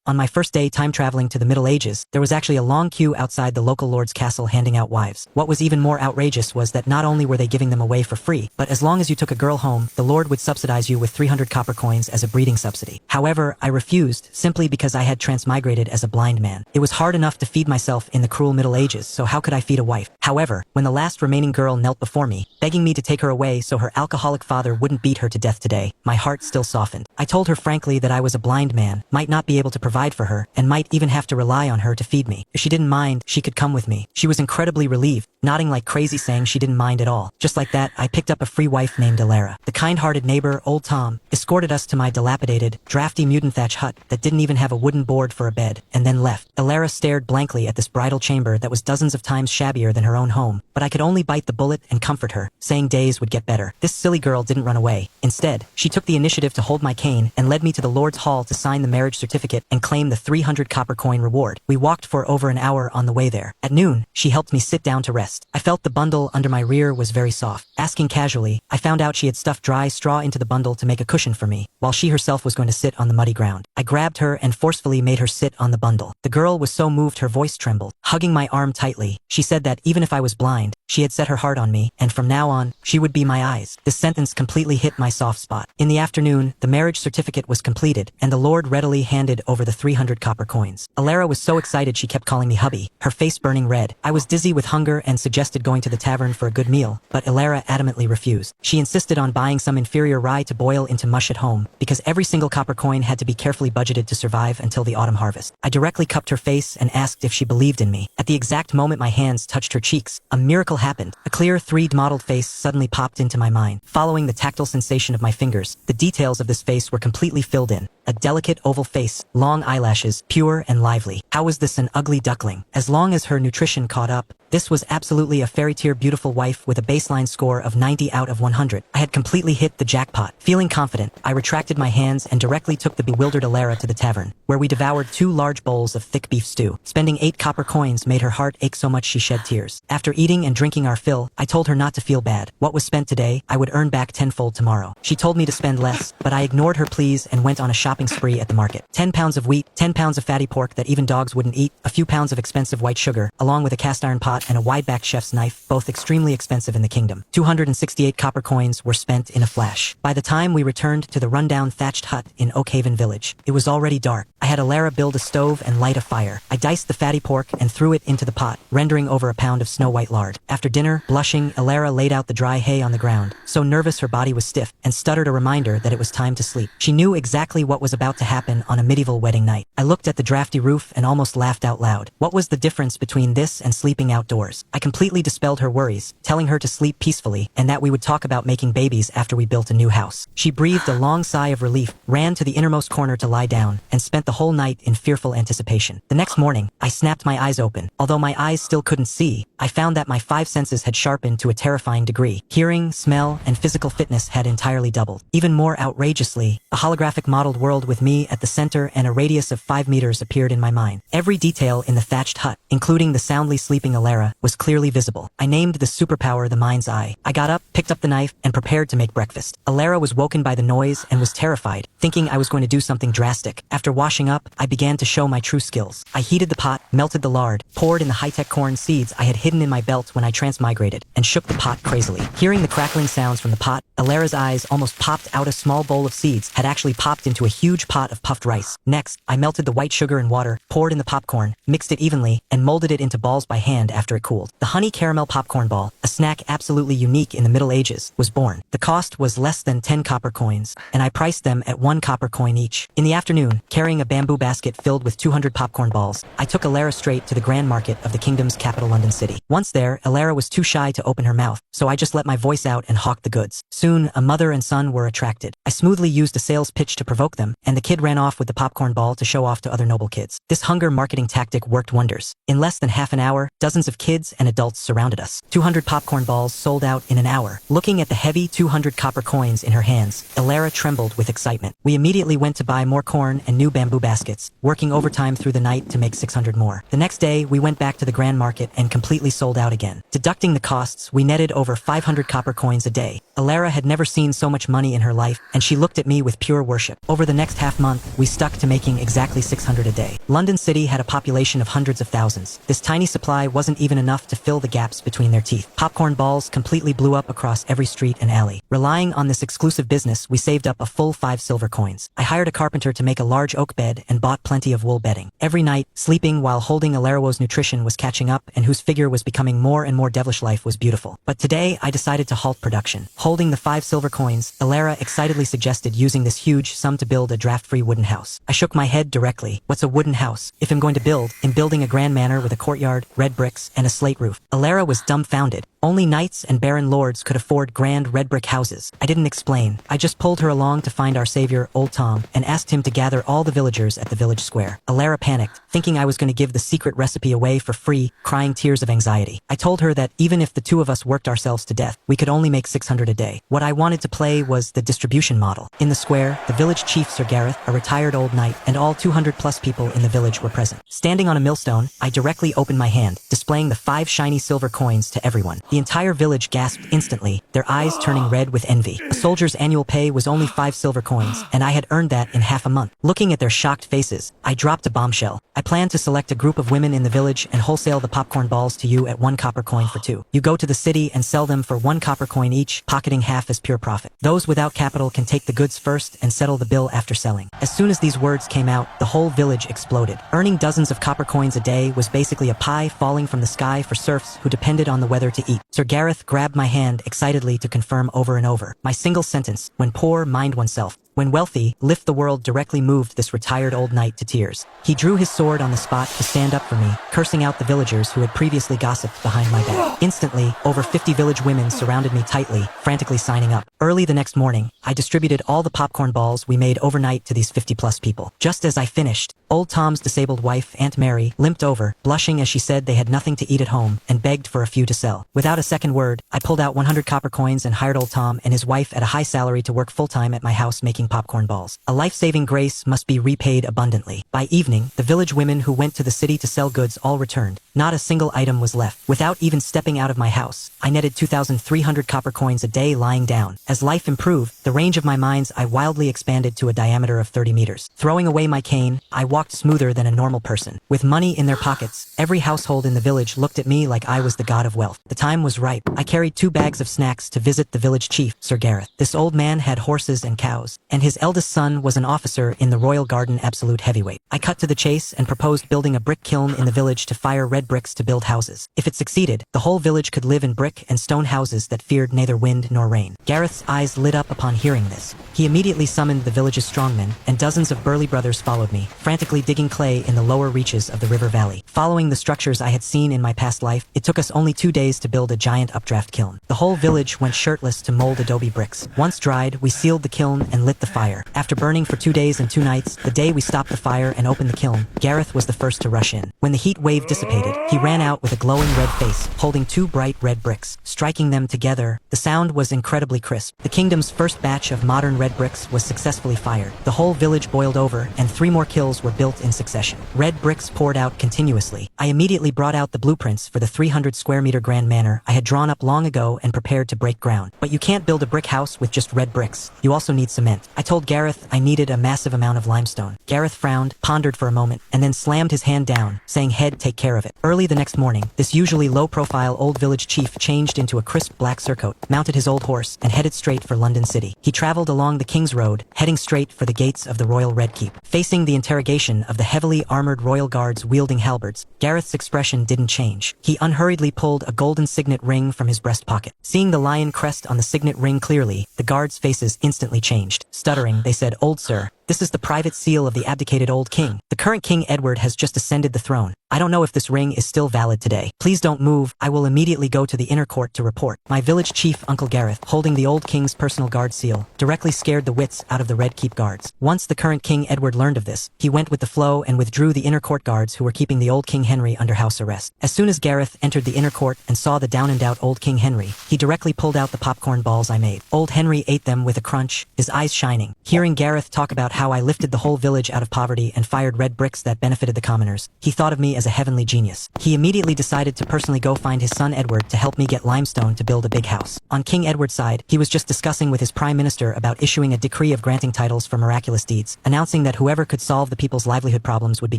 On my first day time traveling to the Middle Ages, there was actually a long queue outside the local lord's castle handing out wives. What was even more outrageous was that not only were they giving them away for free, but as long as you took a girl home, the lord would subsidize you with 300 copper coins as a breeding subsidy. However, I refused, simply because I had transmigrated as a blind man. It was hard enough to feed myself in the cruel Middle Ages, so how could I feed a wife? However, when the last remaining girl knelt before me, begging me to take her away so her alcoholic father wouldn't beat her to death today, my heart still softened. I told her frankly that I was a blind man, might not be able to provide for her, and might even have to rely on her to feed me. If she didn't mind, she could come with me. She was incredibly relieved, nodding like crazy, saying she didn't mind at all. Just like that, I picked up a free wife named Alara. The kind-hearted neighbor, old Tom, escorted us to my dilapidated, drafty mutant thatch hut that didn't even have a wooden board for a bed, and then left. Alara stared blankly at this bridal chamber that was dozens of times shabbier than her own home, but I could only bite the bullet and comfort her, saying days would get better. This silly girl didn't run away. Instead, she took the initiative to hold my cane and led me to the Lord's Hall to sign the marriage certificate and claim the 300 copper coin reward. We walked for over an hour on the way there. At noon, she helped me sit down to rest. I felt the bundle under my rear was very soft. Asking casually, I found out she had stuffed dry straw into the bundle to make a cushion for me, while she herself was going to sit on the muddy ground. I grabbed her and forcefully made her sit on the bundle. The girl was so moved her voice trembled. Hugging my arm tightly, she said that even if I was blind, she had set her heart on me, and from now on, she would be my eyes. This sentence completely hit my soft spot. In the afternoon, the marriage certificate was completed, and the Lord readily handed over the 300 copper coins. Alara was so excited she kept calling me hubby, her face burning red. I was dizzy with hunger and suggested going to the tavern for a good meal, but Alara adamantly refused. She insisted on buying some inferior rye to boil into mush at home, because every single copper coin had to be carefully budgeted to survive until the autumn harvest. I directly cupped her face and asked if she believed in me. At the exact moment my hands touched her cheeks, a miracle happened. A clear 3D modeled face suddenly popped into my mind. Following the tactile sensation of my fingers, the details of this face were completely filled in. A delicate oval face, long eyelashes, pure and lively. How was this an ugly duckling? As long as her nutrition caught up, this was absolutely a fairy-tier beautiful wife with a baseline score of 90 out of 100. I had completely hit the jackpot. Feeling confident, I retracted my hands and directly took the bewildered Alara to the tavern, where we devoured 2 large bowls of thick beef stew. Spending 8 copper coins made her heart ache so much she shed tears. After eating and drinking our fill, I told her not to feel bad. What was spent today, I would earn back tenfold tomorrow. She told me to spend less, but I ignored her pleas and went on a shopping spree at the market. 10 pounds of wheat, 10 pounds of fatty pork that even dogs wouldn't eat, a few pounds of expensive white sugar, along with a cast iron pot and a wide-backed chef's knife, both extremely expensive in the kingdom. 268 copper coins were spent in a flash. By the time we returned to the rundown thatched hut in Oakhaven village, it was already dark. I had Alara build a stove and light a fire. I diced the fatty pork and threw it into the pot, rendering over a pound of snow-white lard. After dinner, blushing, Alara laid out the dry hay on the ground, so nervous her body was stiff, and stuttered a reminder that it was time to sleep. She knew exactly what was about to happen on a medieval wedding night. I looked at the drafty roof and almost laughed out loud. What was the difference between this and sleeping outdoors? I completely dispelled her worries, telling her to sleep peacefully, and that we would talk about making babies after we built a new house. She breathed a long sigh of relief, ran to the innermost corner to lie down, and spent the whole night in fearful anticipation. The next morning, I snapped my eyes open. Although my eyes still couldn't see, I found that my 5 senses had sharpened to a terrifying degree. Hearing, smell, and physical fitness had entirely doubled. Even more outrageously, a holographic modeled world with me at the center and a radius of 5 meters appeared in my mind. Every detail in the thatched hut, including the soundly sleeping Alara, was clearly visible. I named the superpower the mind's eye. I got up, picked up the knife, and prepared to make breakfast. Alara was woken by the noise and was terrified, thinking I was going to do something drastic. After washing up, I began to show my true skills. I heated the pot, melted the lard, poured in the high-tech corn seeds I had hidden in my belt when I transmigrated, and shook the pot crazily. Hearing the crackling sounds from the pot, Alara's eyes almost popped out. A small bowl of seeds had actually popped into a huge pot of puffed rice. Next, I melted the white sugar and water, poured in the popcorn, mixed it evenly, and molded it into balls by hand after it cooled. The honey caramel popcorn ball, a snack absolutely unique in the Middle Ages, was born. The cost was less than 10 copper coins, and I priced them at 1 copper coin each. In the afternoon, carrying a bamboo basket filled with 200 popcorn balls, I took Alara straight to the grand market of the kingdom's capital, London City. Once there, Alara was too shy to open her mouth, so I just let my voice out and hawked the goods. Soon, a mother and son were attracted. I smoothly used a sales pitch to provoke them, and the kid ran off with the popcorn ball to show off to other noble kids. This hunger marketing tactic worked wonders. In less than half an hour, dozens of kids and adults surrounded us. 200 popcorn balls sold out in an hour. Looking at the heavy 200 copper coins in her hands, Alara trembled with excitement. We immediately went to buy more corn and new bamboo baskets, working overtime through the night to make 600 more. The next day, we went back to the grand market and completely sold out again. Deducting the costs, we netted over 500 copper coins a day. Alara had never seen so much money in her life, and she looked at me with pure worship. Over the next half month, we stuck to making exactly 600 a day. London City had a population of hundreds of thousands. This tiny supply wasn't even enough to fill the gaps between their teeth. Popcorn balls completely blew up across every street and alley. Relying on this exclusive business, we saved up a full 5 silver coins. I hired a carpenter to make a large oak bed and bought plenty of wool bedding. Every night, sleeping while holding Alarawo's nutrition was catching up and whose figure was becoming more and more devilish. Life was beautiful. But today, I decided to halt production. Holding the 5 silver coins, Alara excitedly suggested using this huge sum to build a draft-free wooden house. I shook my head directly. What's a wooden house? If I'm going to build, I'm building a grand manor with a courtyard, red bricks, and a slate roof. Alara was dumbfounded. Only knights and baron lords could afford grand red brick houses. I didn't explain. I just pulled her along to find our savior, Old Tom, and asked him to gather all the villagers at the village square. Alara panicked, thinking I was going to give the secret recipe away for free, crying tears of anxiety. I told her that even if the two of us worked ourselves to death, we could only make 600 a day. What I wanted to play was the distribution model. In the square, the village chief Sir Gareth, a retired old knight, and all 200 plus people in the village were present. Standing on a millstone, I directly opened my hand, displaying the 5 shiny silver coins to everyone. The entire village gasped instantly, their eyes turning red with envy. A soldier's annual pay was only 5 silver coins, and I had earned that in half a month. Looking at their shocked faces, I dropped a bombshell. I planned to select a group of women in the village and wholesale the popcorn balls to you at 1 copper coin for 2. You go to the city and sell them for 1 copper coin each, pocketing half as pure profit. Those without capital can take the goods first and settle the bill after selling. As soon as these words came out, the whole village exploded. Earning dozens of copper coins a day was basically a pie falling from the sky for serfs who depended on the weather to eat. Sir Gareth grabbed my hand excitedly to confirm over and over. My single sentence, when poor, mind oneself. When wealthy, lift the world, directly moved this retired old knight to tears. He drew his sword on the spot to stand up for me, cursing out the villagers who had previously gossiped behind my back. Instantly, over 50 village women surrounded me tightly, frantically signing up. Early the next morning, I distributed all the popcorn balls we made overnight to these 50-plus people. Just as I finished, Old Tom's disabled wife, Aunt Mary, limped over, blushing as she said they had nothing to eat at home, and begged for a few to sell. Without a second word, I pulled out 100 copper coins and hired Old Tom and his wife at a high salary to work full-time at my house making popcorn balls. A life-saving grace must be repaid abundantly. By evening, the village women who went to the city to sell goods all returned. Not a single item was left. Without even stepping out of my house, I netted 2,300 copper coins a day lying down. As life improved, the range of my mind's eye wildly expanded to a diameter of 30 meters. Throwing away my cane, I walked smoother than a normal person. With money in their pockets, every household in the village looked at me like I was the god of wealth. The time was ripe. I carried 2 bags of snacks to visit the village chief, Sir Gareth. This old man had horses and cows, and his eldest son was an officer in the Royal Garden Absolute Heavyweight. I cut to the chase and proposed building a brick kiln in the village to fire red bricks to build houses. If it succeeded, the whole village could live in brick and stone houses that feared neither wind nor rain. Gareth's eyes lit up upon hearing this. He immediately summoned the village's strongmen, and dozens of burly brothers followed me, frantically digging clay in the lower reaches of the river valley. Following the structures I had seen in my past life, it took us only 2 days to build a giant updraft kiln. The whole village went shirtless to mold adobe bricks. Once dried, we sealed the kiln and lit the fire. After burning for 2 days and 2 nights, the day we stopped the fire and opened the kiln, Gareth was the first to rush in. When the heat wave dissipated, he ran out with a glowing red face, holding 2 bright red bricks. Striking them together, the sound was incredibly crisp. The kingdom's first batch of modern red bricks was successfully fired. The whole village boiled over, and 3 more kilns were built in succession. Red bricks poured out continuously. I immediately brought out the blueprints for the 300 square meter grand manor I had drawn up long ago and prepared to break ground. But you can't build a brick house with just red bricks. You also need cement. I told Gareth I needed a massive amount of limestone. Gareth frowned, pondered for a moment, and then slammed his hand down, saying, "Head, take care of it." Early the next morning, this usually low-profile old village chief changed into a crisp black surcoat, mounted his old horse, and headed straight for London City. He traveled along the King's Road, heading straight for the gates of the Royal Red Keep. Facing the interrogation of the heavily armored royal guards wielding halberds, Gareth's expression didn't change. He unhurriedly pulled a golden signet ring from his breast pocket. Seeing the lion crest on the signet ring clearly, the guards' faces instantly changed. Stuttering, they said, "Old sir, this is the private seal of the abdicated old king. The current King Edward has just ascended the throne. I don't know if this ring is still valid today. Please don't move. I will immediately go to the inner court to report." My village chief, Uncle Gareth, holding the old king's personal guard seal, directly scared the wits out of the Red Keep guards. Once the current King Edward learned of this, he went with the flow and withdrew the inner court guards who were keeping the old King Henry under house arrest. As soon as Gareth entered the inner court and saw the down-and-out old King Henry, he directly pulled out the popcorn balls I made. Old Henry ate them with a crunch, his eyes shining. Hearing Gareth talk about how I lifted the whole village out of poverty and fired red bricks that benefited the commoners, he thought of me as as a heavenly genius. He immediately decided to personally go find his son Edward to help me get limestone to build a big house. On King Edward's side, he was just discussing with his prime minister about issuing a decree of granting titles for miraculous deeds, announcing that whoever could solve the people's livelihood problems would be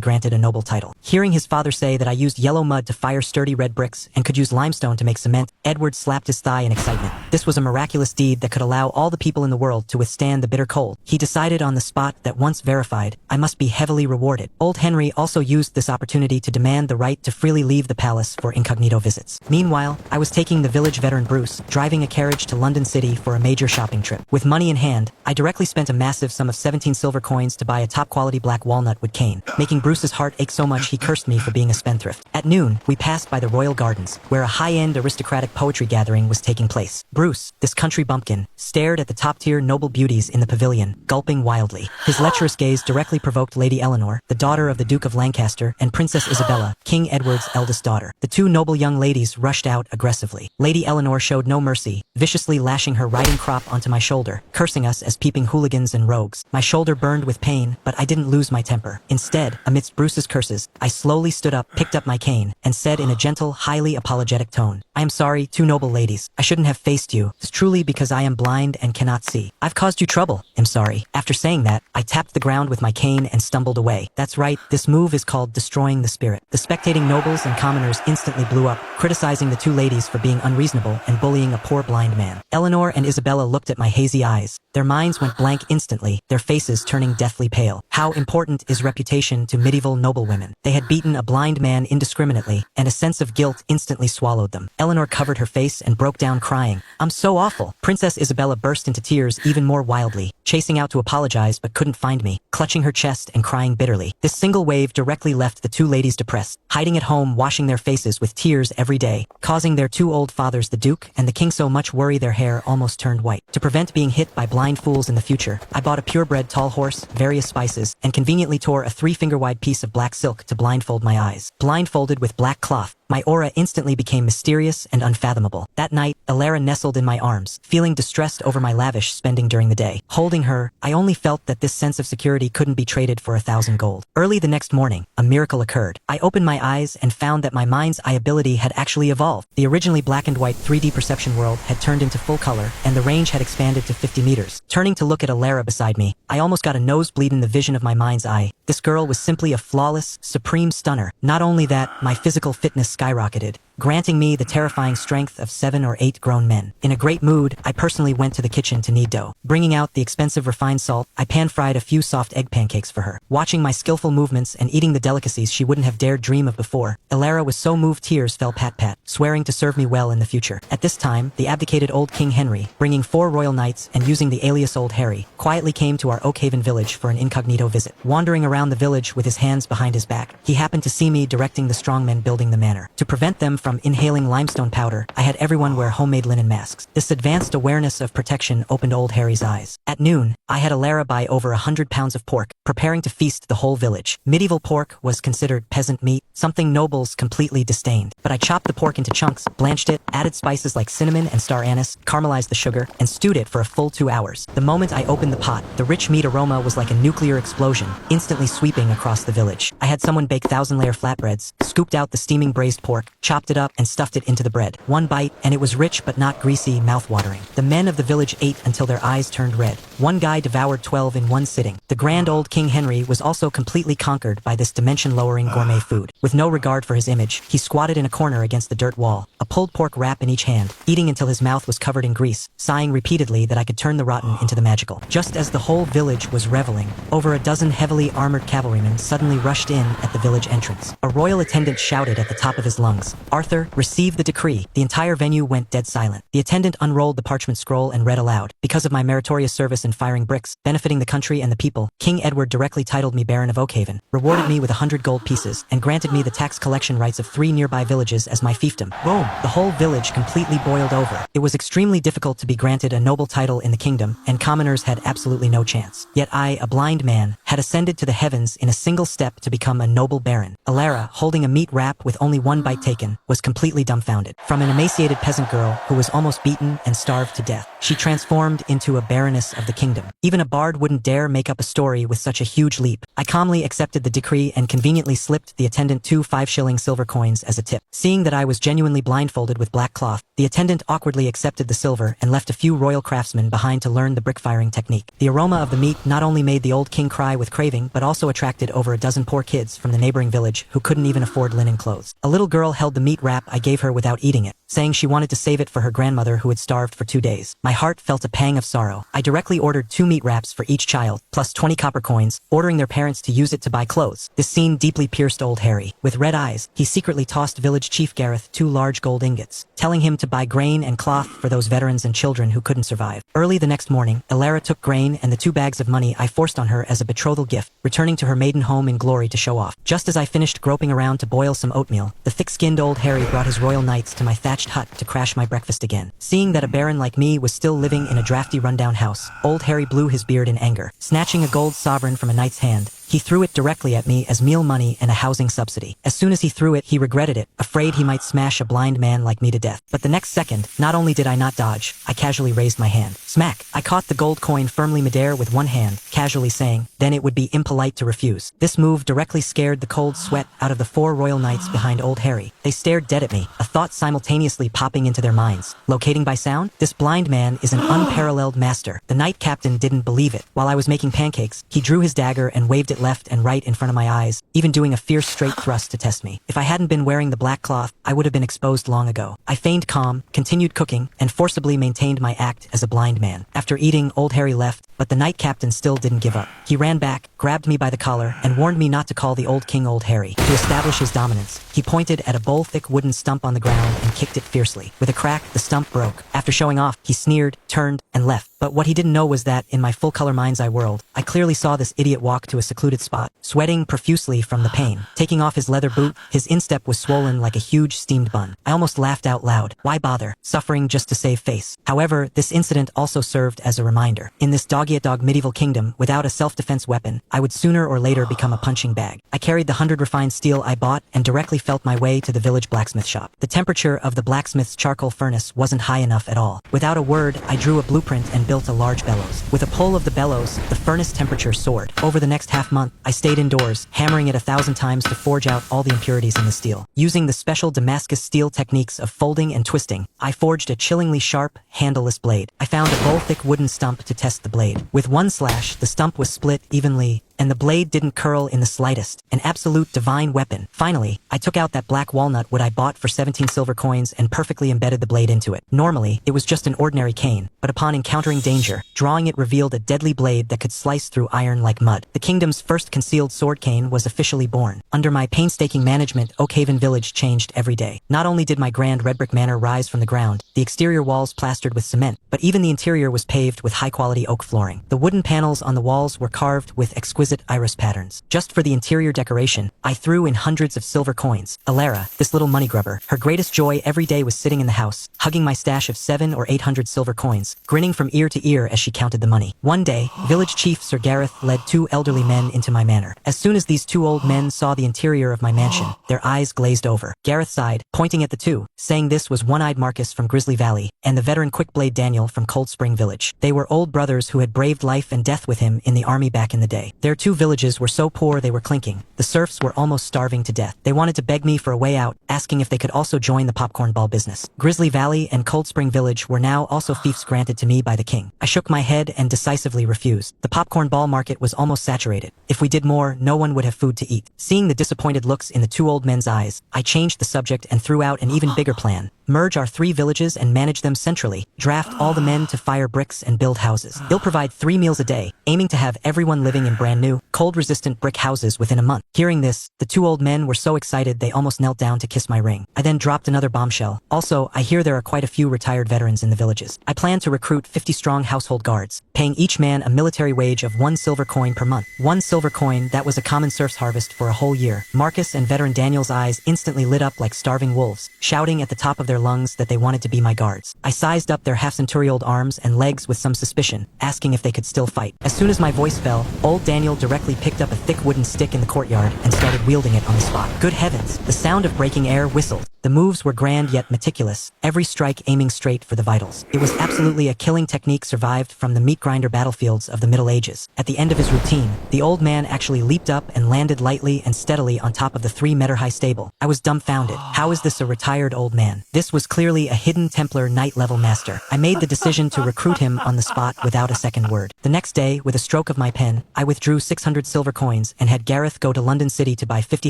granted a noble title. Hearing his father say that I used yellow mud to fire sturdy red bricks and could use limestone to make cement, Edward slapped his thigh in excitement. This was a miraculous deed that could allow all the people in the world to withstand the bitter cold. He decided on the spot that once verified, I must be heavily rewarded. Old Henry also used this opportunity to demand the right to freely leave the palace for incognito visits. Meanwhile, I was taking the village veteran Bruce, driving a carriage to London City for a major shopping trip. With money in hand, I directly spent a massive sum of 17 silver coins to buy a top-quality black walnut wood cane, making Bruce's heart ache so much he cursed me for being a spendthrift. At noon, we passed by the Royal Gardens, where a high-end aristocratic poetry gathering was taking place. Bruce, this country bumpkin, stared at the top-tier noble beauties in the pavilion, gulping wildly. His lecherous gaze directly provoked Lady Eleanor, the daughter of the Duke of Lancaster, and Princess Isabella, King Edward's eldest daughter. The two noble young ladies rushed out aggressively. Lady Eleanor showed no mercy, viciously lashing her riding crop onto my shoulder, cursing us as peeping hooligans and rogues. My shoulder burned with pain, but I didn't lose my temper. Instead, amidst Bruce's curses, I slowly stood up, picked up my cane, and said in a gentle, highly apologetic tone, I am sorry, two noble ladies. I shouldn't have faced you. It's truly because I am blind and cannot see. I've caused you trouble. I'm sorry. After saying that, I tapped the ground with my cane and stumbled away. That's right, this move is called destroying the spirit. The spectating nobles and commoners instantly blew up, criticizing the two ladies for being unreasonable and bullying a poor blind man. Eleanor and Isabella looked at my hazy eyes. Their minds went blank instantly, their faces turning deathly pale. How important is reputation to medieval noblewomen? They had beaten a blind man indiscriminately, and a sense of guilt instantly swallowed them. Eleanor covered her face and broke down crying. I'm so awful. Princess Isabella burst into tears even more wildly, chasing out to apologize but couldn't find me, clutching her chest and crying bitterly. This single wave directly left the two ladies depressed, hiding at home washing their faces with tears every day, causing their two old fathers, the Duke and the King, so much worry their hair almost turned white. To prevent being hit by blind fools in the future, I bought a purebred tall horse, various spices, and conveniently tore a 3-finger-wide piece of black silk to blindfold my eyes. Blindfolded with black cloth, my aura instantly became mysterious and unfathomable. That night, Alara nestled in my arms, feeling distressed over my lavish spending during the day. Holding her, I only felt that this sense of security couldn't be traded for 1,000 gold. Early the next morning, a miracle occurred. I opened my eyes and found that my mind's eye ability had actually evolved. The originally black and white 3D perception world had turned into full color, and the range had expanded to 50 meters. Turning to look at Alara beside me, I almost got a nosebleed in the vision of my mind's eye. This girl was simply a flawless, supreme stunner. Not only that, my physical fitness skyrocketed, granting me the terrifying strength of 7 or 8 grown men. In a great mood, I personally went to the kitchen to knead dough. Bringing out the expensive refined salt, I pan-fried a few soft egg pancakes for her. Watching my skillful movements and eating the delicacies she wouldn't have dared dream of before, Alara was so moved tears fell pat-pat, swearing to serve me well in the future. At this time, the abdicated old King Henry, bringing 4 royal knights and using the alias Old Harry, quietly came to our Oakhaven village for an incognito visit. Wandering around the village with his hands behind his back, he happened to see me directing the strongmen building the manor. To prevent them from inhaling limestone powder, I had everyone wear homemade linen masks. This advanced awareness of protection opened Old Harry's eyes. At noon, I had Alara buy over 100 pounds of pork, preparing to feast the whole village. Medieval pork was considered peasant meat, something nobles completely disdained. But I chopped the pork into chunks, blanched it, added spices like cinnamon and star anise, caramelized the sugar, and stewed it for a full 2 hours. The moment I opened the pot, the rich meat aroma was like a nuclear explosion, instantly sweeping across the village. I had someone bake 1,000-layer flatbreads, scooped out the steaming braised pork, chopped it up, and stuffed it into the bread. One bite, and it was rich but not greasy, mouth-watering. The men of the village ate until their eyes turned red. One guy devoured 12 in one sitting. The grand old King Henry was also completely conquered by this dimension-lowering gourmet food. With no regard for his image, he squatted in a corner against the dirt wall, a pulled pork wrap in each hand, eating until his mouth was covered in grease, sighing repeatedly that I could turn the rotten into the magical. Just as the whole village was reveling, over a dozen heavily armored cavalrymen suddenly rushed in at the village entrance. A royal attendant shouted at the top of his lungs, "Arthur, receive the decree." The entire venue went dead silent. The attendant unrolled the parchment scroll and read aloud. Because of my meritorious service in firing bricks, benefiting the country and the people, King Edward directly titled me Baron of Oakhaven, rewarded me with 100 gold pieces, and granted me the tax collection rights of 3 nearby villages as my fiefdom. Boom! The whole village completely boiled over. It was extremely difficult to be granted a noble title in the kingdom, and commoners had absolutely no chance. Yet I, a blind man, had ascended to the heavens in a single step to become a noble baron. Alara, holding a meat wrap with only 1 bite taken, was was completely dumbfounded. From an emaciated peasant girl who was almost beaten and starved to death, she transformed into a baroness of the kingdom. Even a bard wouldn't dare make up a story with such a huge leap. I calmly accepted the decree and conveniently slipped the attendant 2 5-shilling silver coins as a tip. Seeing that I was genuinely blindfolded with black cloth, the attendant awkwardly accepted the silver and left a few royal craftsmen behind to learn the brick-firing technique. The aroma of the meat not only made the old king cry with craving, but also attracted over a dozen poor kids from the neighboring village who couldn't even afford linen clothes. A little girl held the meat wrap I gave her without eating it, saying she wanted to save it for her grandmother who had starved for 2 days. My heart felt a pang of sorrow. I directly ordered 2 meat wraps for each child, plus 20 copper coins, ordering their parents to use it to buy clothes. This scene deeply pierced old Harry. With red eyes, he secretly tossed village chief Gareth 2 large gold ingots, telling him to buy grain and cloth for those veterans and children who couldn't survive. Early the next morning, Elara took grain and the 2 bags of money I forced on her as a betrothal gift, returning to her maiden home in glory to show off. Just as I finished groping around to boil some oatmeal, the thick-skinned old Harry brought his royal knights to my thatched hut to crash my breakfast again. Seeing that a baron like me was still living in a drafty rundown house, old Harry blew his beard in anger. Snatching a gold sovereign from a knight's hand, he threw it directly at me as meal money and a housing subsidy. As soon as he threw it, he regretted it, afraid he might smash a blind man like me to death. But the next second, not only did I not dodge, I casually raised my hand. Smack! I caught the gold coin firmly midair with one hand, casually saying, then it would be impolite to refuse. This move directly scared the cold sweat out of the 4 royal knights behind old Harry. They stared dead at me, a thought simultaneously popping into their minds. Locating by sound? This blind man is an unparalleled master. The knight captain didn't believe it. While I was making pancakes, he drew his dagger and waved it left and right in front of my eyes, even doing a fierce straight thrust to test me. If I hadn't been wearing the black cloth, I would have been exposed long ago. I feigned calm, continued cooking, and forcibly maintained my act as a blind man. After eating, old Harry left, but the knight captain still didn't give up. He ran back, grabbed me by the collar, and warned me not to call the old king old Harry. To establish his dominance, he pointed at a bowl-thick wooden stump on the ground and kicked it fiercely. With a crack, the stump broke. After showing off, he sneered, turned, and left. But what he didn't know was that, in my full-color mind's eye world, I clearly saw this idiot walk to a secluded spot, sweating profusely from the pain. Taking off his leather boot, his instep was swollen like a huge steamed bun. I almost laughed out loud. Why bother, suffering just to save face? However, this incident also served as a reminder. In this dog-eat-dog medieval kingdom, without a self-defense weapon, I would sooner or later become a punching bag. I carried the 100 refined steel I bought and directly felt my way to the village blacksmith shop. The temperature of the blacksmith's charcoal furnace wasn't high enough at all. Without a word, I drew a blueprint and built a large bellows. With a pull of the bellows, the furnace temperature soared. Over the next half-month, I stayed indoors, hammering it 1,000 times to forge out all the impurities in the steel. Using the special Damascus steel techniques of folding and twisting, I forged a chillingly sharp, handleless blade. I found a bowl-thick wooden stump to test the blade. With one slash, the stump was split evenly, and the blade didn't curl in the slightest. An absolute divine weapon. Finally, I took out that black walnut wood I bought for 17 silver coins and perfectly embedded the blade into it. Normally, it was just an ordinary cane, but upon encountering danger, drawing it revealed a deadly blade that could slice through iron like mud. The kingdom's first concealed sword cane was officially born. Under my painstaking management, Oakhaven Village changed every day. Not only did my grand red brick manor rise from the ground, the exterior walls plastered with cement, but even the interior was paved with high-quality oak flooring. The wooden panels on the walls were carved with exquisite iris patterns. Just for the interior decoration, I threw in hundreds of silver coins. Elara, this little money grubber, her greatest joy every day was sitting in the house, hugging my stash of 700 or 800 silver coins, grinning from ear to ear as she counted the money. One day, village chief Sir Gareth led 2 elderly men into my manor. As soon as these 2 old men saw the interior of my mansion, their eyes glazed over. Gareth sighed, pointing at the 2, saying this was One-Eyed Marcus from Grizzly Valley, and the veteran Quickblade Daniel from Cold Spring Village. They were old brothers who had braved life and death with him in the army back in the day. Their 2 villages were so poor they were clinking. The serfs were almost starving to death. They wanted to beg me for a way out, asking if they could also join the popcorn ball business. Grizzly Valley and Cold Spring Village were now also fiefs granted to me by the king. I shook my head and decisively refused. The popcorn ball market was almost saturated. If we did more, no one would have food to eat. Seeing the disappointed looks in the 2 old men's eyes, I changed the subject and threw out an even bigger plan. Merge our 3 villages and manage them centrally. Draft all the men to fire bricks and build houses. They'll provide 3 meals a day, aiming to have everyone living in brand new, cold-resistant brick houses within a month. Hearing this, the 2 old men were so excited they almost knelt down to kiss my ring. I then dropped another bombshell. Also, I hear there are quite a few retired veterans in the villages. I plan to recruit 50 strong household guards, paying each man a military wage of 1 silver coin per month. 1 silver coin, that was a common serf's harvest for a whole year. Marcus and veteran Daniel's eyes instantly lit up like starving wolves, shouting at the top of their their lungs that they wanted to be my guards. I sized up their half-century-old arms and legs with some suspicion, asking if they could still fight. As soon as my voice fell, old Daniel directly picked up a thick wooden stick in the courtyard and started wielding it on the spot. Good heavens, the sound of breaking air whistled. The moves were grand yet meticulous, every strike aiming straight for the vitals. It was absolutely a killing technique survived from the meat grinder battlefields of the Middle Ages. At the end of his routine, the old man actually leaped up and landed lightly and steadily on top of the 3-meter-high stable. I was dumbfounded. How is this a retired old man? This was clearly a hidden Templar knight-level master. I made the decision to recruit him on the spot without a second word. The next day, with a stroke of my pen, I withdrew 600 silver coins and had Gareth go to London City to buy 50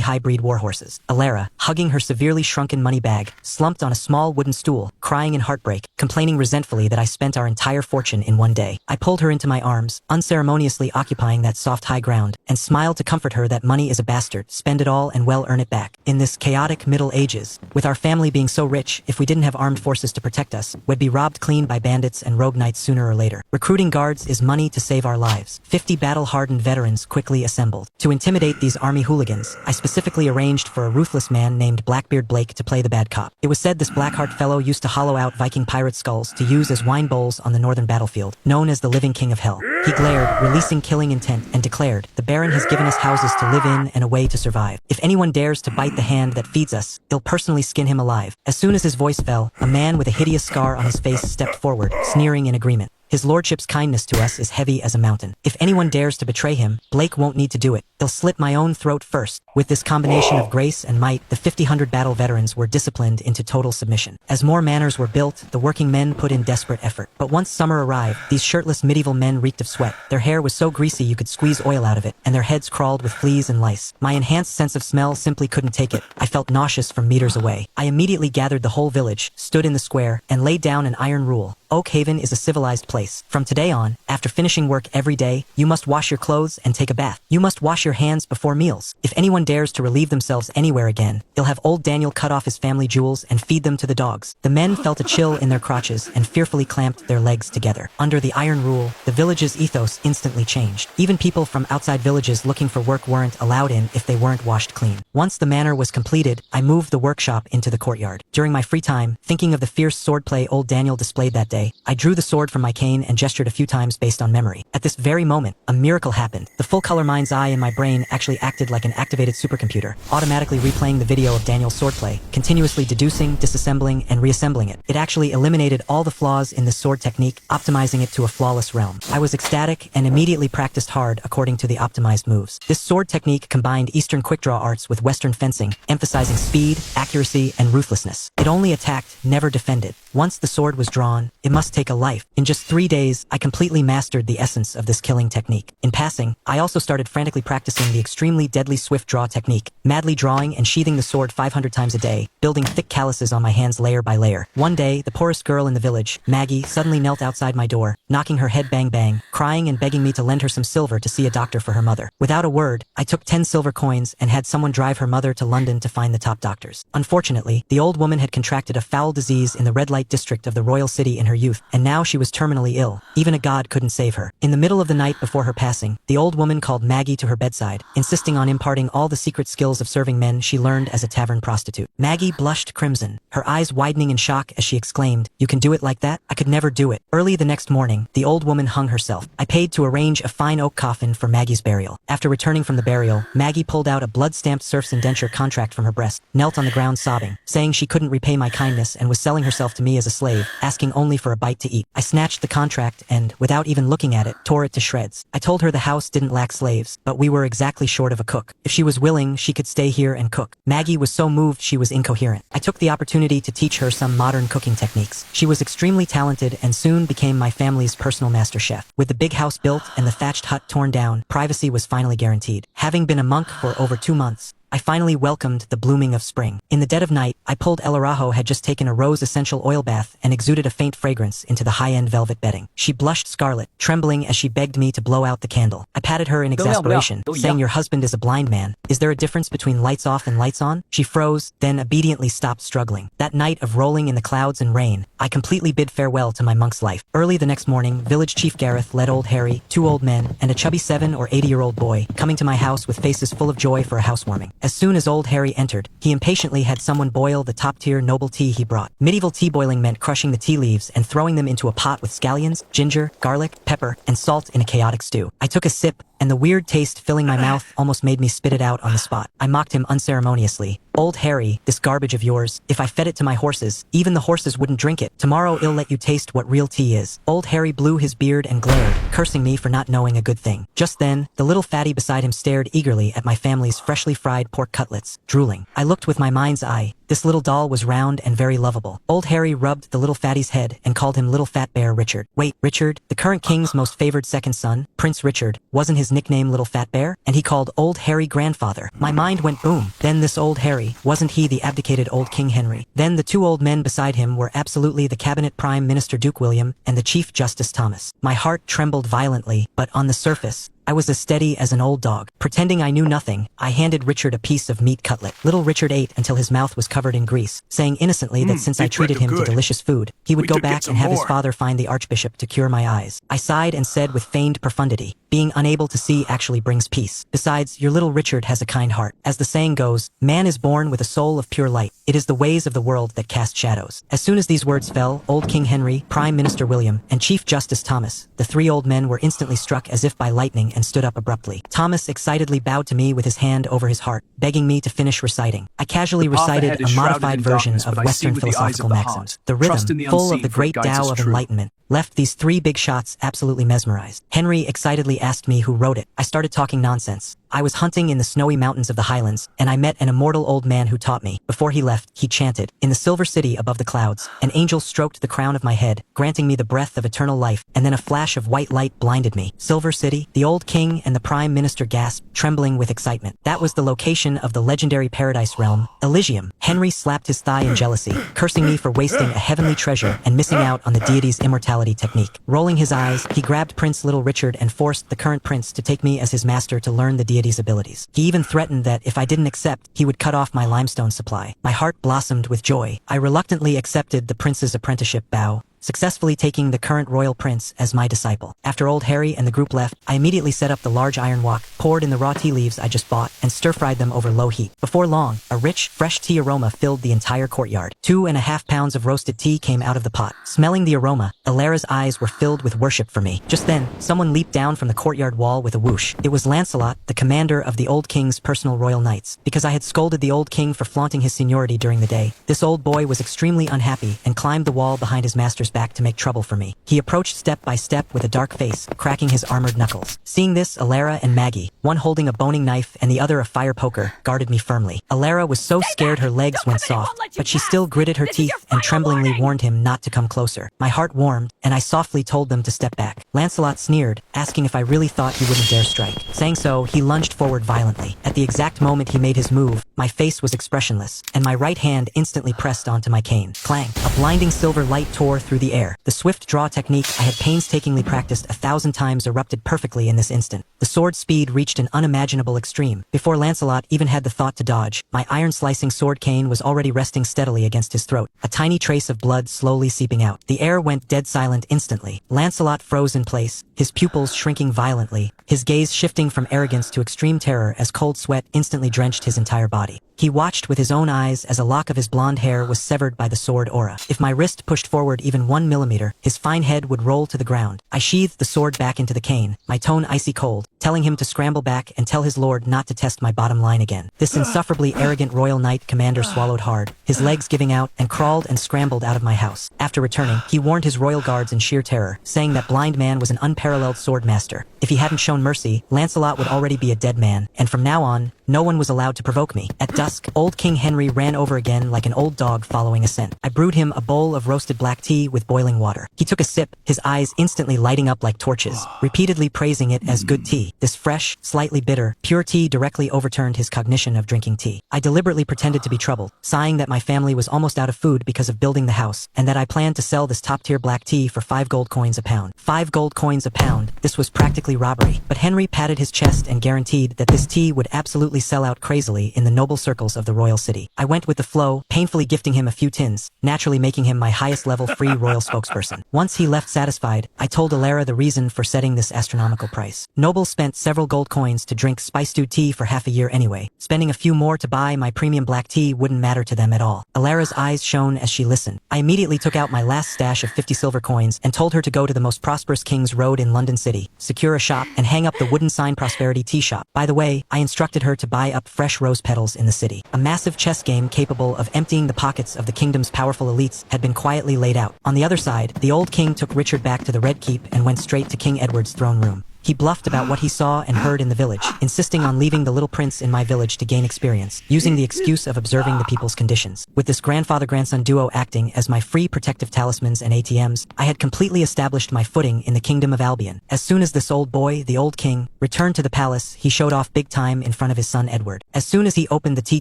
high-breed warhorses. Alara, hugging her severely shrunken money bag, slumped on a small wooden stool, crying in heartbreak, complaining resentfully that I spent our entire fortune in one day. I pulled her into my arms, unceremoniously occupying that soft high ground, and smiled to comfort her that money is a bastard, spend it all and well earn it back. In this chaotic Middle Ages, with our family being so rich, if we didn't have armed forces to protect us, we'd be robbed clean by bandits and rogue knights sooner or later. Recruiting guards is money to save our lives. 50 battle-hardened veterans quickly assembled. To intimidate these army hooligans, I specifically arranged for a ruthless man named Blackbeard Blake to play the bad cop. It was said this Blackheart fellow used to hollow out Viking pirate skulls to use as wine bowls on the northern battlefield, known as the Living King of Hell. He glared, releasing killing intent, and declared, "The Baron has given us houses to live in and a way to survive. If anyone dares to bite the hand that feeds us, he'll personally skin him alive." As soon as his voice fell, a man with a hideous scar on his face stepped forward, sneering in agreement. His lordship's kindness to us is heavy as a mountain. If anyone dares to betray him, Blake won't need to do it. He'll slit my own throat first. With this combination of grace and might, the 50 battle veterans were disciplined into total submission. As more manors were built, the working men put in desperate effort. But once summer arrived, these shirtless medieval men reeked of sweat. Their hair was so greasy you could squeeze oil out of it, and their heads crawled with fleas and lice. My enhanced sense of smell simply couldn't take it. I felt nauseous from meters away. I immediately gathered the whole village, stood in the square, and laid down an iron rule. Oak Haven is a civilized place. From today on, after finishing work every day, you must wash your clothes and take a bath. You must wash your hands before meals. If anyone dares to relieve themselves anywhere again, they'll have old Daniel cut off his family jewels and feed them to the dogs. The men felt a chill in their crotches and fearfully clamped their legs together. Under the iron rule, the village's ethos instantly changed. Even people from outside villages looking for work weren't allowed in if they weren't washed clean. Once the manor was completed, I moved the workshop into the courtyard. During my free time, thinking of the fierce swordplay old Daniel displayed that day, I drew the sword from my cane and gestured a few times based on memory. At this very moment, a miracle happened. The full-color mind's eye in my brain actually acted like an activated supercomputer, automatically replaying the video of Daniel's swordplay, continuously deducing, disassembling, and reassembling it. It actually eliminated all the flaws in this sword technique, optimizing it to a flawless realm. I was ecstatic and immediately practiced hard according to the optimized moves. This sword technique combined Eastern quick-draw arts with Western fencing, emphasizing speed, accuracy, and ruthlessness. It only attacked, never defended. Once the sword was drawn, it must take a life. In just 3 days, I completely mastered the essence of this killing technique. In passing, I also started frantically practicing the extremely deadly swift draw technique, madly drawing and sheathing the sword 500 times a day, building thick calluses on my hands layer by layer. One day, the poorest girl in the village, Maggie, suddenly knelt outside my door, knocking her head bang bang, crying and begging me to lend her some silver to see a doctor for her mother. Without a word, I took 10 silver coins and had someone drive her mother to London to find the top doctors. Unfortunately, the old woman had contracted a foul disease in the red light district of the royal city in her youth, and now she was terminally ill. Even a god couldn't save her. In the middle of the night before her passing, the old woman called Maggie to her bedside, insisting on imparting all the secret skills of serving men she learned as a tavern prostitute. Maggie blushed crimson, her eyes widening in shock as she exclaimed, "You can do it like that? I could never do it." Early the next morning, the old woman hung herself. I paid to arrange a fine oak coffin for Maggie's burial. After returning from the burial, Maggie pulled out a blood-stamped serf's indenture contract from her breast, knelt on the ground sobbing, saying she couldn't repay my kindness and was selling herself to me as a slave, asking only for a bite to eat. I snatched the contract and, without even looking at it, tore it to shreds. I told her the house didn't lack slaves, but we were exactly short of a cook. If she was willing, she could stay here and cook. Maggie was so moved she was incoherent. I took the opportunity to teach her some modern cooking techniques. She was extremely talented and soon became my family's personal master chef. With the big house built and the thatched hut torn down, privacy was finally guaranteed. Having been a monk for over 2 months, I finally welcomed the blooming of spring. In the dead of night, I pulled El Arajo had just taken a rose essential oil bath and exuded a faint fragrance into the high-end velvet bedding. She blushed scarlet, trembling as she begged me to blow out the candle. I patted her in exasperation, saying, "Your husband is a blind man. Is there a difference between lights off and lights on?" She froze, then obediently stopped struggling. That night of rolling in the clouds and rain, I completely bid farewell to my monk's life. Early the next morning, village chief Gareth led old Harry, 2 old men, and a chubby 7 or 8-year-old boy, coming to my house with faces full of joy for a housewarming. As soon as old Harry entered, he impatiently had someone boil the top-tier noble tea he brought. Medieval tea boiling meant crushing the tea leaves and throwing them into a pot with scallions, ginger, garlic, pepper, and salt in a chaotic stew. I took a sip, and the weird taste filling my mouth almost made me spit it out on the spot. I mocked him unceremoniously. Old Harry, this garbage of yours, if I fed it to my horses, even the horses wouldn't drink it. Tomorrow I'll let you taste what real tea is. Old Harry blew his beard and glared, cursing me for not knowing a good thing. Just then, the little fatty beside him stared eagerly at my family's freshly fried pork cutlets, drooling. I looked with my mind's eye. This little doll was round and very lovable. Old Harry rubbed the little fatty's head and called him Little Fat Bear Richard. Wait, Richard, the current king's most favored second son, Prince Richard, wasn't his nickname Little Fat Bear? And he called old Harry grandfather. My mind went boom. Then this old Harry, wasn't he the abdicated old King Henry? Then the two old men beside him were absolutely the cabinet prime minister Duke William and the Chief Justice Thomas. My heart trembled violently, but on the surface, I was as steady as an old dog. Pretending I knew nothing, I handed Richard a piece of meat cutlet. Little Richard ate until his mouth was covered in grease, saying innocently that since I treated him to delicious food, he would go back and have his father find the archbishop to cure my eyes. I sighed and said with feigned profundity, being unable to see actually brings peace. Besides, your little Richard has a kind heart. As the saying goes, man is born with a soul of pure light. It is the ways of the world that cast shadows. As soon as these words fell, old King Henry, Prime Minister William, and Chief Justice Thomas, the three old men were instantly struck as if by lightning and stood up abruptly. Thomas excitedly bowed to me with his hand over his heart, begging me to finish reciting. I casually recited a modified version of Western philosophical maxims. The rhythm, full of the great Tao of enlightenment, left these three big shots absolutely mesmerized. Henry excitedly asked me who wrote it. I started talking nonsense. I was hunting in the snowy mountains of the Highlands, and I met an immortal old man who taught me. Before he left, he chanted, "In the silver city above the clouds, an angel stroked the crown of my head, granting me the breath of eternal life, and then a flash of white light blinded me." Silver City? The old king and the prime minister gasped, trembling with excitement. That was the location of the legendary paradise realm, Elysium. Henry slapped his thigh in jealousy, cursing me for wasting a heavenly treasure and missing out on the deity's immortality technique. Rolling his eyes, he grabbed Prince Little Richard and forced the current prince to take me as his master to learn the deity's abilities. He even threatened that if I didn't accept, he would cut off my limestone supply. My heart blossomed with joy. I reluctantly accepted the prince's apprenticeship vow, successfully taking the current royal prince as my disciple. After old Harry and the group left, I immediately set up the large iron wok, poured in the raw tea leaves I just bought, and stir-fried them over low heat. Before long, a rich, fresh tea aroma filled the entire courtyard. 2.5 pounds of roasted tea came out of the pot. Smelling the aroma, Alara's eyes were filled with worship for me. Just then, someone leaped down from the courtyard wall with a whoosh. It was Lancelot, the commander of the old king's personal royal knights. Because I had scolded the old king for flaunting his seniority during the day, this old boy was extremely unhappy and climbed the wall behind his master's back to make trouble for me. He approached step by step with a dark face, cracking his armored knuckles. Seeing this, Alara and Maggie, one holding a boning knife and the other a fire poker, guarded me firmly. Alara was so scared her legs went soft, but she still gritted her teeth and tremblingly warned him not to come closer. My heart warmed, and I softly told them to step back. Lancelot sneered, asking if I really thought he wouldn't dare strike. Saying so, he lunged forward violently. At the exact moment he made his move, my face was expressionless, and my right hand instantly pressed onto my cane. Clang! A blinding silver light tore through the air. The swift draw technique I had painstakingly practiced 1,000 times erupted perfectly in this instant. The sword speed reached an unimaginable extreme. Before Lancelot even had the thought to dodge, my iron-slicing sword cane was already resting steadily against his throat, a tiny trace of blood slowly seeping out. The air went dead silent instantly. Lancelot froze in place, his pupils shrinking violently, his gaze shifting from arrogance to extreme terror as cold sweat instantly drenched his entire body. He watched with his own eyes as a lock of his blonde hair was severed by the sword aura. If my wrist pushed forward even 1 millimeter, his fine head would roll to the ground. I sheathed the sword back into the cane, my tone icy cold, telling him to scramble back and tell his lord not to test my bottom line again. This insufferably arrogant royal knight commander swallowed hard, his legs giving out, and crawled and scrambled out of my house. After returning, he warned his royal guards in sheer terror, saying that blind man was an unparalleled sword master. If he hadn't shown mercy, Lancelot would already be a dead man, and from now on, no one was allowed to provoke me. At dusk, old King Henry ran over again like an old dog following a scent. I brewed him a bowl of roasted black tea with boiling water. He took a sip, his eyes instantly lighting up like torches, repeatedly praising it as good tea. This fresh, slightly bitter, pure tea directly overturned his cognition of drinking tea. I deliberately pretended to be troubled, sighing that my family was almost out of food because of building the house, and that I planned to sell this top-tier black tea for 5 gold coins a pound. 5 gold coins a pound. This was practically robbery. But Henry patted his chest and guaranteed that this tea would absolutely absolutely sell out crazily in the noble circles of the royal city. I went with the flow, painfully gifting him a few tins, naturally making him my highest level free royal spokesperson. Once he left satisfied, I told Alara the reason for setting this astronomical price. Nobles spent several gold coins to drink spice-stewed tea for half a year anyway. Spending a few more to buy my premium black tea wouldn't matter to them at all. Alara's eyes shone as she listened. I immediately took out my last stash of 50 silver coins and told her to go to the most prosperous King's Road in London City, secure a shop, and hang up the wooden sign Prosperity Tea Shop. By the way, I instructed her to buy up fresh rose petals in the city. A massive chess game capable of emptying the pockets of the kingdom's powerful elites had been quietly laid out. On the other side, the old king took Richard back to the Red Keep and went straight to King Edward's throne room. He bluffed about what he saw and heard in the village, insisting on leaving the little prince in my village to gain experience, using the excuse of observing the people's conditions. With this grandfather-grandson duo acting as my free protective talismans and ATMs, I had completely established my footing in the kingdom of Albion. As soon as this old boy, the old king, returned to the palace, he showed off big time in front of his son Edward. As soon as he opened the tea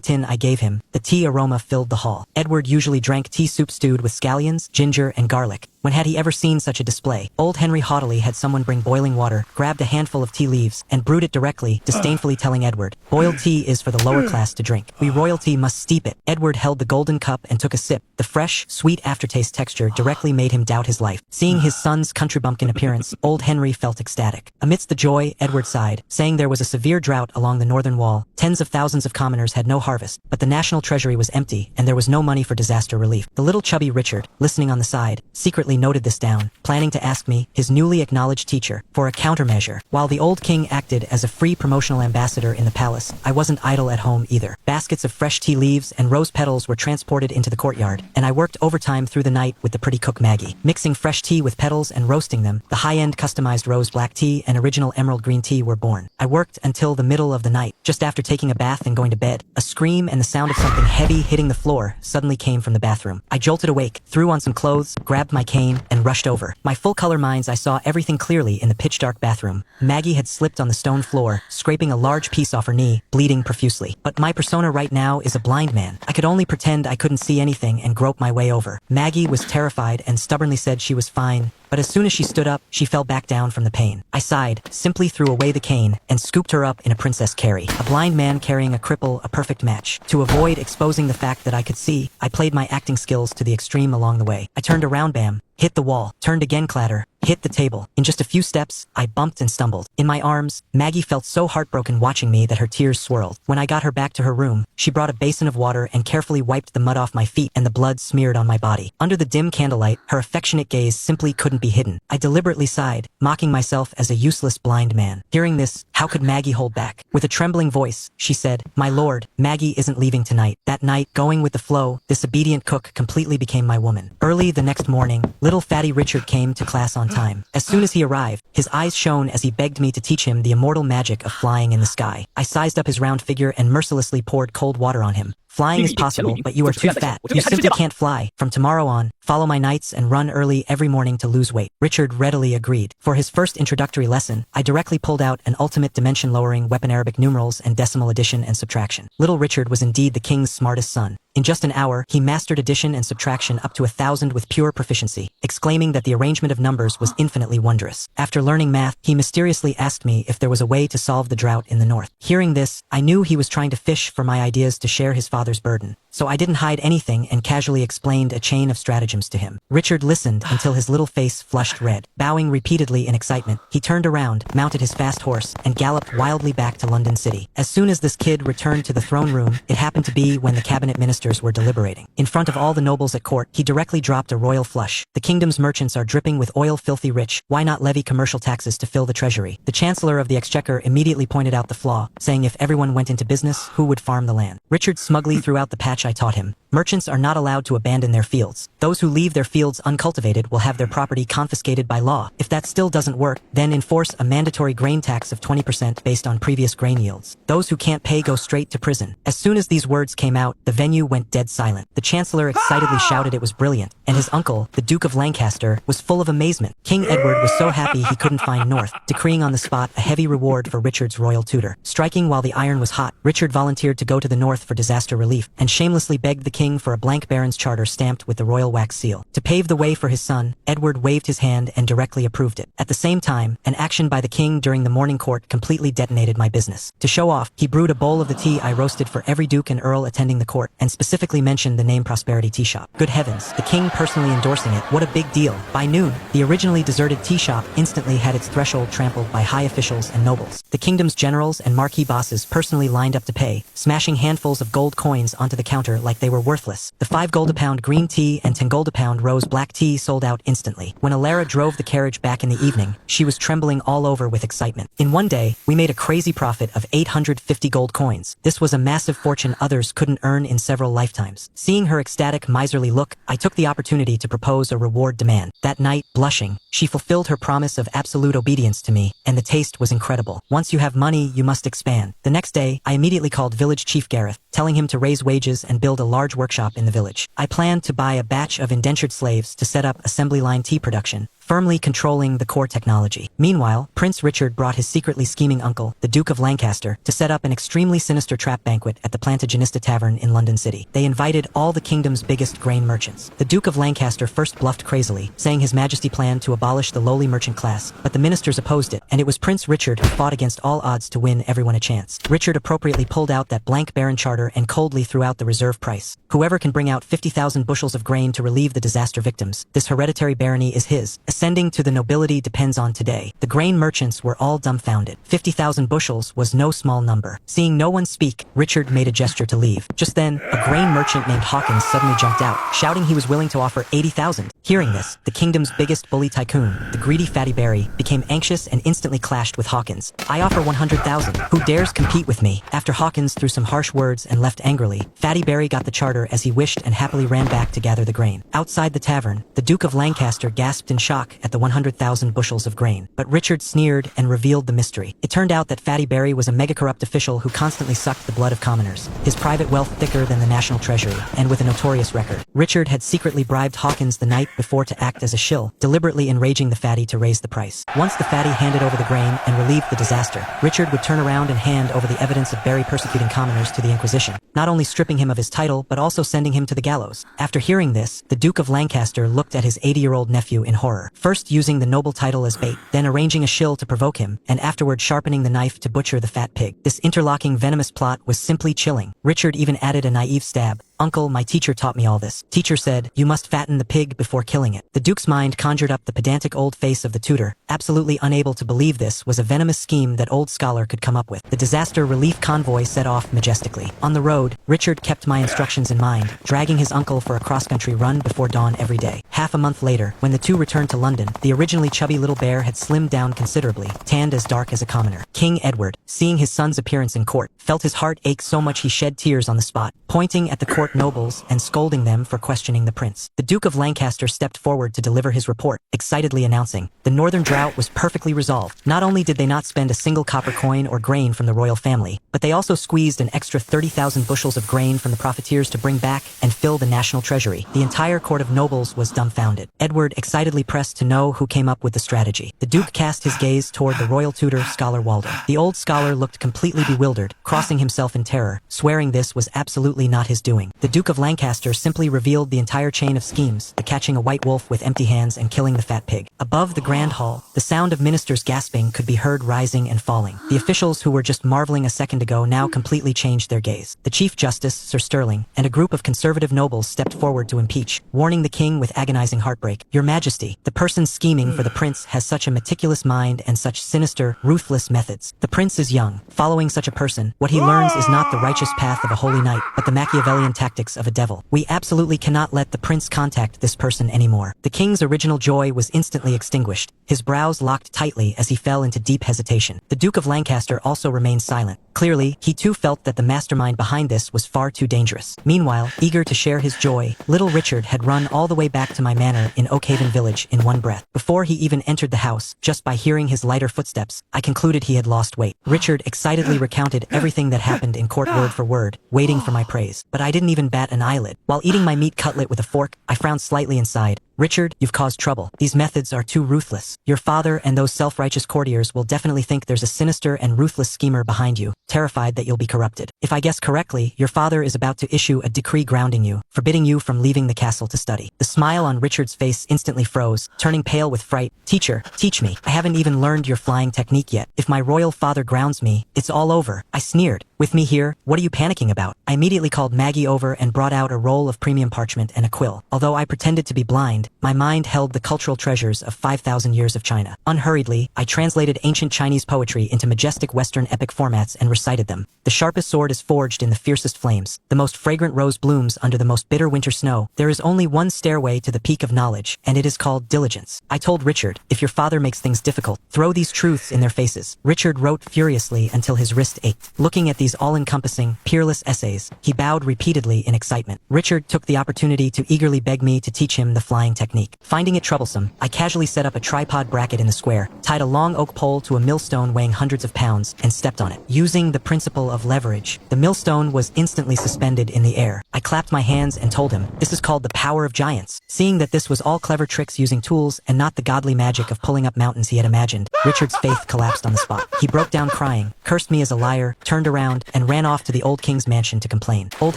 tin I gave him, the tea aroma filled the hall. Edward usually drank tea soup stewed with scallions, ginger, and garlic. When had he ever seen such a display? Old Henry haughtily had someone bring boiling water, grabbed a handful of tea leaves, and brewed it directly, disdainfully telling Edward, "Boiled tea is for the lower class to drink. We royalty must steep it." Edward held the golden cup and took a sip. The fresh, sweet aftertaste texture directly made him doubt his life. Seeing his son's country bumpkin appearance, old Henry felt ecstatic. Amidst the joy, Edward sighed, saying there was a severe drought along the northern wall. Tens of thousands of commoners had no harvest, but the national treasury was empty, and there was no money for disaster relief. The little chubby Richard, listening on the side, secretly noted this down, planning to ask me, his newly acknowledged teacher, for a countermeasure. While the old king acted as a free promotional ambassador in the palace, I wasn't idle at home either. Baskets of fresh tea leaves and rose petals were transported into the courtyard, and I worked overtime through the night with the pretty cook Maggie, mixing fresh tea with petals and roasting them. The high-end customized rose black tea and original emerald green tea were born. I worked until the middle of the night. Just after taking a bath and going to bed, a scream and the sound of something heavy hitting the floor suddenly came from the bathroom. I jolted awake, threw on some clothes, grabbed my cane, and rushed over. My full-color minds, I saw everything clearly in the pitch-dark bathroom. Maggie had slipped on the stone floor, scraping a large piece off her knee, bleeding profusely. But my persona right now is a blind man. I could only pretend I couldn't see anything and grope my way over. Maggie was terrified and stubbornly said she was fine, but as soon as she stood up, she fell back down from the pain. I sighed, simply threw away the cane, and scooped her up in a Princess Carrie. A blind man carrying a cripple, a perfect match. To avoid exposing the fact that I could see, I played my acting skills to the extreme along the way. I turned around, bam, hit the wall, turned again, clatter, hit the table. In just a few steps, I bumped and stumbled. In my arms, Maggie felt so heartbroken watching me that her tears swirled. When I got her back to her room, she brought a basin of water and carefully wiped the mud off my feet and the blood smeared on my body. Under the dim candlelight, her affectionate gaze simply couldn't be hidden. I deliberately sighed, mocking myself as a useless blind man. Hearing this, how could Maggie hold back? With a trembling voice, she said, "My lord, Maggie isn't leaving tonight." That night, going with the flow, this obedient cook completely became my woman. Early the next morning, little fatty Richard came to class on time. As soon as he arrived, his eyes shone as he begged me to teach him the immortal magic of flying in the sky. I sized up his round figure and mercilessly poured cold water on him. Flying is possible, but you are too fat. You simply can't fly. From tomorrow on, follow my nights and run early every morning to lose weight. Richard readily agreed. For his first introductory lesson, I directly pulled out an ultimate dimension-lowering weapon, Arabic numerals and decimal addition and subtraction. Little Richard was indeed the king's smartest son. In just an hour, he mastered addition and subtraction up to 1,000 with pure proficiency, exclaiming that the arrangement of numbers was infinitely wondrous. After learning math, he mysteriously asked me if there was a way to solve the drought in the north. Hearing this, I knew he was trying to fish for my ideas to share his father's burden. So I didn't hide anything and casually explained a chain of stratagems to him. Richard listened until his little face flushed red. Bowing repeatedly in excitement, he turned around, mounted his fast horse, and galloped wildly back to London City. As soon as this kid returned to the throne room, it happened to be when the cabinet ministers were deliberating. In front of all the nobles at court, he directly dropped a royal flush. The kingdom's merchants are dripping with oil, filthy rich. Why not levy commercial taxes to fill the treasury? The chancellor of the exchequer immediately pointed out the flaw, saying if everyone went into business, who would farm the land? Richard smugly threw out the patch I taught him. Merchants are not allowed to abandon their fields. Those who leave their fields uncultivated will have their property confiscated by law. If that still doesn't work, then enforce a mandatory grain tax of 20% based on previous grain yields. Those who can't pay go straight to prison. As soon as these words came out, the venue went dead silent. The chancellor excitedly shouted it was brilliant, and his uncle, the Duke of Lancaster, was full of amazement. King Edward was so happy he couldn't find north, decreeing on the spot a heavy reward for Richard's royal tutor. Striking while the iron was hot, Richard volunteered to go to the north for disaster relief, and shamelessly shamelessly begged the king for a blank baron's charter stamped with the royal wax seal. To pave the way for his son, Edward waved his hand and directly approved it. At the same time, an action by the king during the morning court completely detonated my business. To show off, he brewed a bowl of the tea I roasted for every duke and earl attending the court, and specifically mentioned the name Prosperity Tea Shop. Good heavens, the king personally endorsing it, what a big deal. By noon, the originally deserted tea shop instantly had its threshold trampled by high officials and nobles. The kingdom's generals and marquee bosses personally lined up to pay, smashing handfuls of gold coins onto the counter like they were worthless. The 5 gold a pound green tea and 10 gold a pound rose black tea sold out instantly. When Alara drove the carriage back in the evening, she was trembling all over with excitement. In one day, we made a crazy profit of 850 gold coins. This was a massive fortune others couldn't earn in several lifetimes. Seeing her ecstatic, miserly look, I took the opportunity to propose a reward demand. That night, blushing, she fulfilled her promise of absolute obedience to me, and the taste was incredible. Once you have money, you must expand. The next day, I immediately called Village Chief Gareth, telling him to raise wages and build a large workshop in the village. I planned to buy a batch of indentured slaves to set up assembly line tea production, firmly controlling the core technology. Meanwhile, Prince Richard brought his secretly scheming uncle, the Duke of Lancaster, to set up an extremely sinister trap banquet at the Plantagenista Tavern in London City. They invited all the kingdom's biggest grain merchants. The Duke of Lancaster first bluffed crazily, saying His Majesty planned to abolish the lowly merchant class, but the ministers opposed it, and it was Prince Richard who fought against all odds to win everyone a chance. Richard appropriately pulled out that blank baron charter and coldly threw out the reserve price. Whoever can bring out 50,000 bushels of grain to relieve the disaster victims, this hereditary barony is his. Ascending to the nobility depends on today. The grain merchants were all dumbfounded. 50,000 bushels was no small number. Seeing no one speak, Richard made a gesture to leave. Just then, a grain merchant named Hawkins suddenly jumped out, shouting he was willing to offer 80,000. Hearing this, the kingdom's biggest bully tycoon, the greedy Fatty Barry, became anxious and instantly clashed with Hawkins. I offer 100,000. Who dares compete with me? After Hawkins threw some harsh words and left angrily, Fatty Barry got the charter as he wished and happily ran back to gather the grain. Outside the tavern, the Duke of Lancaster gasped in shock at the 100,000 bushels of grain. But Richard sneered and revealed the mystery. It turned out that Fatty Barry was a mega-corrupt official who constantly sucked the blood of commoners, his private wealth thicker than the national treasury, and with a notorious record. Richard had secretly bribed Hawkins the night before to act as a shill, deliberately enraging the Fatty to raise the price. Once the Fatty handed over the grain and relieved the disaster, Richard would turn around and hand over the evidence of Barry persecuting commoners to the Inquisition, not only stripping him of his title but also sending him to the gallows. After hearing this, the Duke of Lancaster looked at his 80-year-old nephew in horror, first using the noble title as bait, then arranging a shill to provoke him, and afterward sharpening the knife to butcher the fat pig. This interlocking venomous plot was simply chilling. Richard even added a naive stab. "Uncle, my teacher taught me all this. Teacher said, you must fatten the pig before killing it." The Duke's mind conjured up the pedantic old face of the tutor, absolutely unable to believe this was a venomous scheme that old scholar could come up with. The disaster relief convoy set off majestically. On the road, Richard kept my instructions in mind, dragging his uncle for a cross-country run before dawn every day. Half a month later, when the two returned to London, the originally chubby little bear had slimmed down considerably, tanned as dark as a commoner. King Edward, seeing his son's appearance in court, felt his heart ache so much he shed tears on the spot, pointing at the court nobles and scolding them for questioning the prince. The Duke of Lancaster stepped forward to deliver his report, excitedly announcing, the northern drought was perfectly resolved. Not only did they not spend a single copper coin or grain from the royal family, but they also squeezed an extra 30,000 bushels of grain from the profiteers to bring back and fill the national treasury. The entire court of nobles was dumbfounded. Edward excitedly pressed to know who came up with the strategy. The Duke cast his gaze toward the royal tutor, Scholar Waldo. The old scholar looked completely bewildered, crossing himself in terror, swearing this was absolutely not his doing. The Duke of Lancaster simply revealed the entire chain of schemes, the catching a white wolf with empty hands and killing the fat pig. Above the grand hall, the sound of ministers gasping could be heard rising and falling. The officials who were just marveling a second ago now completely changed their gaze. The Chief Justice, Sir Sterling, and a group of conservative nobles stepped forward to impeach, warning the king with agonizing heartbreak, "Your Majesty, the person scheming for the prince has such a meticulous mind and such sinister, ruthless methods. The prince is young. Following such a person, what he learns is not the righteous path of a holy knight, but the Machiavellian tactics of a devil. We absolutely cannot let the prince contact this person anymore." The king's original joy was instantly extinguished. His brows locked tightly as he fell into deep hesitation. The Duke of Lancaster also remained silent. Clearly, he too felt that the mastermind behind this was far too dangerous. Meanwhile, eager to share his joy, little Richard had run all the way back to my manor in Oakhaven Village in one breath. Before he even entered the house, just by hearing his lighter footsteps, I concluded he had lost weight. Richard excitedly recounted everything that happened in court word for word, waiting for my praise. But I didn't even bat an eyelid. While eating my meat cutlet with a fork, I frowned slightly inside, Richard, you've caused trouble. These methods are too ruthless. Your father and those self-righteous courtiers will definitely think there's a sinister and ruthless schemer behind you, terrified that you'll be corrupted. If I guess correctly, your father is about to issue a decree grounding you, forbidding you from leaving the castle to study. The smile on Richard's face instantly froze, turning pale with fright. Teacher, teach me. I haven't even learned your flying technique yet. If my royal father grounds me, it's all over. I sneered. With me here, what are you panicking about? I immediately called Maggie over and brought out a roll of premium parchment and a quill. Although I pretended to be blind, my mind held the cultural treasures of 5,000 years of China. Unhurriedly, I translated ancient Chinese poetry into majestic Western epic formats and recited them. The sharpest sword is forged in the fiercest flames. The most fragrant rose blooms under the most bitter winter snow. There is only one stairway to the peak of knowledge, and it is called diligence. I told Richard, if your father makes things difficult, throw these truths in their faces. Richard wrote furiously until his wrist ached. Looking at these all-encompassing, peerless essays, he bowed repeatedly in excitement. Richard took the opportunity to eagerly beg me to teach him the flying technique. Finding it troublesome, I casually set up a tripod bracket in the square, tied a long oak pole to a millstone weighing hundreds of pounds, and stepped on it. Using the principle of leverage, the millstone was instantly suspended in the air. I clapped my hands and told him, this is called the power of giants. Seeing that this was all clever tricks using tools and not the godly magic of pulling up mountains he had imagined, Richard's faith collapsed on the spot. He broke down crying, cursed me as a liar, turned around, and ran off to the old king's mansion to complain. Old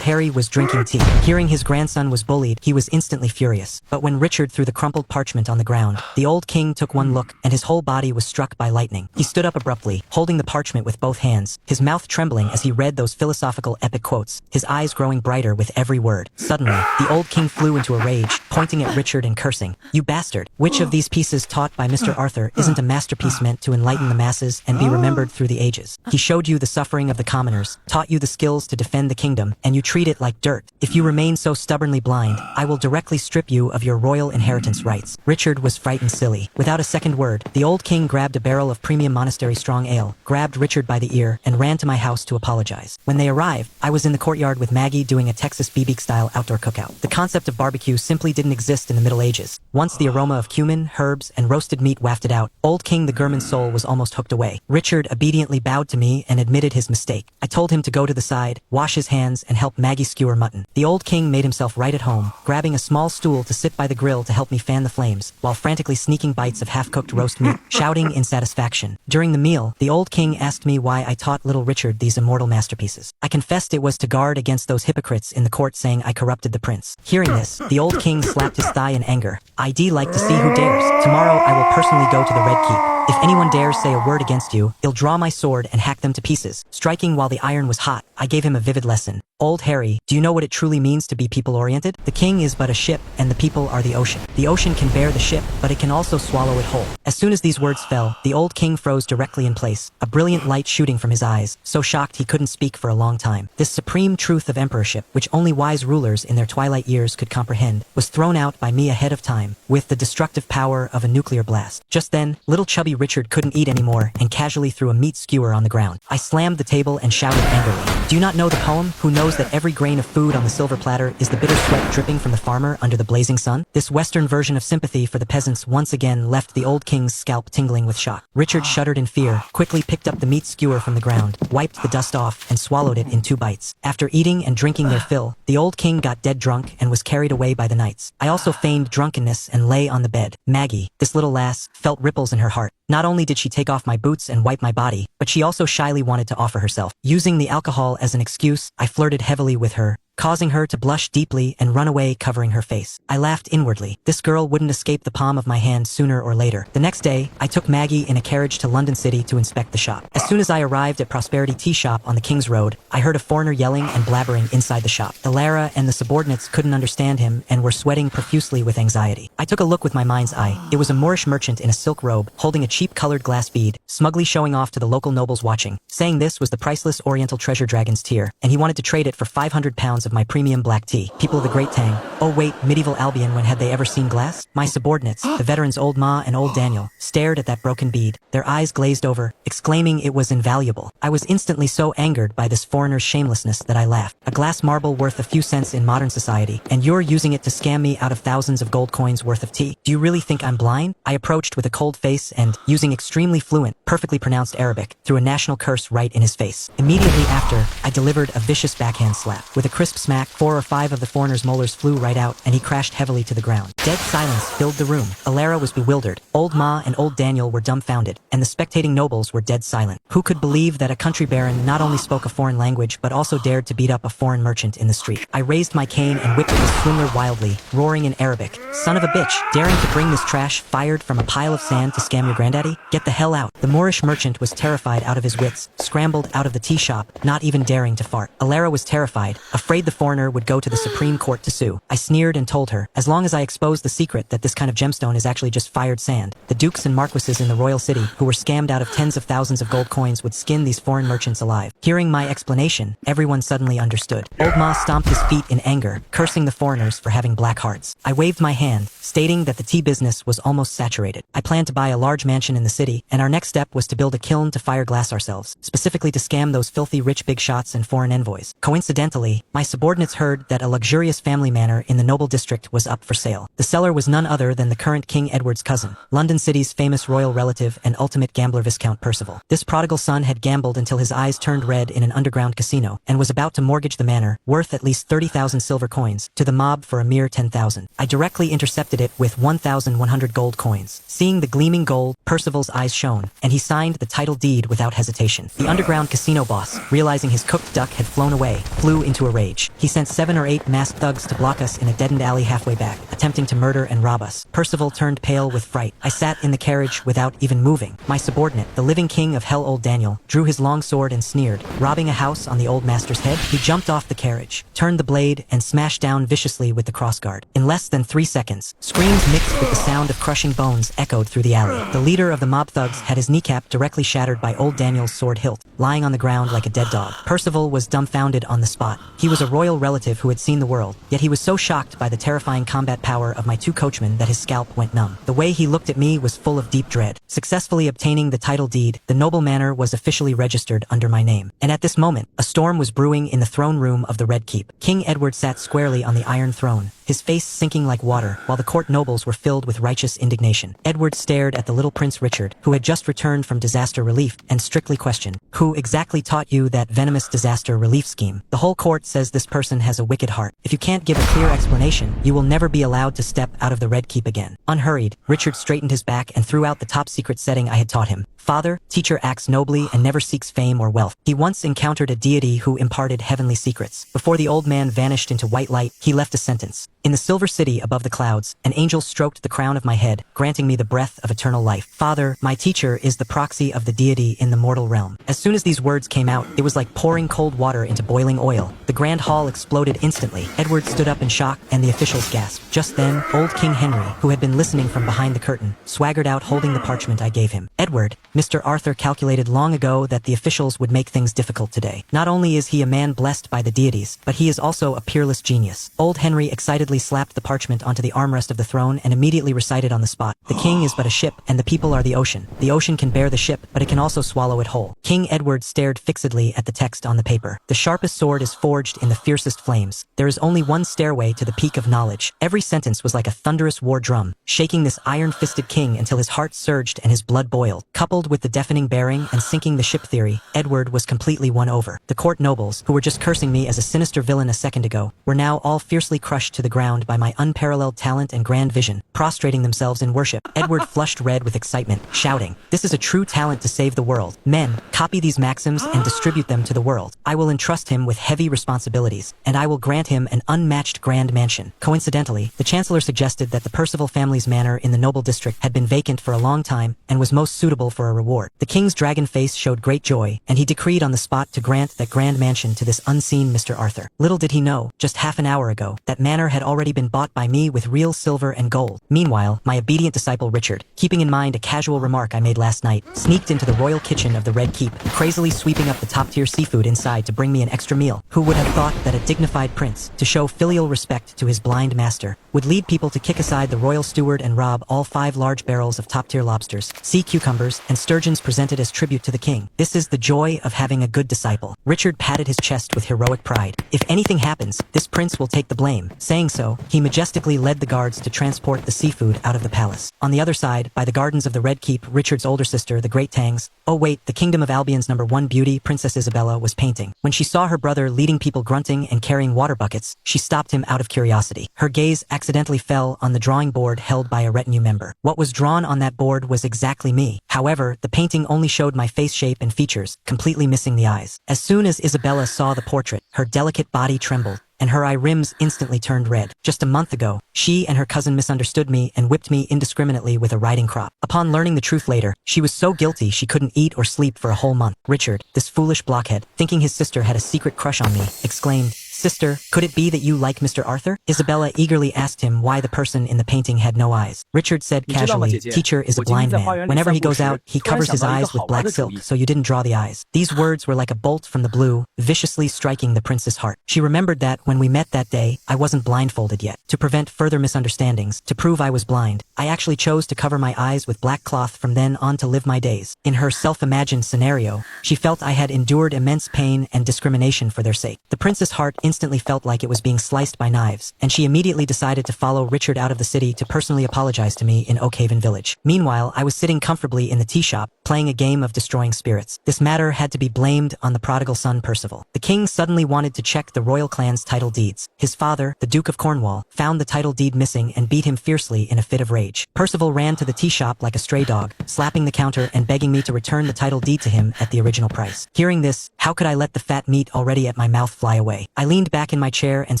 Harry was drinking tea. Hearing his grandson was bullied, he was instantly furious. But when Richard threw the crumpled parchment on the ground, the old king took one look, and his whole body was struck by lightning. He stood up abruptly, holding the parchment with both hands, his mouth trembling as he read those philosophical epic quotes, his eyes growing brighter with every word. Suddenly, the old king flew into a rage, pointing at Richard and cursing, "You bastard! Which of these pieces taught by Mr. Arthur isn't a masterpiece meant to enlighten the masses and be remembered through the ages? He showed you the suffering of the commoners, taught you the skills to defend the kingdom, and you treat it like dirt. If you remain so stubbornly blind, I will directly strip you of your royal inheritance rights." Richard was frightened silly. Without a second word, the old king grabbed a barrel of premium monastery strong ale, grabbed Richard by the ear, and ran to my house to apologize. When they arrived, I was in the courtyard with Maggie doing a Texas BB-style outdoor cookout. The concept of barbecue simply didn't exist in the Middle Ages. Once the aroma of cumin, herbs, and roasted meat wafted out, old King the German's soul was almost hooked away. Richard obediently bowed to me and admitted his mistake. I told him to go to the side, wash his hands, and help Maggie skewer mutton. The old king made himself right at home, grabbing a small stool to sit by the grill to help me fan the flames, while frantically sneaking bites of half-cooked roast meat, shouting in satisfaction. During the meal, the old king asked me why I taught little Richard these immortal masterpieces. I confessed it was to guard against those hypocrites in the court saying I corrupted the prince. Hearing this, the old king slapped his thigh in anger. "I'd like to see who dares. Tomorrow I will personally go to the Red Keep. If anyone dares say a word against you, I'll draw my sword and hack them to pieces." Striking while the iron was hot, I gave him a vivid lesson. "Old Harry, do you know what it truly means to be people-oriented? The king is but a ship, and the people are the ocean. The ocean can bear the ship, but it can also swallow it whole." As soon as these words fell, the old king froze directly in place, a brilliant light shooting from his eyes, so shocked he couldn't speak for a long time. This supreme truth of emperorship, which only wise rulers in their twilight years could comprehend, was thrown out by me ahead of time, with the destructive power of a nuclear blast. Just then, little chubby Richard couldn't eat anymore and casually threw a meat skewer on the ground. I slammed the table and shouted angrily, "Do you not know the poem? Who knows that every grain of food on the silver platter is the bitter sweat dripping from the farmer under the blazing sun?" This Western version of sympathy for the peasants once again left the old king's scalp tingling with shock. Richard shuddered in fear, quickly picked up the meat skewer from the ground, wiped the dust off, and swallowed it in 2 bites. After eating and drinking their fill, the old king got dead drunk and was carried away by the knights. I also feigned drunkenness and lay on the bed. Maggie, this little lass, felt ripples in her heart. Not only did she take off my boots and wipe my body, but she also shyly wanted to offer herself. Using the alcohol as an excuse, I flirted heavily with her, causing her to blush deeply and run away covering her face. I laughed inwardly. This girl wouldn't escape the palm of my hand sooner or later. The next day, I took Maggie in a carriage to London City to inspect the shop. As soon as I arrived at Prosperity Tea Shop on the King's Road, I heard a foreigner yelling and blabbering inside the shop. The Lara and the subordinates couldn't understand him and were sweating profusely with anxiety. I took a look with my mind's eye. It was a Moorish merchant in a silk robe, holding a cheap colored glass bead, smugly showing off to the local nobles watching, saying this was the priceless Oriental treasure dragon's tear, and he wanted to trade it for 500 pounds of my premium black tea. People of the Great Tang. Oh wait, medieval Albion, when had they ever seen glass? My subordinates, the veterans Old Ma and Old Daniel, stared at that broken bead, their eyes glazed over, exclaiming it was invaluable. I was instantly so angered by this foreigner's shamelessness that I laughed. A glass marble worth a few cents in modern society, and you're using it to scam me out of thousands of gold coins worth of tea. Do you really think I'm blind? I approached with a cold face and, using extremely fluent, perfectly pronounced Arabic, threw a national curse right in his face. Immediately after, I delivered a vicious backhand slap. With a crisp smack, 4 or 5 of the foreigner's molars flew right out, and he crashed heavily to the ground. Dead silence filled the room. Alara was bewildered. Old Ma and old Daniel were dumbfounded, and the spectating nobles were dead silent. Who could believe that a country baron not only spoke a foreign language but also dared to beat up a foreign merchant in the street? I raised my cane and whipped the swindler wildly, roaring in Arabic, "Son of a bitch, daring to bring this trash fired from a pile of sand to scam your granddaddy? Get the hell out." The Moorish merchant was terrified out of his wits, scrambled out of the tea shop, not even daring to fart. Alara was terrified, afraid the foreigner would go to the Supreme Court to sue. I sneered and told her, as long as I expose the secret that this kind of gemstone is actually just fired sand, the dukes and marquises in the royal city, who were scammed out of tens of thousands of gold coins, would skin these foreign merchants alive. Hearing my explanation, everyone suddenly understood. Old Ma stomped his feet in anger, cursing the foreigners for having black hearts. I waved my hand, stating that the tea business was almost saturated. I planned to buy a large mansion in the city, and our next step was to build a kiln to fire glass ourselves, specifically to scam those filthy rich big shots and foreign envoys. Coincidentally, my subordinates heard that a luxurious family manor in the noble district was up for sale. The seller was none other than the current King Edward's cousin, London City's famous royal relative and ultimate gambler Viscount Percival. This prodigal son had gambled until his eyes turned red in an underground casino, and was about to mortgage the manor, worth at least 30,000 silver coins, to the mob for a mere 10,000. I directly intercepted it with 1,100 gold coins. Seeing the gleaming gold, Percival's eyes shone, and he signed the title deed without hesitation. The underground casino boss, realizing his cooked duck had flown away, flew into a rage. He sent 7 or 8 masked thugs to block us in a deadened alley halfway back, attempting to murder and rob us. Percival turned pale with fright. I sat in the carriage without even moving. My subordinate, the living king of hell, old Daniel, drew his long sword and sneered, robbing a house on the old master's head. He jumped off the carriage, turned the blade, and smashed down viciously with the crossguard. In less than 3 seconds, screams mixed with the sound of crushing bones echoed through the alley. The leader of the mob thugs had his kneecap directly shattered by old Daniel's sword hilt, lying on the ground like a dead dog. Percival was dumbfounded on the spot. He was a royal relative who had seen the world, yet he was so shocked by the terrifying combat power of my 2 coachmen that his scalp went numb. The way he looked at me was full of deep dread. Successfully obtaining the title deed, the noble manor was officially registered under my name. And at this moment, a storm was brewing in the throne room of the Red Keep. King Edward sat squarely on the Iron Throne, his face sinking like water, while the court nobles were filled with righteous indignation. Edward stared at the little Prince Richard, who had just returned from disaster relief, and strictly questioned, "Who exactly taught you that venomous disaster relief scheme?" "The whole court says this person has a wicked heart. If you can't give a clear explanation, you will never be allowed to step out of the Red Keep again." Unhurried, Richard straightened his back and threw out the top secret setting I had taught him. "Father, teacher acts nobly and never seeks fame or wealth. He once encountered a deity who imparted heavenly secrets. Before the old man vanished into white light, he left a sentence. In the silver city above the clouds, an angel stroked the crown of my head, granting me the breath of eternal life. Father, my teacher is the proxy of the deity in the mortal realm." As soon as these words came out, it was like pouring cold water into boiling oil. The grand hall exploded instantly. Edward stood up in shock, and the officials gasped. Just then, old King Henry, who had been listening from behind the curtain, swaggered out holding the parchment I gave him. "Edward, Mr. Arthur calculated long ago that the officials would make things difficult today. Not only is he a man blessed by the deities, but he is also a peerless genius." Old Henry excitedly slapped the parchment onto the armrest of the throne and immediately recited on the spot, "The king is but a ship, and the people are the ocean. The ocean can bear the ship, but it can also swallow it whole." King Edward stared fixedly at the text on the paper. "The sharpest sword is forged in the fiercest flames. There is only one stairway to the peak of knowledge." Every sentence was like a thunderous war drum, shaking this iron-fisted king until his heart surged and his blood boiled. Coupled with the deafening bearing and sinking the ship theory, Edward was completely won over. The court nobles, who were just cursing me as a sinister villain a second ago, were now all fiercely crushed to the ground by my unparalleled talent and grand vision, prostrating themselves in worship. Edward flushed red with excitement, shouting, "This is a true talent to save the world. Men, copy these maxims and distribute them to the world. I will entrust him with heavy responsibilities, and I will grant him an unmatched grand mansion." Coincidentally, the Chancellor suggested that the Percival family's manor in the noble district had been vacant for a long time and was most suitable for a reward. The king's dragon face showed great joy, and he decreed on the spot to grant that grand mansion to this unseen Mr. Arthur. Little did he know, just half an hour ago, that manor had already been bought by me with real silver and gold. Meanwhile, my obedient disciple Richard, keeping in mind a casual remark I made last night, sneaked into the royal kitchen of the Red Keep, crazily sweeping up the top-tier seafood inside to bring me an extra meal. Who would have thought that a dignified prince, to show filial respect to his blind master, would lead people to kick aside the royal steward and rob all 5 large barrels of top-tier lobsters, sea cucumbers, and sturgeons presented as tribute to the king. This is the joy of having a good disciple. Richard patted his chest with heroic pride. "If anything happens, this prince will take the blame." Saying so, he majestically led the guards to transport the seafood out of the palace. On the other side, by the gardens of the Red Keep, Richard's older sister, the Great Tangs, oh wait, the Kingdom of Albion's #1 beauty, Princess Isabella, was painting. When she saw her brother leading people grunting and carrying water buckets, she stopped him out of curiosity. Her gaze accidentally fell on the drawing board held by a retinue member. What was drawn on that board was exactly me. However, the painting only showed my face shape and features, completely missing the eyes. As soon as Isabella saw the portrait, her delicate body trembled, and her eye rims instantly turned red. Just a month ago, she and her cousin misunderstood me and whipped me indiscriminately with a riding crop. Upon learning the truth later, she was so guilty she couldn't eat or sleep for a whole month. Richard, this foolish blockhead, thinking his sister had a secret crush on me, exclaimed, "Sister, could it be that you like Mr. Arthur?" Isabella eagerly asked him why the person in the painting had no eyes. Richard said casually, "Teacher is a blind man. Whenever he goes out, he covers his eyes with black silk, so you didn't draw the eyes." These words were like a bolt from the blue, viciously striking the prince's heart. She remembered that when we met that day, I wasn't blindfolded yet. To prevent further misunderstandings, to prove I was blind, I actually chose to cover my eyes with black cloth from then on to live my days. In her self-imagined scenario, she felt I had endured immense pain and discrimination for their sake. The prince's heart instantly felt like it was being sliced by knives, and she immediately decided to follow Richard out of the city to personally apologize to me in Oakhaven Village. Meanwhile, I was sitting comfortably in the tea shop, playing a game of destroying spirits. This matter had to be blamed on the prodigal son Percival. The king suddenly wanted to check the royal clan's title deeds. His father, the Duke of Cornwall, found the title deed missing and beat him fiercely in a fit of rage. Percival ran to the tea shop like a stray dog, slapping the counter and begging me to return the title deed to him at the original price. Hearing this, how could I let the fat meat already at my mouth fly away? I leaned back in my chair and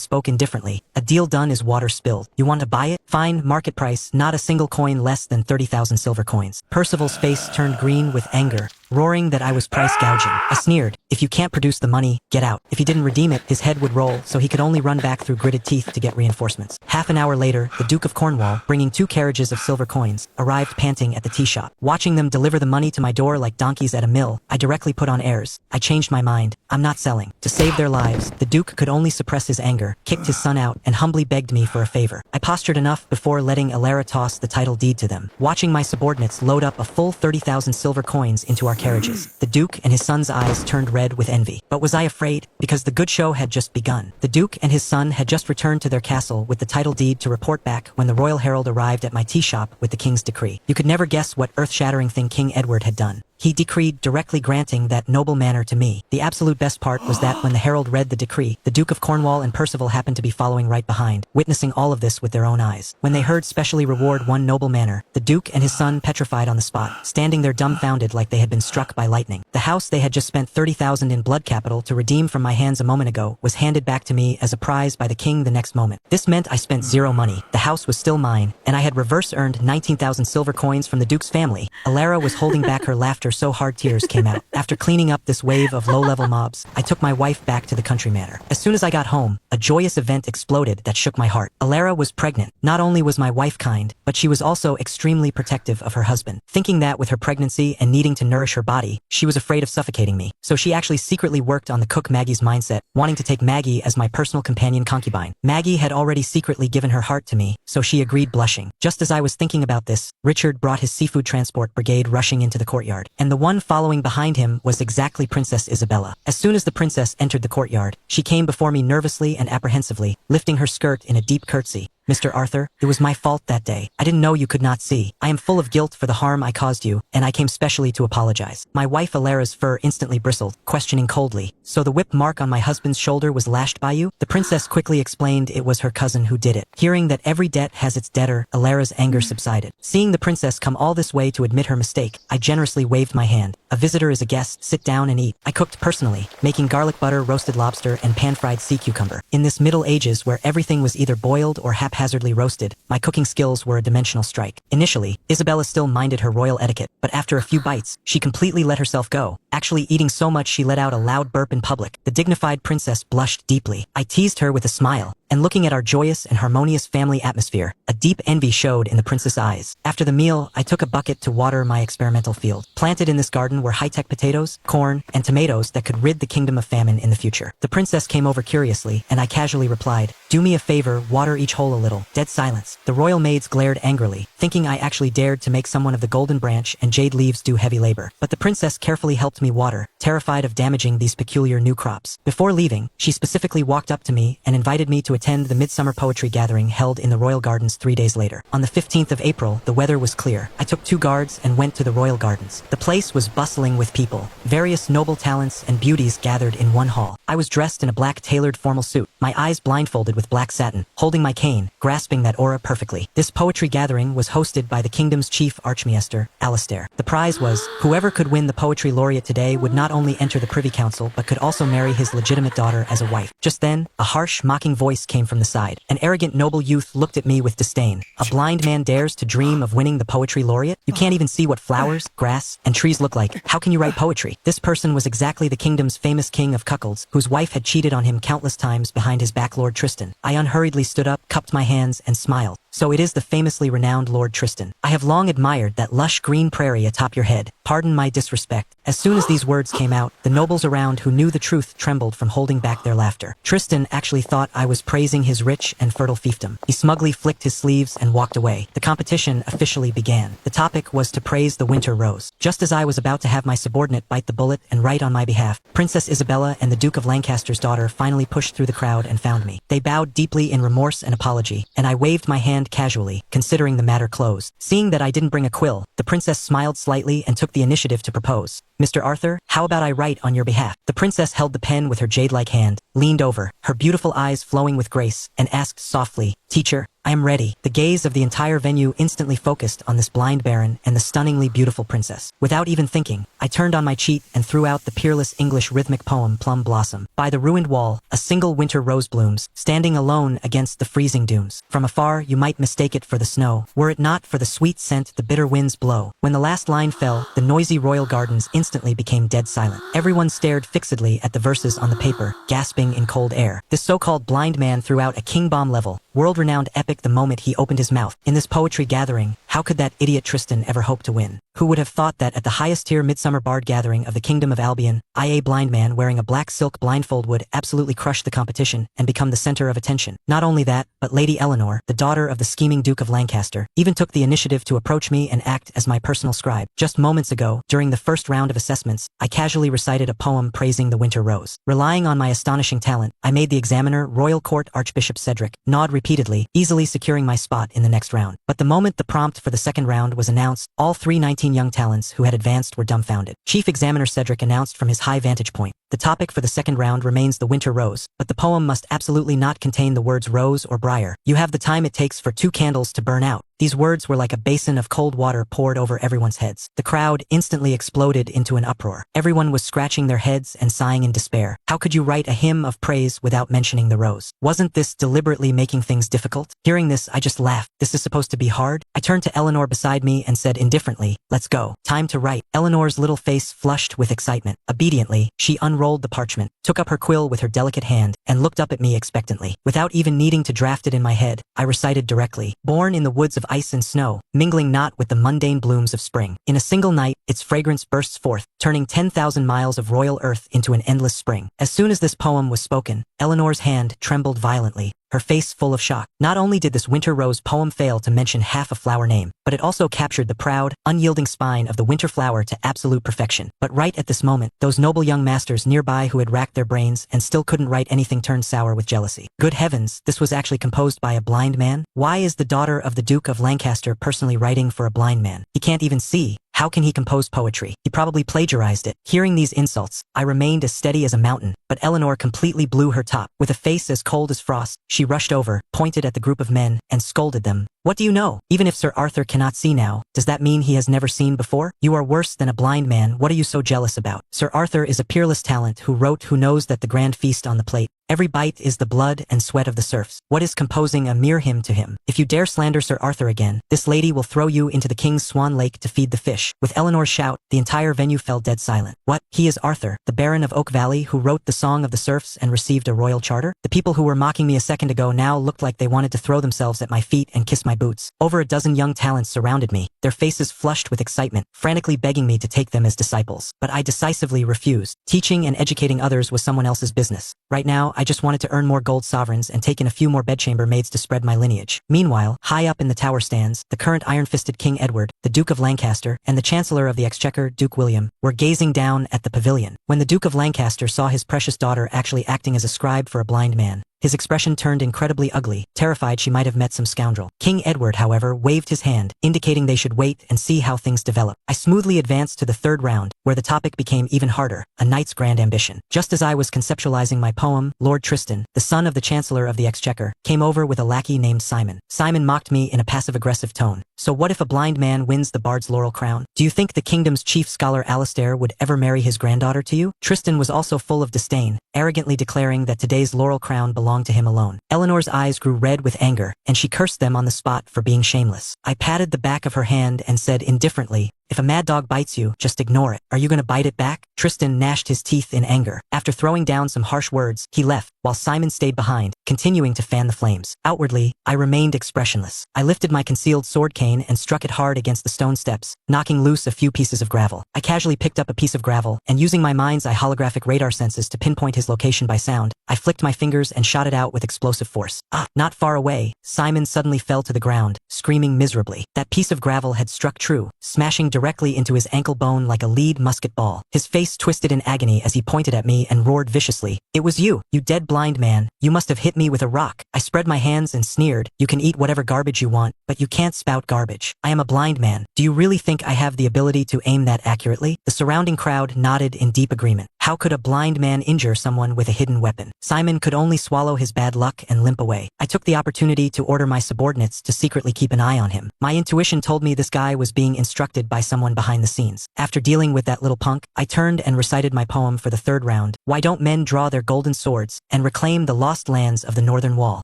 spoke indifferently. "A deal done is water spilled. You want to buy it? Fine, market price, not a single coin less than 30,000 silver coins." Percival's face turned green with anger, roaring that I was price gouging. I sneered, "If you can't produce the money, get out." If he didn't redeem it, his head would roll, so he could only run back through gritted teeth to get reinforcements. Half an hour later, the Duke of Cornwall, bringing 2 carriages of silver coins, arrived panting at the tea shop. Watching them deliver the money to my door like donkeys at a mill, I directly put on airs. I changed my mind. I'm not selling. To save their lives, the Duke could only suppress his anger, kicked his son out, and humbly begged me for a favor. I postured enough before letting Alara toss the title deed to them. Watching my subordinates load up a full 30,000 silver coins into our carriages, the Duke and his son's eyes turned red with envy. But was I afraid? Because the good show had just begun. The Duke and his son had just returned to their castle with the title deed to report back when the royal herald arrived at my tea shop with the king's decree. You could never guess what earth-shattering thing King Edward had done. He decreed directly granting that noble manor to me. The absolute best part was that when the herald read the decree, the Duke of Cornwall and Percival happened to be following right behind, witnessing all of this with their own eyes. When they heard specially reward 1 noble manor, the Duke and his son petrified on the spot, standing there dumbfounded like they had been struck by lightning. The house they had just spent 30,000 in blood capital to redeem from my hands a moment ago was handed back to me as a prize by the king the next moment. This meant I spent 0 money. The house was still mine, and I had reverse earned 19,000 silver coins from the Duke's family. Alara was holding back her laughter so hard tears came out. After cleaning up this wave of low-level mobs, I took my wife back to the country manor. As soon as I got home, a joyous event exploded that shook my heart. Alara was pregnant. Not only was my wife kind, but she was also extremely protective of her husband. Thinking that with her pregnancy and needing to nourish her body, she was afraid of suffocating me. So she actually secretly worked on the cook Maggie's mindset, wanting to take Maggie as my personal companion concubine. Maggie had already secretly given her heart to me, so she agreed blushing. Just as I was thinking about this, Richard brought his seafood transport brigade rushing into the courtyard, and the one following behind him was exactly Princess Isabella. As soon as the princess entered the courtyard, she came before me nervously and apprehensively, lifting her skirt in a deep curtsy. "Mr. Arthur, it was my fault that day. I didn't know you could not see. I am full of guilt for the harm I caused you, and I came specially to apologize." My wife Alara's fur instantly bristled, questioning coldly, "So the whip mark on my husband's shoulder was lashed by you?" The princess quickly explained it was her cousin who did it. Hearing that every debt has its debtor, Alara's anger subsided. Seeing the princess come all this way to admit her mistake, I generously waved my hand. "A visitor is a guest. Sit down and eat." I cooked personally, making garlic butter, roasted lobster, and pan-fried sea cucumber. In this Middle Ages where everything was either boiled or haphazardly roasted, my cooking skills were a dimensional strike. Initially, Isabella still minded her royal etiquette, but after a few bites, she completely let herself go, actually eating so much she let out a loud burp in public. The dignified princess blushed deeply. I teased her with a smile, and looking at our joyous and harmonious family atmosphere, a deep envy showed in the princess' eyes. After the meal, I took a bucket to water my experimental field. Planted in this garden were high-tech potatoes, corn, and tomatoes that could rid the kingdom of famine in the future. The princess came over curiously, and I casually replied, "Do me a favor, water each hole a little." Dead silence. The royal maids glared angrily, thinking I actually dared to make someone of the golden branch and jade leaves do heavy labor. But the princess carefully helped me water, terrified of damaging these peculiar new crops. Before leaving, she specifically walked up to me and invited me to attend the Midsummer Poetry Gathering held in the Royal Gardens 3 days later. On the 15th of April, the weather was clear. I took 2 guards and went to the Royal Gardens. The place was bustling with people. Various noble talents and beauties gathered in one hall. I was dressed in a black tailored formal suit, my eyes blindfolded with black satin, holding my cane, grasping that aura perfectly. This poetry gathering was hosted by the kingdom's chief archmaester, Alistair. The prize was, whoever could win the poetry laureate today would not only enter the Privy Council but could also marry his legitimate daughter as a wife. Just then, a harsh, mocking voice came from the side. An arrogant noble youth looked at me with disdain. A blind man dares to dream of winning the poetry laureate? You can't even see what flowers, grass, and trees look like. How can you write poetry? This person was exactly the kingdom's famous king of cuckolds, whose wife had cheated on him countless times behind his back, Lord Tristan. I unhurriedly stood up, cupped my hands, and smiled. So it is the famously renowned Lord Tristan. I have long admired that lush green prairie atop your head. Pardon my disrespect. As soon as these words came out, the nobles around who knew the truth trembled from holding back their laughter. Tristan actually thought I was praising his rich and fertile fiefdom. He smugly flicked his sleeves and walked away. The competition officially began. The topic was to praise the winter rose. Just as I was about to have my subordinate bite the bullet and write on my behalf, Princess Isabella and the Duke of Lancaster's daughter finally pushed through the crowd and found me. They bowed deeply in remorse and apology, and I waved my hand casually, considering the matter closed. Seeing that I didn't bring a quill, the princess smiled slightly and took the initiative to propose. Mr. Arthur, how about I write on your behalf? The princess held the pen with her jade-like hand, leaned over, her beautiful eyes flowing with grace, and asked softly, "Teacher, I am ready." The gaze of the entire venue instantly focused on this blind baron and the stunningly beautiful princess. Without even thinking, I turned on my cheat and threw out the peerless English rhythmic poem Plum Blossom. By the ruined wall, a single winter rose blooms, standing alone against the freezing dunes. From afar, you might mistake it for the snow, were it not for the sweet scent the bitter winds blow. When the last line fell, the noisy royal gardens instantly became dead silent. Everyone stared fixedly at the verses on the paper, gasping in cold air. This so-called blind man threw out a King Bomb level, world-renowned epic the moment he opened his mouth. In this poetry gathering, how could that idiot Tristan ever hope to win? Who would have thought that at the highest-tier midsummer bard gathering of the Kingdom of Albion, a blind man wearing a black silk blindfold would absolutely crush the competition and become the center of attention. Not only that, but Lady Eleanor, the daughter of the scheming Duke of Lancaster, even took the initiative to approach me and act as my personal scribe. Just moments ago, during the first round of assessments, I casually recited a poem praising the winter rose. Relying on my astonishing talent, I made the examiner, Royal Court Archbishop Cedric, nod repeatedly, easily securing my spot in the next round. But the moment the prompt for the second round was announced, all 319 young talents who had advanced were dumbfounded. Chief Examiner Cedric announced from his high vantage point, "The topic for the second round remains the winter rose, but the poem must absolutely not contain the words rose or briar. You have the time it takes for 2 candles to burn out." These words were like a basin of cold water poured over everyone's heads. The crowd instantly exploded into an uproar. Everyone was scratching their heads and sighing in despair. How could you write a hymn of praise without mentioning the rose? Wasn't this deliberately making things difficult? Hearing this, I just laughed. This is supposed to be hard? I turned to Eleanor beside me and said indifferently, "Let's go. Time to write." Eleanor's little face flushed with excitement. Obediently, she unrolled the parchment, took up her quill with her delicate hand, and looked up at me expectantly. Without even needing to draft it in my head, I recited directly, "Born in the woods of ice and snow, mingling not with the mundane blooms of spring. In a single night, its fragrance bursts forth, turning 10,000 miles of royal earth into an endless spring." As soon as this poem was spoken, Eleanor's hand trembled violently, her face full of shock. Not only did this winter rose poem fail to mention half a flower name, but it also captured the proud, unyielding spine of the winter flower to absolute perfection. But right at this moment, those noble young masters nearby who had racked their brains and still couldn't write anything turned sour with jealousy. Good heavens, this was actually composed by a blind man? Why is the daughter of the Duke of Lancaster personally writing for a blind man? He can't even see. How can he compose poetry? He probably plagiarized it. Hearing these insults, I remained as steady as a mountain, but Eleanor completely blew her top. With a face as cold as frost, she rushed over, pointed at the group of men, and scolded them. "What do you know? Even if Sir Arthur cannot see now, does that mean he has never seen before? You are worse than a blind man. What are you so jealous about? Sir Arthur is a peerless talent who knows that the grand feast on the plate. Every bite is the blood and sweat of the serfs. What is composing a mere hymn to him? If you dare slander Sir Arthur again, this lady will throw you into the King's Swan Lake to feed the fish." With Eleanor's shout, the entire venue fell dead silent. What? He is Arthur, the Baron of Oak Valley who wrote the Song of the Serfs and received a royal charter? The people who were mocking me a second ago now looked like they wanted to throw themselves at my feet and kiss my boots. Over a dozen young talents surrounded me, their faces flushed with excitement, frantically begging me to take them as disciples. But I decisively refused. Teaching and educating others was someone else's business. Right now, I just wanted to earn more gold sovereigns and take in a few more bedchamber maids to spread my lineage. Meanwhile, high up in the tower stands, the current iron-fisted King Edward, the Duke of Lancaster, and the Chancellor of the Exchequer, Duke William, were gazing down at the pavilion. When the Duke of Lancaster saw his precious daughter actually acting as a scribe for a blind man, His expression turned incredibly ugly, terrified she might have met some scoundrel. King Edward, however, waved his hand, indicating they should wait and see how things develop. I smoothly advanced to the third round, where the topic became even harder, a knight's grand ambition. Just as I was conceptualizing my poem, Lord Tristan, the son of the Chancellor of the Exchequer, came over with a lackey named Simon. Simon mocked me in a passive-aggressive tone. So what if a blind man wins the bard's laurel crown? Do you think the kingdom's chief scholar Alistair would ever marry his granddaughter to you? Tristan was also full of disdain, arrogantly declaring that today's laurel crown belonged to him alone. Eleanor's eyes grew red with anger, and she cursed them on the spot for being shameless. I patted the back of her hand and said indifferently, "If a mad dog bites you, just ignore it. Are you gonna bite it back?" Tristan gnashed his teeth in anger. After throwing down some harsh words, he left, while Simon stayed behind, continuing to fan the flames. Outwardly, I remained expressionless. I lifted my concealed sword cane and struck it hard against the stone steps, knocking loose a few pieces of gravel. I casually picked up a piece of gravel, and using my mind's eye holographic radar senses to pinpoint his location by sound, I flicked my fingers and shot it out with explosive force. Not far away, Simon suddenly fell to the ground, screaming miserably. That piece of gravel had struck true, smashing directly into his ankle bone like a lead musket ball. His face twisted in agony as he pointed at me and roared viciously, "It was you, you dead blind man. You must have hit me with a rock." I spread my hands and sneered, "You can eat whatever garbage you want, but you can't spout garbage. I am a blind man. Do you really think I have the ability to aim that accurately?" The surrounding crowd nodded in deep agreement. How could a blind man injure someone with a hidden weapon? Simon could only swallow his bad luck and limp away. I took the opportunity to order my subordinates to secretly keep an eye on him. My intuition told me this guy was being instructed by someone behind the scenes. After dealing with that little punk, I turned and recited my poem for the third round. Why don't men draw their golden swords and reclaim the lost lands of the northern wall?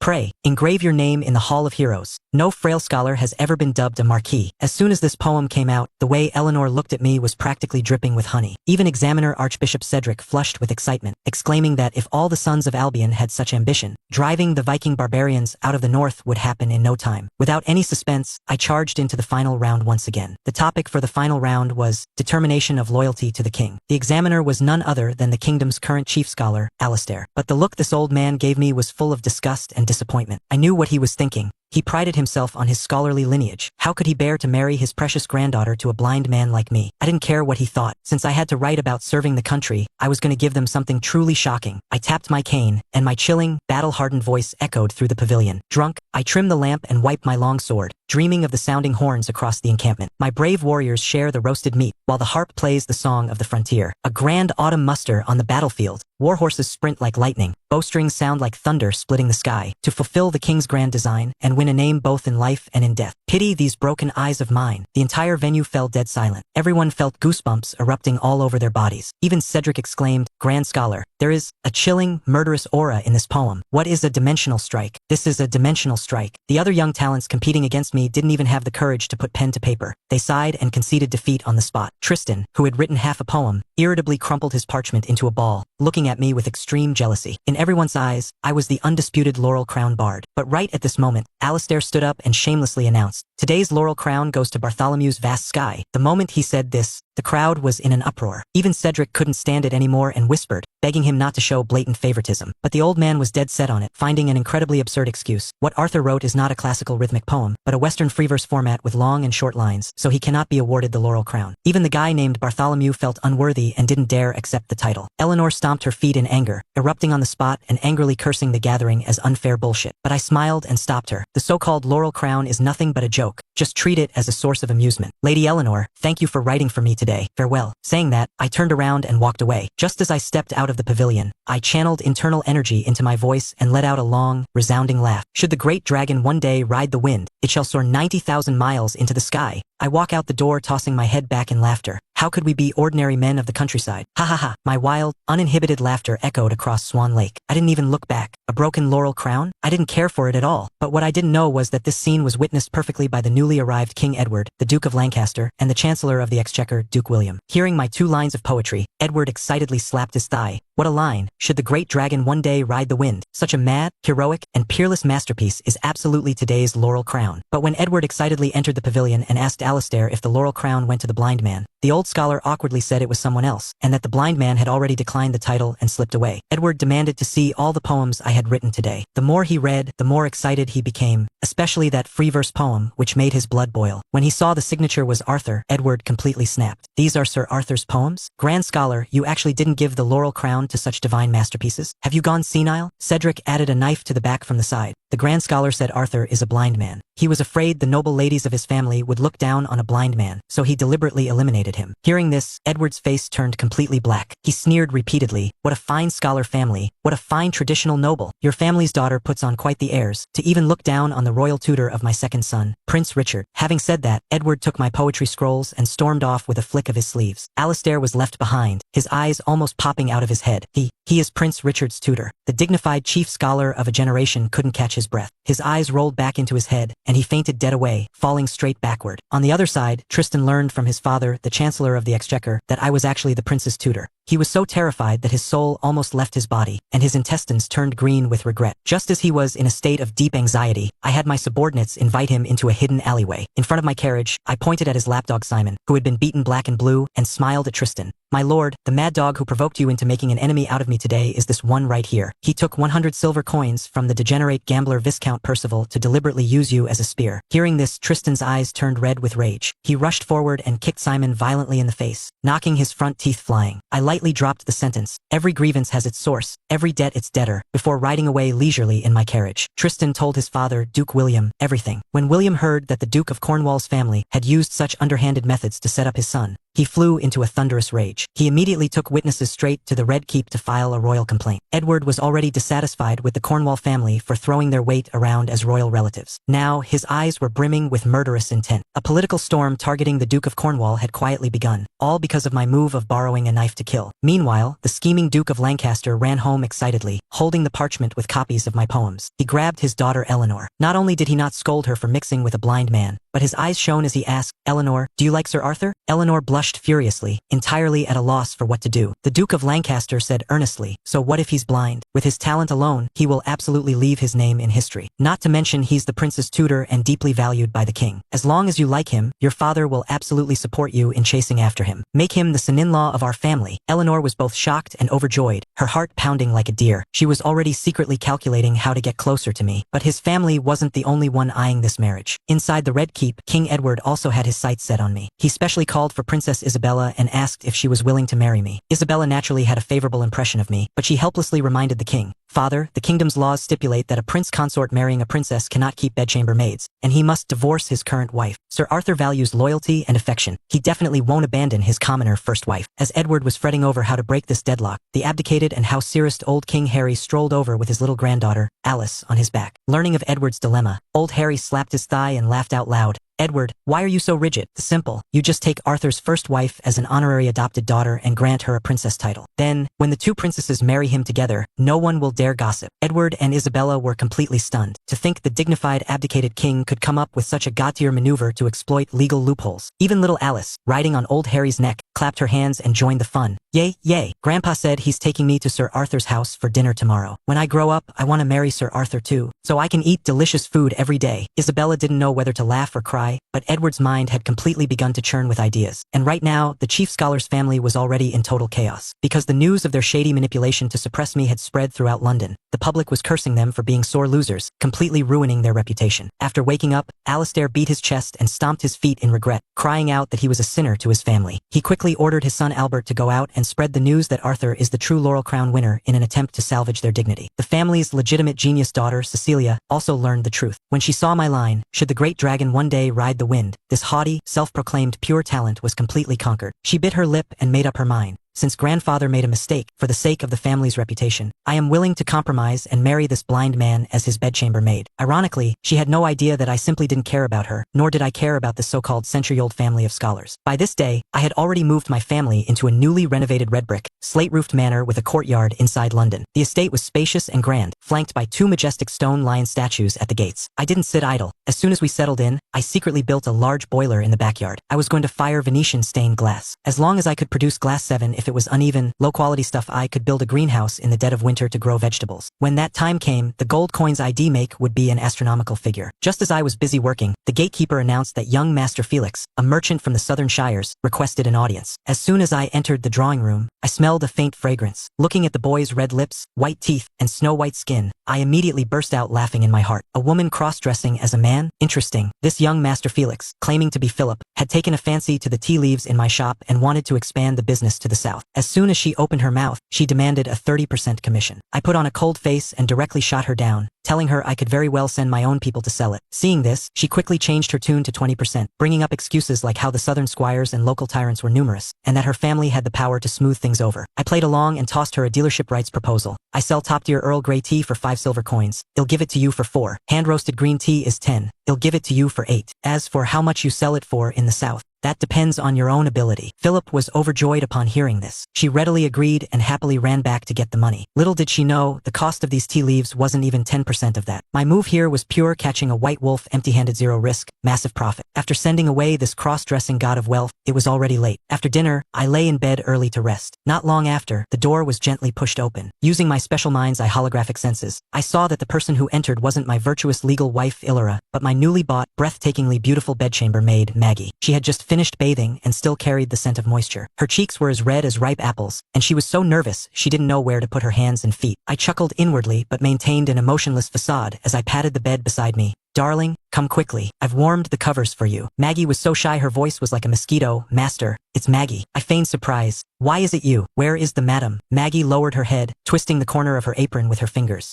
Pray, engrave your name in the Hall of Heroes. No frail scholar has ever been dubbed a marquis. As soon as this poem came out, the way Eleanor looked at me was practically dripping with honey. Even Examiner Archbishop Cedric flushed with excitement, exclaiming that if all the sons of Albion had such ambition, driving the Viking barbarians out of the north would happen in no time. Without any suspense, I charged into the final round once again. The topic for the final round was determination of loyalty to the king. The examiner was none other than the kingdom's current chief scholar, Alistair. But the look this old man gave me was full of disgust and disappointment. I knew what he was thinking. He prided himself on his scholarly lineage. How could he bear to marry his precious granddaughter to a blind man like me? I didn't care what he thought. Since I had to write about serving the country, I was going to give them something truly shocking. I tapped my cane, and my chilling, battle-hardened voice echoed through the pavilion. Drunk, I trimmed the lamp and wiped my long sword, dreaming of the sounding horns across the encampment. My brave warriors share the roasted meat, while the harp plays the song of the frontier. A grand autumn muster on the battlefield. War horses sprint like lightning. Bowstrings sound like thunder splitting the sky. To fulfill the king's grand design and win a name both in life and in death. Pity these broken eyes of mine. The entire venue fell dead silent. Everyone felt goosebumps erupting all over their bodies. Even Cedric exclaimed, "Grand scholar, there is a chilling, murderous aura in this poem. What is a dimensional strike? This is a dimensional strike." The other young talents competing against me didn't even have the courage to put pen to paper. They sighed and conceded defeat on the spot. Tristan, who had written half a poem, irritably crumpled his parchment into a ball, looking at me with extreme jealousy. In everyone's eyes, I was the undisputed Laurel Crown bard. But right at this moment, Alistair stood up and shamelessly announced, "Today's Laurel Crown goes to Bartholomew's vast sky." The moment he said this, the crowd was in an uproar. Even Cedric couldn't stand it anymore and whispered, begging him not to show blatant favoritism. But the old man was dead set on it, finding an incredibly absurd excuse. What Arthur wrote is not a classical rhythmic poem, but a Western freeverse format with long and short lines, so he cannot be awarded the Laurel Crown. Even the guy named Bartholomew felt unworthy and didn't dare accept the title. Eleanor stomped her feet in anger, erupting on the spot and angrily cursing the gathering as unfair bullshit. But I smiled and stopped her. The so-called Laurel Crown is nothing but a joke. Just treat it as a source of amusement. Lady Eleanor, thank you for writing for me today. Farewell. Saying that, I turned around and walked away. Just as I stepped out of the pavilion, I channeled internal energy into my voice and let out a long, resounding laugh. Should the great dragon one day ride the wind, it shall soar 90,000 miles into the sky. I walk out the door tossing my head back in laughter. How could we be ordinary men of the countryside? Ha ha ha. My wild, uninhibited laughter echoed across Swan Lake. I didn't even look back. A broken laurel crown? I didn't care for it at all. But what I didn't know was that this scene was witnessed perfectly by the newly arrived King Edward, the Duke of Lancaster, and the Chancellor of the Exchequer, Duke William. Hearing my 2 lines of poetry, Edward excitedly slapped his thigh. What a line. Should the great dragon one day ride the wind? Such a mad, heroic, and peerless masterpiece is absolutely today's Laurel Crown. But when Edward excitedly entered the pavilion and asked Alistair if the laurel crown went to the blind man. The old scholar awkwardly said it was someone else, and that the blind man had already declined the title and slipped away. Edward demanded to see all the poems I had written today. The more he read, the more excited he became, especially that free verse poem, which made his blood boil. When he saw the signature was Arthur, Edward completely snapped. These are Sir Arthur's poems? Grand Scholar, you actually didn't give the laurel crown to such divine masterpieces? Have you gone senile? Cedric added a knife to the back from the side. The Grand Scholar said Arthur is a blind man. He was afraid the noble ladies of his family would look down on a blind man, so he deliberately eliminated him. Hearing this, Edward's face turned completely black. He sneered repeatedly. What a fine scholar family. What a fine traditional noble. Your family's daughter puts on quite the airs, to even look down on the royal tutor of my second son, Prince Richard. Having said that, Edward took my poetry scrolls and stormed off with a flick of his sleeves. Alistair was left behind, his eyes almost popping out of his head. He is Prince Richard's tutor. The dignified chief scholar of a generation couldn't catch his breath. His eyes rolled back into his head, and he fainted dead away, falling straight backward. On the other side, Tristan learned from his father, the Chancellor of the Exchequer, that I was actually the prince's tutor. He was so terrified that his soul almost left his body, and his intestines turned green with regret. Just as he was in a state of deep anxiety, I had my subordinates invite him into a hidden alleyway. In front of my carriage, I pointed at his lapdog Simon, who had been beaten black and blue, and smiled at Tristan. My lord, the mad dog who provoked you into making an enemy out of me today is this one right here. He took 100 silver coins from the degenerate gambler Viscount Percival to deliberately use you as a spear. Hearing this, Tristan's eyes turned red with rage. He rushed forward and kicked Simon violently in the face, knocking his front teeth flying. I lightly dropped the sentence, every grievance has its source, every debt its debtor, before riding away leisurely in my carriage. Tristan told his father, Duke William, everything. When William heard that the Duke of Cornwall's family had used such underhanded methods to set up his son, he flew into a thunderous rage. He immediately took witnesses straight to the Red Keep to file a royal complaint. Edward was already dissatisfied with the Cornwall family for throwing their weight around as royal relatives. Now, his eyes were brimming with murderous intent. A political storm targeting the Duke of Cornwall had quietly begun, all because of my move of borrowing a knife to kill. Meanwhile, the scheming Duke of Lancaster ran home excitedly, holding the parchment with copies of my poems. He grabbed his daughter Eleanor. Not only did he not scold her for mixing with a blind man, but his eyes shone as he asked, Eleanor, do you like Sir Arthur? Eleanor blushed furiously, entirely at a loss for what to do. The Duke of Lancaster said earnestly, so what if he's blind? With his talent alone, he will absolutely leave his name in history. Not to mention he's the prince's tutor and deeply valued by the king. As long as you like him, your father will absolutely support you in chasing after him. Make him the son-in-law of our family. Eleanor was both shocked and overjoyed, her heart pounding like a deer. She was already secretly calculating how to get closer to me. But his family wasn't the only one eyeing this marriage. Inside the Red Keep, King Edward also had his sights set on me. He specially called for Princess Isabella and asked if she was willing to marry me. Isabella naturally had a favorable impression of me, but she helplessly reminded the king, Father, the kingdom's laws stipulate that a prince consort marrying a princess cannot keep bedchamber maids, and he must divorce his current wife. Sir Arthur values loyalty and affection. He definitely won't abandon his commoner first wife. As Edward was fretting over how to break this deadlock, the abdicated and house-searched old King Harry strolled over with his little granddaughter, Alice, on his back. Learning of Edward's dilemma, old Harry slapped his thigh and laughed out loud. Edward, why are you so rigid? Simple. You just take Arthur's first wife as an honorary adopted daughter and grant her a princess title. Then, when the two princesses marry him together, no one will dare gossip. Edward and Isabella were completely stunned. To think the dignified abdicated king could come up with such a god-tier maneuver to exploit legal loopholes. Even little Alice, riding on old Harry's neck, clapped her hands and joined the fun. Yay, yay. Grandpa said he's taking me to Sir Arthur's house for dinner tomorrow. When I grow up, I want to marry Sir Arthur too, so I can eat delicious food every day. Isabella didn't know whether to laugh or cry, but Edward's mind had completely begun to churn with ideas. And right now, the chief scholar's family was already in total chaos. Because the news of their shady manipulation to suppress me had spread throughout London, the public was cursing them for being sore losers, completely ruining their reputation. After waking up, Alistair beat his chest and stomped his feet in regret, crying out that he was a sinner to his family. He quickly ordered his son Albert to go out and spread the news that Arthur is the true Laurel Crown winner in an attempt to salvage their dignity. The family's legitimate genius daughter, Cecilia, also learned the truth. When she saw my line, should the great dragon one day ride the wind, this haughty, self-proclaimed pure talent was completely conquered. She bit her lip and made up her mind. Since grandfather made a mistake, for the sake of the family's reputation, I am willing to compromise and marry this blind man as his bedchamber maid. Ironically, she had no idea that I simply didn't care about her, nor did I care about the so-called century-old family of scholars. By this day, I had already moved my family into a newly renovated red brick, slate-roofed manor with a courtyard inside London. The estate was spacious and grand, flanked by two majestic stone lion statues at the gates. I didn't sit idle. As soon as we settled in, I secretly built a large boiler in the backyard. I was going to fire Venetian stained glass. As long as I could produce glass 7 if if it was uneven, low-quality stuff I could build a greenhouse in the dead of winter to grow vegetables. When that time came, the gold coins I'd make would be an astronomical figure. Just as I was busy working, the gatekeeper announced that young Master Felix, a merchant from the southern shires, requested an audience. As soon as I entered the drawing room, I smelled a faint fragrance. Looking at the boy's red lips, white teeth, and snow-white skin, I immediately burst out laughing in my heart. A woman cross-dressing as a man? Interesting. This young Master Felix, claiming to be Philip, had taken a fancy to the tea leaves in my shop and wanted to expand the business to the south. As soon as she opened her mouth, she demanded a 30% commission. I put on a cold face and directly shot her down, telling her I could very well send my own people to sell it. Seeing this, she quickly changed her tune to 20%, bringing up excuses like how the southern squires and local tyrants were numerous, and that her family had the power to smooth things over. I played along and tossed her a dealership rights proposal. I sell top-tier Earl Grey tea for 5 silver coins. I'll give it to you for 4. Hand-roasted green tea is 10. I'll give it to you for 8. As for how much you sell it for in the south, that depends on your own ability. Philip was overjoyed upon hearing this. She readily agreed and happily ran back to get the money. Little did she know, the cost of these tea leaves wasn't even 10% of that. My move here was pure catching a white wolf, empty-handed, zero risk, massive profit. After sending away this cross-dressing god of wealth, it was already late. After dinner, I lay in bed early to rest. Not long after, the door was gently pushed open. Using my special mind's eye holographic senses, I saw that the person who entered wasn't my virtuous legal wife Illyra, but my newly bought, breathtakingly beautiful bedchamber maid, Maggie. She had just finished bathing and still carried the scent of moisture. Her cheeks were as red as ripe apples, and she was so nervous she didn't know where to put her hands and feet. I chuckled inwardly but maintained an emotionless facade as I patted the bed beside me. Darling, come quickly. I've warmed the covers for you. Maggie was so shy her voice was like a mosquito. Master, it's Maggie. I feigned surprise. Why is it you? Where is the madam? Maggie lowered her head, twisting the corner of her apron with her fingers.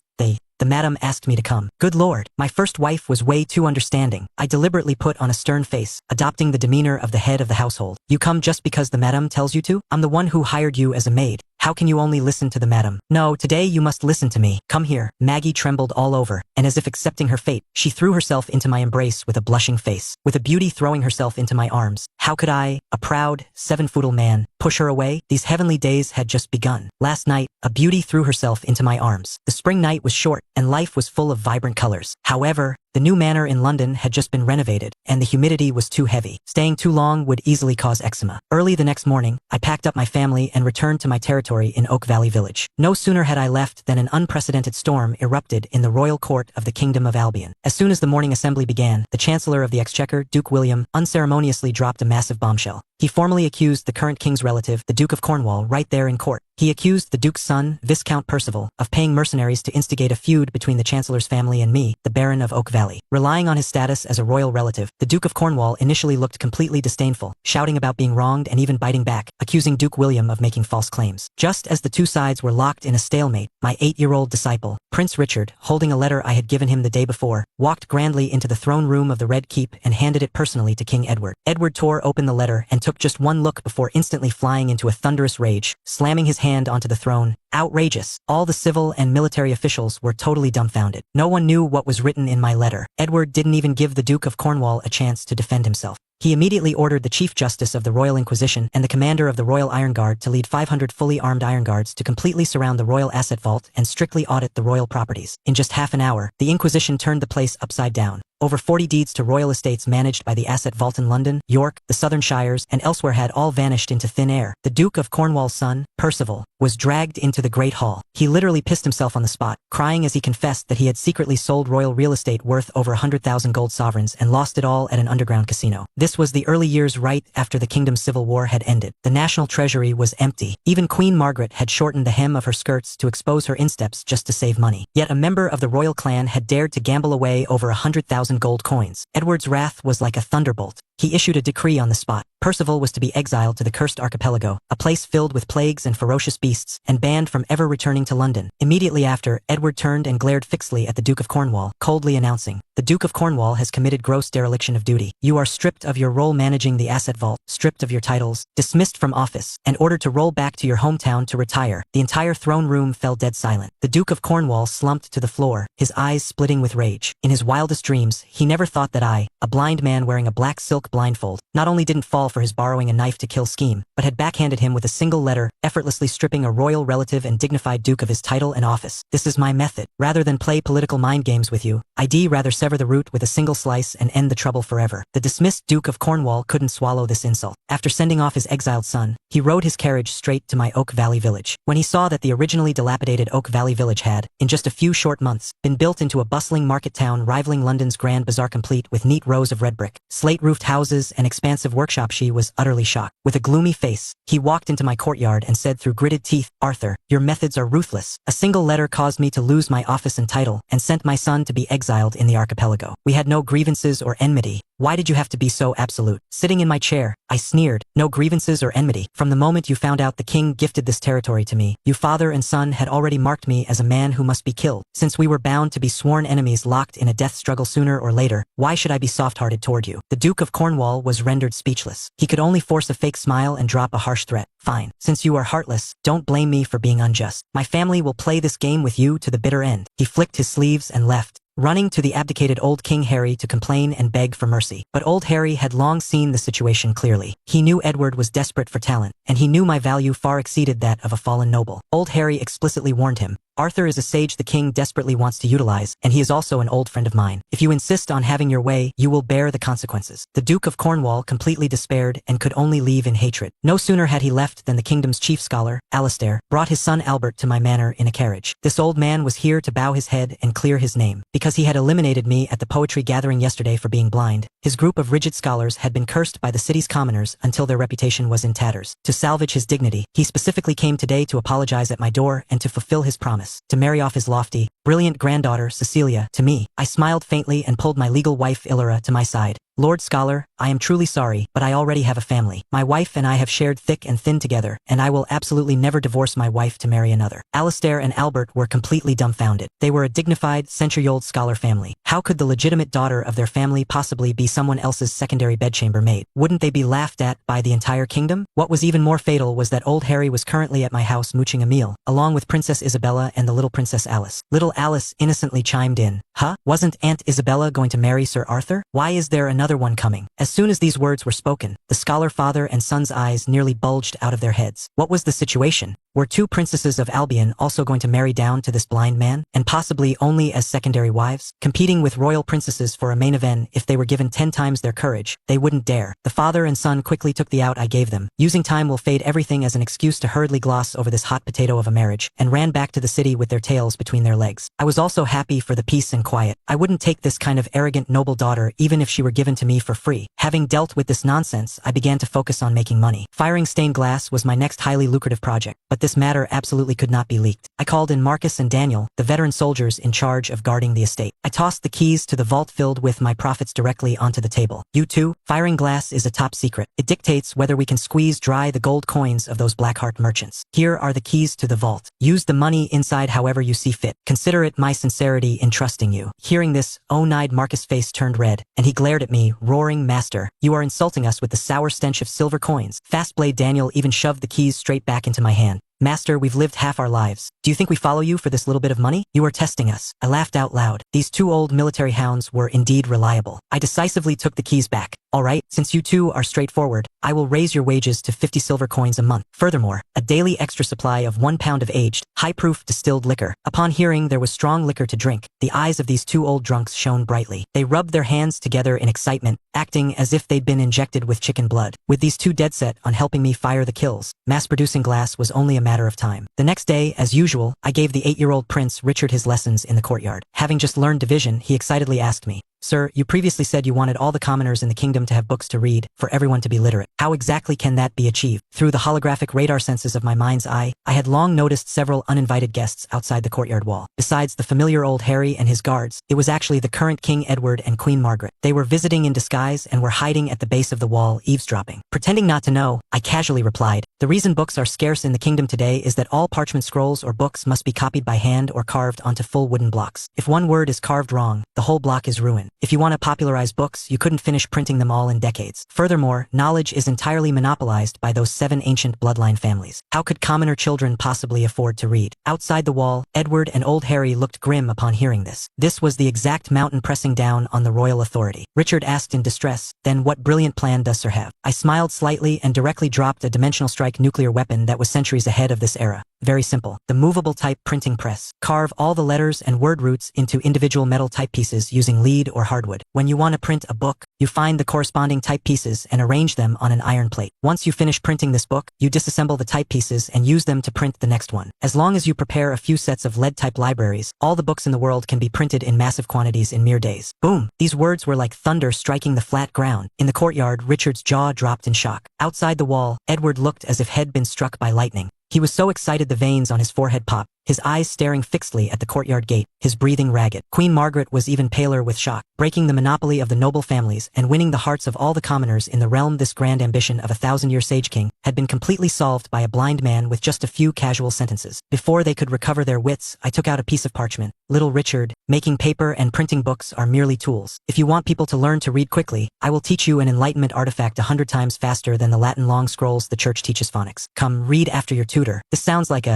The madam asked me to come. Good lord, my first wife was way too understanding. I deliberately put on a stern face, adopting the demeanor of the head of the household. You come just because the madam tells you to? I'm the one who hired you as a maid. How can you only listen to the madam? No, today you must listen to me. Come here. Maggie trembled all over, and as if accepting her fate, she threw herself into my embrace with a blushing face, with a beauty throwing herself into my arms. How could I, a proud, 7-foot man, push her away? These heavenly days had just begun. Last night, a beauty threw herself into my arms. The spring night was short, and life was full of vibrant colors. However, the new manor in London had just been renovated, and the humidity was too heavy. Staying too long would easily cause eczema. Early the next morning, I packed up my family and returned to my territory in Oak Valley Village. No sooner had I left than an unprecedented storm erupted in the royal court of the Kingdom of Albion. As soon as the morning assembly began, the Chancellor of the Exchequer, Duke William, unceremoniously dropped a massive bombshell. He formally accused the current king's relative, the Duke of Cornwall, right there in court. He accused the Duke's son, Viscount Percival, of paying mercenaries to instigate a feud between the Chancellor's family and me, the Baron of Oak Valley. Relying on his status as a royal relative, the Duke of Cornwall initially looked completely disdainful, shouting about being wronged and even biting back, accusing Duke William of making false claims. Just as the two sides were locked in a stalemate, my 8-year-old disciple, Prince Richard, holding a letter I had given him the day before, walked grandly into the throne room of the Red Keep and handed it personally to King Edward. Edward tore open the letter and took just one look before instantly flying into a thunderous rage, slamming his hand onto the throne. Outrageous. All the civil and military officials were totally dumbfounded. No one knew what was written in my letter. Edward didn't even give the Duke of Cornwall a chance to defend himself. He immediately ordered the Chief Justice of the Royal Inquisition and the commander of the Royal Iron Guard to lead 500 fully armed iron guards to completely surround the royal asset vault and strictly audit the royal properties. In just half an hour, the Inquisition turned the place upside down. Over 40 deeds to royal estates managed by the Asset Vault in London, York, the Southern Shires, and elsewhere had all vanished into thin air. The Duke of Cornwall's son, Percival, was dragged into the Great Hall. He literally pissed himself on the spot, crying as he confessed that he had secretly sold royal real estate worth over 100,000 gold sovereigns and lost it all at an underground casino. This was the early years right after the kingdom's civil war had ended. The national treasury was empty. Even Queen Margaret had shortened the hem of her skirts to expose her insteps just to save money. Yet a member of the royal clan had dared to gamble away over 100,000 gold coins. Edward's wrath was like a thunderbolt. He issued a decree on the spot. Percival was to be exiled to the Cursed Archipelago, a place filled with plagues and ferocious beasts, and banned from ever returning to London. Immediately after, Edward turned and glared fixedly at the Duke of Cornwall, coldly announcing, "The Duke of Cornwall has committed gross dereliction of duty. You are stripped of your role managing the asset vault, stripped of your titles, dismissed from office, and ordered to roll back to your hometown to retire." The entire throne room fell dead silent. The Duke of Cornwall slumped to the floor, his eyes splitting with rage. In his wildest dreams, he never thought that I, a blind man wearing a black silk silk blindfold, not only didn't fall for his borrowing a knife to kill scheme, but had backhanded him with a single letter, effortlessly stripping a royal relative and dignified duke of his title and office. This is my method. Rather than play political mind games with you, I'd rather sever the root with a single slice and end the trouble forever. The dismissed Duke of Cornwall couldn't swallow this insult. After sending off his exiled son, he rode his carriage straight to my Oak Valley village. When he saw that the originally dilapidated Oak Valley village had, in just a few short months, been built into a bustling market town rivaling London's Grand Bazaar, complete with neat rows of red brick, slate-roofed houses and expansive workshop, she was utterly shocked. With a gloomy face, he walked into my courtyard and said through gritted teeth, "Arthur, your methods are ruthless. A single letter caused me to lose my office and title, and sent my son to be exiled in the archipelago. We had no grievances or enmity. Why did you have to be so absolute?" Sitting in my chair, I sneered, "No grievances or enmity. From the moment you found out the king gifted this territory to me, you father and son had already marked me as a man who must be killed. Since we were bound to be sworn enemies locked in a death struggle sooner or later, why should I be soft-hearted toward you?" The Duke of Cornwall was rendered speechless. He could only force a fake smile and drop a harsh threat. "Fine. Since you are heartless, don't blame me for being unjust. My family will play this game with you to the bitter end." He flicked his sleeves and left, running to the abdicated old King Harry to complain and beg for mercy. But old Harry had long seen the situation clearly. He knew Edward was desperate for talent, and he knew my value far exceeded that of a fallen noble. Old Harry explicitly warned him, "Arthur is a sage the king desperately wants to utilize, and he is also an old friend of mine. If you insist on having your way, you will bear the consequences." The Duke of Cornwall completely despaired and could only leave in hatred. No sooner had he left than the kingdom's chief scholar, Alastair, brought his son Albert to my manor in a carriage. This old man was here to bow his head and clear his name. Because he had eliminated me at the poetry gathering yesterday for being blind, his group of rigid scholars had been cursed by the city's commoners until their reputation was in tatters. To salvage his dignity, he specifically came today to apologize at my door and to fulfill his promise to marry off his lofty, brilliant granddaughter, Cecilia, to me. I smiled faintly and pulled my legal wife, Illyra, to my side. "Lord Scholar, I am truly sorry, but I already have a family. My wife and I have shared thick and thin together, and I will absolutely never divorce my wife to marry another." Alastair and Albert were completely dumbfounded. They were a dignified, century-old scholar family. How could the legitimate daughter of their family possibly be someone else's secondary bedchamber maid? Wouldn't they be laughed at by the entire kingdom? What was even more fatal was that old Harry was currently at my house mooching a meal, along with Princess Isabella and the little Princess Alice. Little Alice innocently chimed in, "Huh? Wasn't Aunt Isabella going to marry Sir Arthur? Why is there another one coming?" As soon as these words were spoken, the scholar father and son's eyes nearly bulged out of their heads. What was the situation? Were two princesses of Albion also going to marry down to this blind man, and possibly only as secondary wives? Competing with royal princesses for a main event, if they were given 10 times their courage, they wouldn't dare. The father and son quickly took the out I gave them, using time will fade everything as an excuse to hurriedly gloss over this hot potato of a marriage, and ran back to the city with their tails between their legs. I was also happy for the peace and quiet. I wouldn't take this kind of arrogant noble daughter even if she were given to me for free. Having dealt with this nonsense, I began to focus on making money. Firing stained glass was my next highly lucrative project, but this matter absolutely could not be leaked. I called in Marcus and Daniel, the veteran soldiers in charge of guarding the estate. I tossed the keys to the vault filled with my profits directly onto the table. "You two, firing glass is a top secret. It dictates whether we can squeeze dry the gold coins of those Blackheart merchants. Here are the keys to the vault. Use the money inside however you see fit. Consider it my sincerity in trusting you." Hearing this, one-eyed Marcus' face turned red, and he glared at me, roaring, "Master, you are insulting us with the sour stench of silver coins." Fastblade Daniel even shoved the keys straight back into my hand. "Master, we've lived half our lives. Do you think we follow you for this little bit of money? You are testing us." I laughed out loud. These two old military hounds were indeed reliable. I decisively took the keys back. "All right, since you two are straightforward, I will raise your wages to 50 silver coins a month. Furthermore, a daily extra supply of 1 pound of aged, high-proof distilled liquor." Upon hearing there was strong liquor to drink, the eyes of these two old drunks shone brightly. They rubbed their hands together in excitement, acting as if they'd been injected with chicken blood. With these two dead set on helping me fire the kills, mass-producing glass was only a matter of time. The next day, as usual, I gave the 8-year-old Prince Richard his lessons in the courtyard. Having just learned division, he excitedly asked me, "Sir, you previously said you wanted all the commoners in the kingdom to have books to read, for everyone to be literate. How exactly can that be achieved?" Through the holographic radar senses of my mind's eye, I had long noticed several uninvited guests outside the courtyard wall. Besides the familiar old Harry and his guards, it was actually the current King Edward and Queen Margaret. They were visiting in disguise and were hiding at the base of the wall, eavesdropping. Pretending not to know, I casually replied, "The reason books are scarce in the kingdom today is that all parchment scrolls or books must be copied by hand or carved onto full wooden blocks. If one word is carved wrong, the whole block is ruined. If you want to popularize books, you couldn't finish printing them all in decades. Furthermore, knowledge is entirely monopolized by those 7 ancient bloodline families. How could commoner children possibly afford to read? Outside the wall, Edward and Old Harry looked grim upon hearing this. This was the exact mountain pressing down on the royal authority. Richard asked in distress, "Then what brilliant plan does Sir have?" I smiled slightly and directly dropped a dimensional strike nuclear weapon that was centuries ahead of this era. Very simple. The movable type printing press. Carve all the letters and word roots into individual metal type pieces using lead or hardwood. When you want to print a book, you find the corresponding type pieces and arrange them on an iron plate. Once you finish printing this book, you disassemble the type pieces and use them to print the next one. As long as you prepare a few sets of lead type libraries, all the books in the world can be printed in massive quantities in mere days. Boom! These words were like thunder striking the flat ground. In the courtyard, Richard's jaw dropped in shock. Outside the wall, Edward looked as if he'd been struck by lightning. He was so excited the veins on his forehead popped, his eyes staring fixedly at the courtyard gate, his breathing ragged. Queen Margaret was even paler with shock. Breaking the monopoly of the noble families and winning the hearts of all the commoners in the realm, this grand ambition of a 1,000-year sage king had been completely solved by a blind man with just a few casual sentences. Before they could recover their wits, I took out a piece of parchment. "Little Richard, making paper and printing books are merely tools. If you want people to learn to read quickly, I will teach you an enlightenment artifact 100 times faster than the Latin long scrolls the church teaches phonics. Come, read after your tutor." This sounds like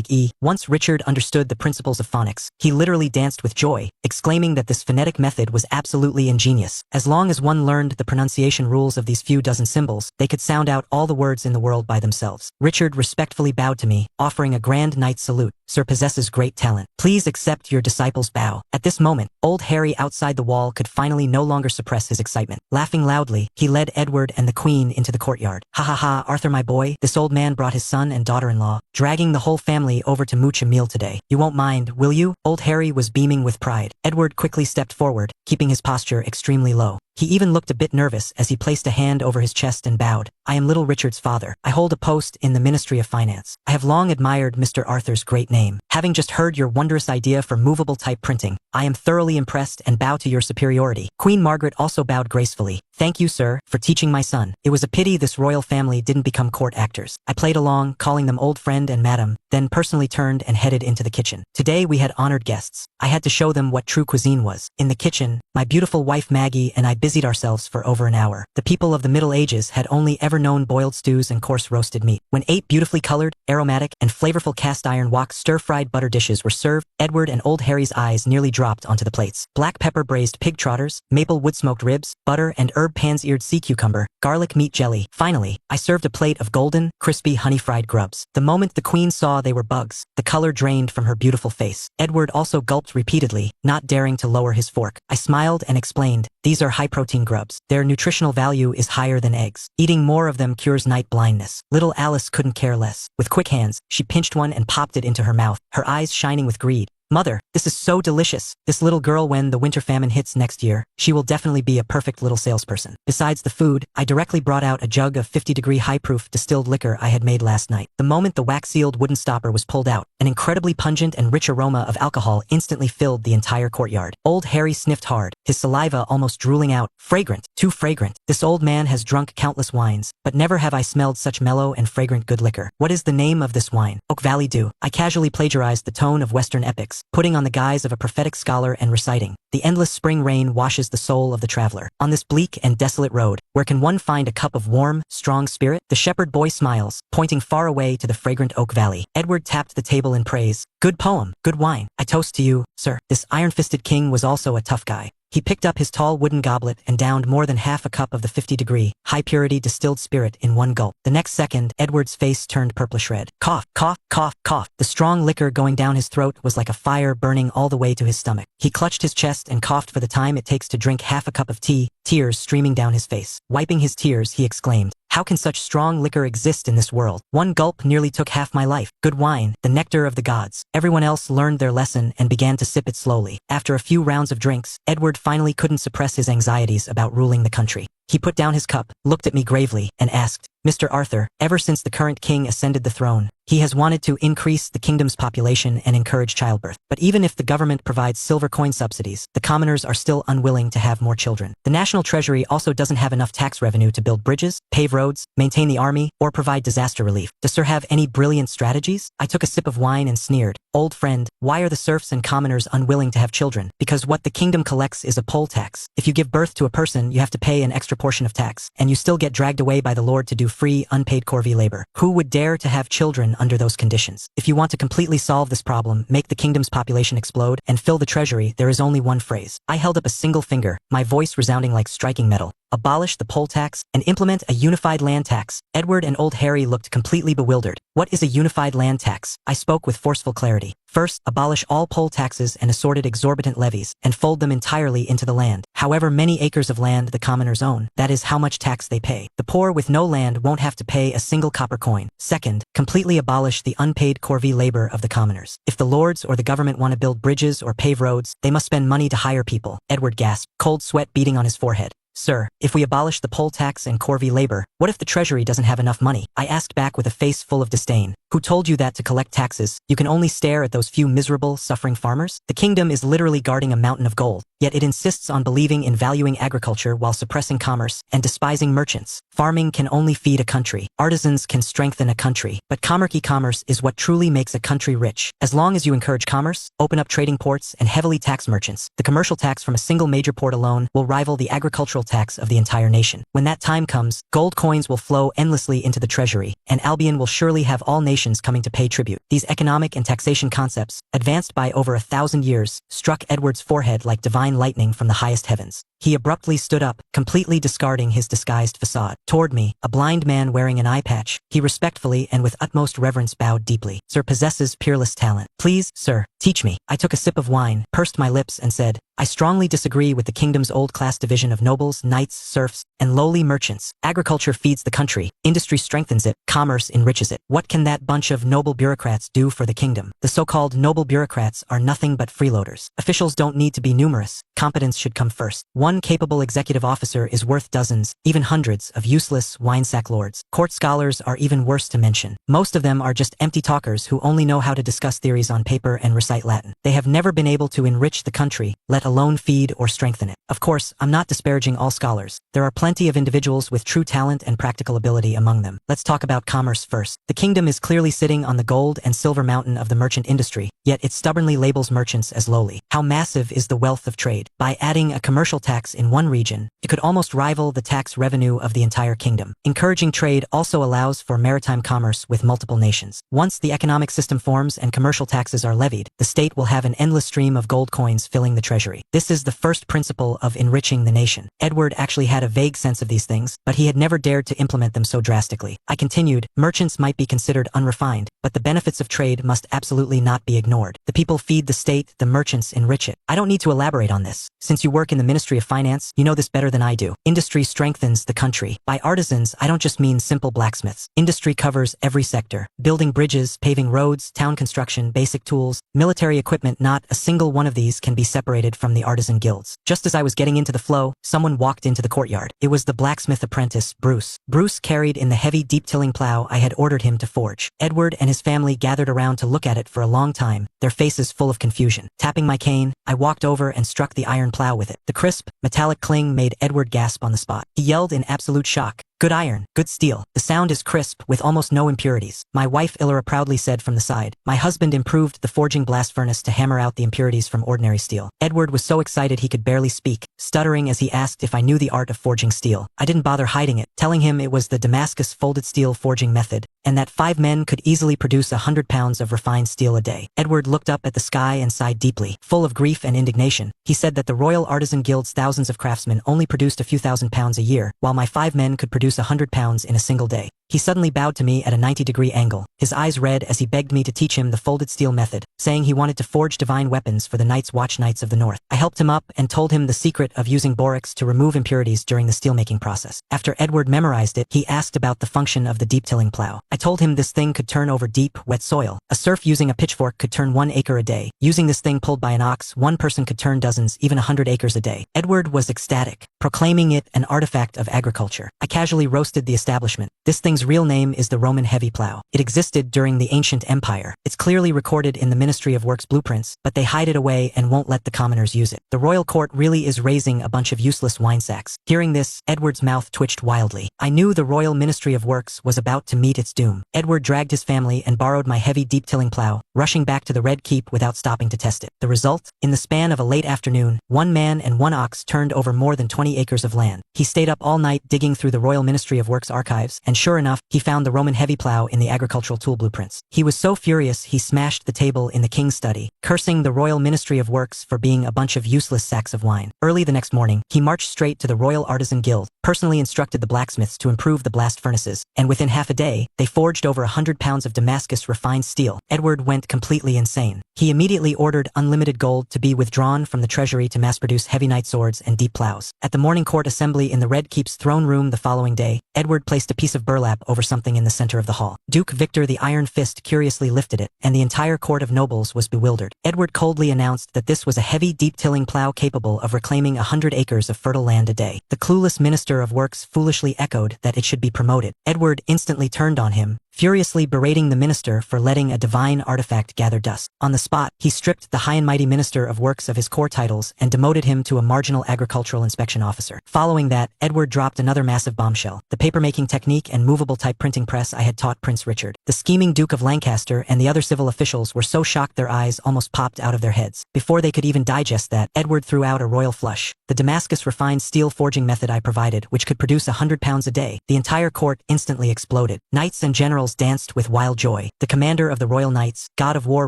E. Once Richard understood the principles of phonics, he literally danced with joy, exclaiming that this phonetic method was absolutely ingenious. As long as one learned the pronunciation rules of these few dozen symbols, they could sound out all the words in the world by themselves. Richard respectfully bowed to me, offering a grand knight's salute. "Sir possesses great talent. Please accept your disciple's bow." At this moment, Old Harry outside the wall could finally no longer suppress his excitement. Laughing loudly, he led Edward and the Queen into the courtyard. "Ha ha ha, Arthur my boy, this old man brought his son and daughter-in-law, dragging the whole family over to mooch a meal today. You won't mind, will you?" Old Harry was beaming with pride. Edward quickly stepped forward, keeping his posture extremely low. He even looked a bit nervous as he placed a hand over his chest and bowed. "I am little Richard's father. I hold a post in the Ministry of Finance. I have long admired Mr. Arthur's great name. Having just heard your wondrous idea for movable type printing, I am thoroughly impressed and bow to your superiority." Queen Margaret also bowed gracefully. "Thank you, sir, for teaching my son. It was a pity this royal family didn't become court actors." I played along, calling them old friend and madam, then personally turned and headed into the kitchen. Today we had honored guests. I had to show them what true cuisine was. In the kitchen, my beautiful wife Maggie and I busied ourselves for over an hour. The people of the Middle Ages had only ever known boiled stews and coarse roasted meat. When 8 beautifully colored, aromatic, and flavorful cast iron wok stir-fried butter dishes were served, Edward and Old Harry's eyes nearly dropped onto the plates. Black pepper braised pig trotters, maple wood smoked ribs, butter and herb pan's-eared sea cucumber, garlic meat jelly. Finally, I served a plate of golden, crispy honey-fried grubs. The moment the Queen saw they were bugs, the color drained from her beautiful face. Edward also gulped repeatedly, not daring to lower his fork. I smiled and explained, "These are high-protein grubs. Their nutritional value is higher than eggs. Eating more of them cures night blindness." Little Alice couldn't care less. With quick hands, she pinched one and popped it into her mouth, her eyes shining with greed. "Mother, this is so delicious. This little girl, when the winter famine hits next year, she will definitely be a perfect little salesperson." Besides the food, I directly brought out a jug of 50-degree high-proof distilled liquor I had made last night. The moment the wax-sealed wooden stopper was pulled out, an incredibly pungent and rich aroma of alcohol instantly filled the entire courtyard. Old Harry sniffed hard, his saliva almost drooling out. "Fragrant, too fragrant. This old man has drunk countless wines, but never have I smelled such mellow and fragrant good liquor. What is the name of this wine?" "Oak Valley Dew." I casually plagiarized the tone of Western epics, putting on the guise of a prophetic scholar and reciting, "The endless spring rain washes the soul of the traveler. On this bleak and desolate road, where can one find a cup of warm, strong spirit?" The shepherd boy smiles, pointing far away to the fragrant Oak Valley. Edward tapped the table in praise. "Good poem, good wine. I toast to you, sir." This iron-fisted king was also a tough guy. He picked up his tall wooden goblet and downed more than half a cup of the 50-degree, high-purity distilled spirit in one gulp. The next second, Edward's face turned purplish red. Cough, cough, cough, cough. The strong liquor going down his throat was like a fire burning all the way to his stomach. He clutched his chest and coughed for the time it takes to drink half a cup of tea, tears streaming down his face. Wiping his tears, he exclaimed, "How can such strong liquor exist in this world? One gulp nearly took half my life. Good wine, the nectar of the gods." Everyone else learned their lesson and began to sip it slowly. After a few rounds of drinks, Edward finally couldn't suppress his anxieties about ruling the country. He put down his cup, looked at me gravely, and asked, Mr. Arthur, ever since the current king ascended the throne, he has wanted to increase the kingdom's population and encourage childbirth. But even if the government provides silver coin subsidies, the commoners are still unwilling to have more children. The national treasury also doesn't have enough tax revenue to build bridges, pave roads, maintain the army, or provide disaster relief. Does Sir have any brilliant strategies? I took a sip of wine and sneered. Old friend, why are the serfs and commoners unwilling to have children? Because what the kingdom collects is a poll tax. If you give birth to a person, you have to pay an extra portion of tax, and you still get dragged away by the Lord to do free, unpaid corvée labor. Who would dare to have children under those conditions? If you want to completely solve this problem, make the kingdom's population explode, and fill the treasury, there is only one phrase. I held up a single finger, my voice resounding like striking metal. Abolish the poll tax and implement a unified land tax. Edward and old Harry looked completely bewildered. What is a unified land tax? I spoke with forceful clarity. First, abolish all poll taxes and assorted exorbitant levies, and fold them entirely into the land. However many acres of land the commoners own, that is how much tax they pay. The poor with no land won't have to pay a single copper coin. Second, completely abolish the unpaid corvée labor of the commoners. If the lords or the government want to build bridges or pave roads, they must spend money to hire people. Edward gasped, cold sweat beading on his forehead. Sir, if we abolish the poll tax and corvée labor, what if the treasury doesn't have enough money? I asked back with a face full of disdain. Who told you that to collect taxes, you can only stare at those few miserable, suffering farmers? The kingdom is literally guarding a mountain of gold, yet it insists on believing in valuing agriculture while suppressing commerce and despising merchants. Farming can only feed a country. Artisans can strengthen a country, but commerce is what truly makes a country rich. As long as you encourage commerce, open up trading ports, and heavily tax merchants, the commercial tax from a single major port alone will rival the agricultural tax of the entire nation. When that time comes, gold coins will flow endlessly into the treasury, and Albion will surely have all nations coming to pay tribute. These economic and taxation concepts, advanced by over 1,000 years, struck Edward's forehead like divine lightning from the highest heavens. He abruptly stood up, completely discarding his disguised facade. Toward me, a blind man wearing an eye patch, he respectfully and with utmost reverence bowed deeply. Sir possesses peerless talent. Please, sir, teach me. I took a sip of wine, pursed my lips, and said, I strongly disagree with the kingdom's old-class division of nobles, knights, serfs, and lowly merchants. Agriculture feeds the country, industry strengthens it, commerce enriches it. What can that bunch of noble bureaucrats do for the kingdom? The so-called noble bureaucrats are nothing but freeloaders. Officials don't need to be numerous. Competence should come first. One capable executive officer is worth dozens, even hundreds, of useless winesack lords. Court scholars are even worse to mention. Most of them are just empty talkers who only know how to discuss theories on paper and recite Latin. They have never been able to enrich the country, let alone feed or strengthen it. Of course, I'm not disparaging all scholars. There are plenty of individuals with true talent and practical ability among them. Let's talk about commerce first. The kingdom is clearly sitting on the gold and silver mountain of the merchant industry, yet it stubbornly labels merchants as lowly. How massive is the wealth of trade? By adding a commercial tax in one region, it could almost rival the tax revenue of the entire kingdom. Encouraging trade also allows for maritime commerce with multiple nations. Once the economic system forms and commercial taxes are levied, the state will have an endless stream of gold coins filling the treasury. This is the first principle of enriching the nation. Edward actually had a vague sense of these things, but he had never dared to implement them so drastically. I continued, merchants might be considered unrefined, but the benefits of trade must absolutely not be ignored. The people feed the state, the merchants enrich it. I don't need to elaborate on this. Since you work in the Ministry of Finance, you know this better than I do. Industry strengthens the country. By artisans, I don't just mean simple blacksmiths. Industry covers every sector. Building bridges, paving roads, town construction, basic tools, military equipment, not a single one of these can be separated from the artisan guilds. Just as I was getting into the flow, someone walked into the courtyard. It was the blacksmith apprentice, Bruce. Bruce carried in the heavy deep-tilling plow I had ordered him to forge. Edward and his family gathered around to look at it for a long time, their faces full of confusion. Tapping my cane, I walked over and struck the iron plow with it. The crisp, metallic cling made Edward gasp on the spot. He yelled in absolute shock. Good iron, good steel. The sound is crisp, with almost no impurities. My wife Illyra proudly said from the side. My husband improved the forging blast furnace to hammer out the impurities from ordinary steel. Edward was so excited he could barely speak, stuttering as he asked if I knew the art of forging steel. I didn't bother hiding it, telling him it was the Damascus folded steel forging method, and that 5 men could easily produce 100 pounds of refined steel a day. Edward looked up at the sky and sighed deeply. Full of grief and indignation, he said that the Royal Artisan Guild's thousands of craftsmen only produced a few thousand pounds a year, while my 5 men could produce 100 pounds in a single day. He suddenly bowed to me at a 90-degree angle, his eyes red as he begged me to teach him the folded steel method, saying he wanted to forge divine weapons for the Night's Watch Knights of the North. I helped him up and told him the secret of using borax to remove impurities during the steelmaking process. After Edward memorized it, he asked about the function of the deep-tilling plow. I told him this thing could turn over deep, wet soil. A serf using a pitchfork could turn 1 acre a day. Using this thing pulled by an ox, one person could turn dozens, even 100 acres a day. Edward was ecstatic, proclaiming it an artifact of agriculture. I casually roasted the establishment. This thing's real name is the Roman heavy plow. It existed during the ancient empire. It's clearly recorded in the Ministry of Works blueprints, but they hide it away and won't let the commoners use it. The royal court really is raising a bunch of useless wine sacks. Hearing this, Edward's mouth twitched wildly. I knew the Royal Ministry of Works was about to meet its doom. Edward dragged his family and borrowed my heavy deep-tilling plow, rushing back to the Red Keep without stopping to test it. The result? In the span of a late afternoon, 1 man and 1 ox turned over more than 20 acres of land. He stayed up all night digging through the Royal Ministry of Works archives, and sure enough, he found the Roman heavy plow in the agricultural tool blueprints. He was so furious he smashed the table in the king's study, cursing the Royal Ministry of Works for being a bunch of useless sacks of wine. Early the next morning, he marched straight to the Royal Artisan Guild, personally instructed the blacksmiths to improve the blast furnaces, and within half a day, they forged over 100 pounds of Damascus refined steel. Edward went completely insane. He immediately ordered unlimited gold to be withdrawn from the treasury to mass-produce heavy knight swords and deep plows. At the morning court assembly in the Red Keep's throne room the following day, Edward placed a piece of burlap over something in the center of the hall. Duke Victor the Iron Fist curiously lifted it, and the entire court of nobles was bewildered. Edward coldly announced that this was a heavy deep-tilling plow capable of reclaiming 100 acres of fertile land a day. The clueless Minister of Works foolishly echoed that it should be promoted. Edward instantly turned on him, furiously berating the minister for letting a divine artifact gather dust. On the spot, he stripped the high and mighty Minister of Works of his core titles and demoted him to a marginal agricultural inspection officer. Following that, Edward dropped another massive bombshell, the papermaking technique and movable type printing press I had taught Prince Richard. The scheming Duke of Lancaster and the other civil officials were so shocked their eyes almost popped out of their heads. Before they could even digest that, Edward threw out a royal flush. The Damascus refined steel forging method I provided, which could produce 100 pounds a day. The entire court instantly exploded. Knights and generals danced with wild joy. The commander of the Royal Knights, God of War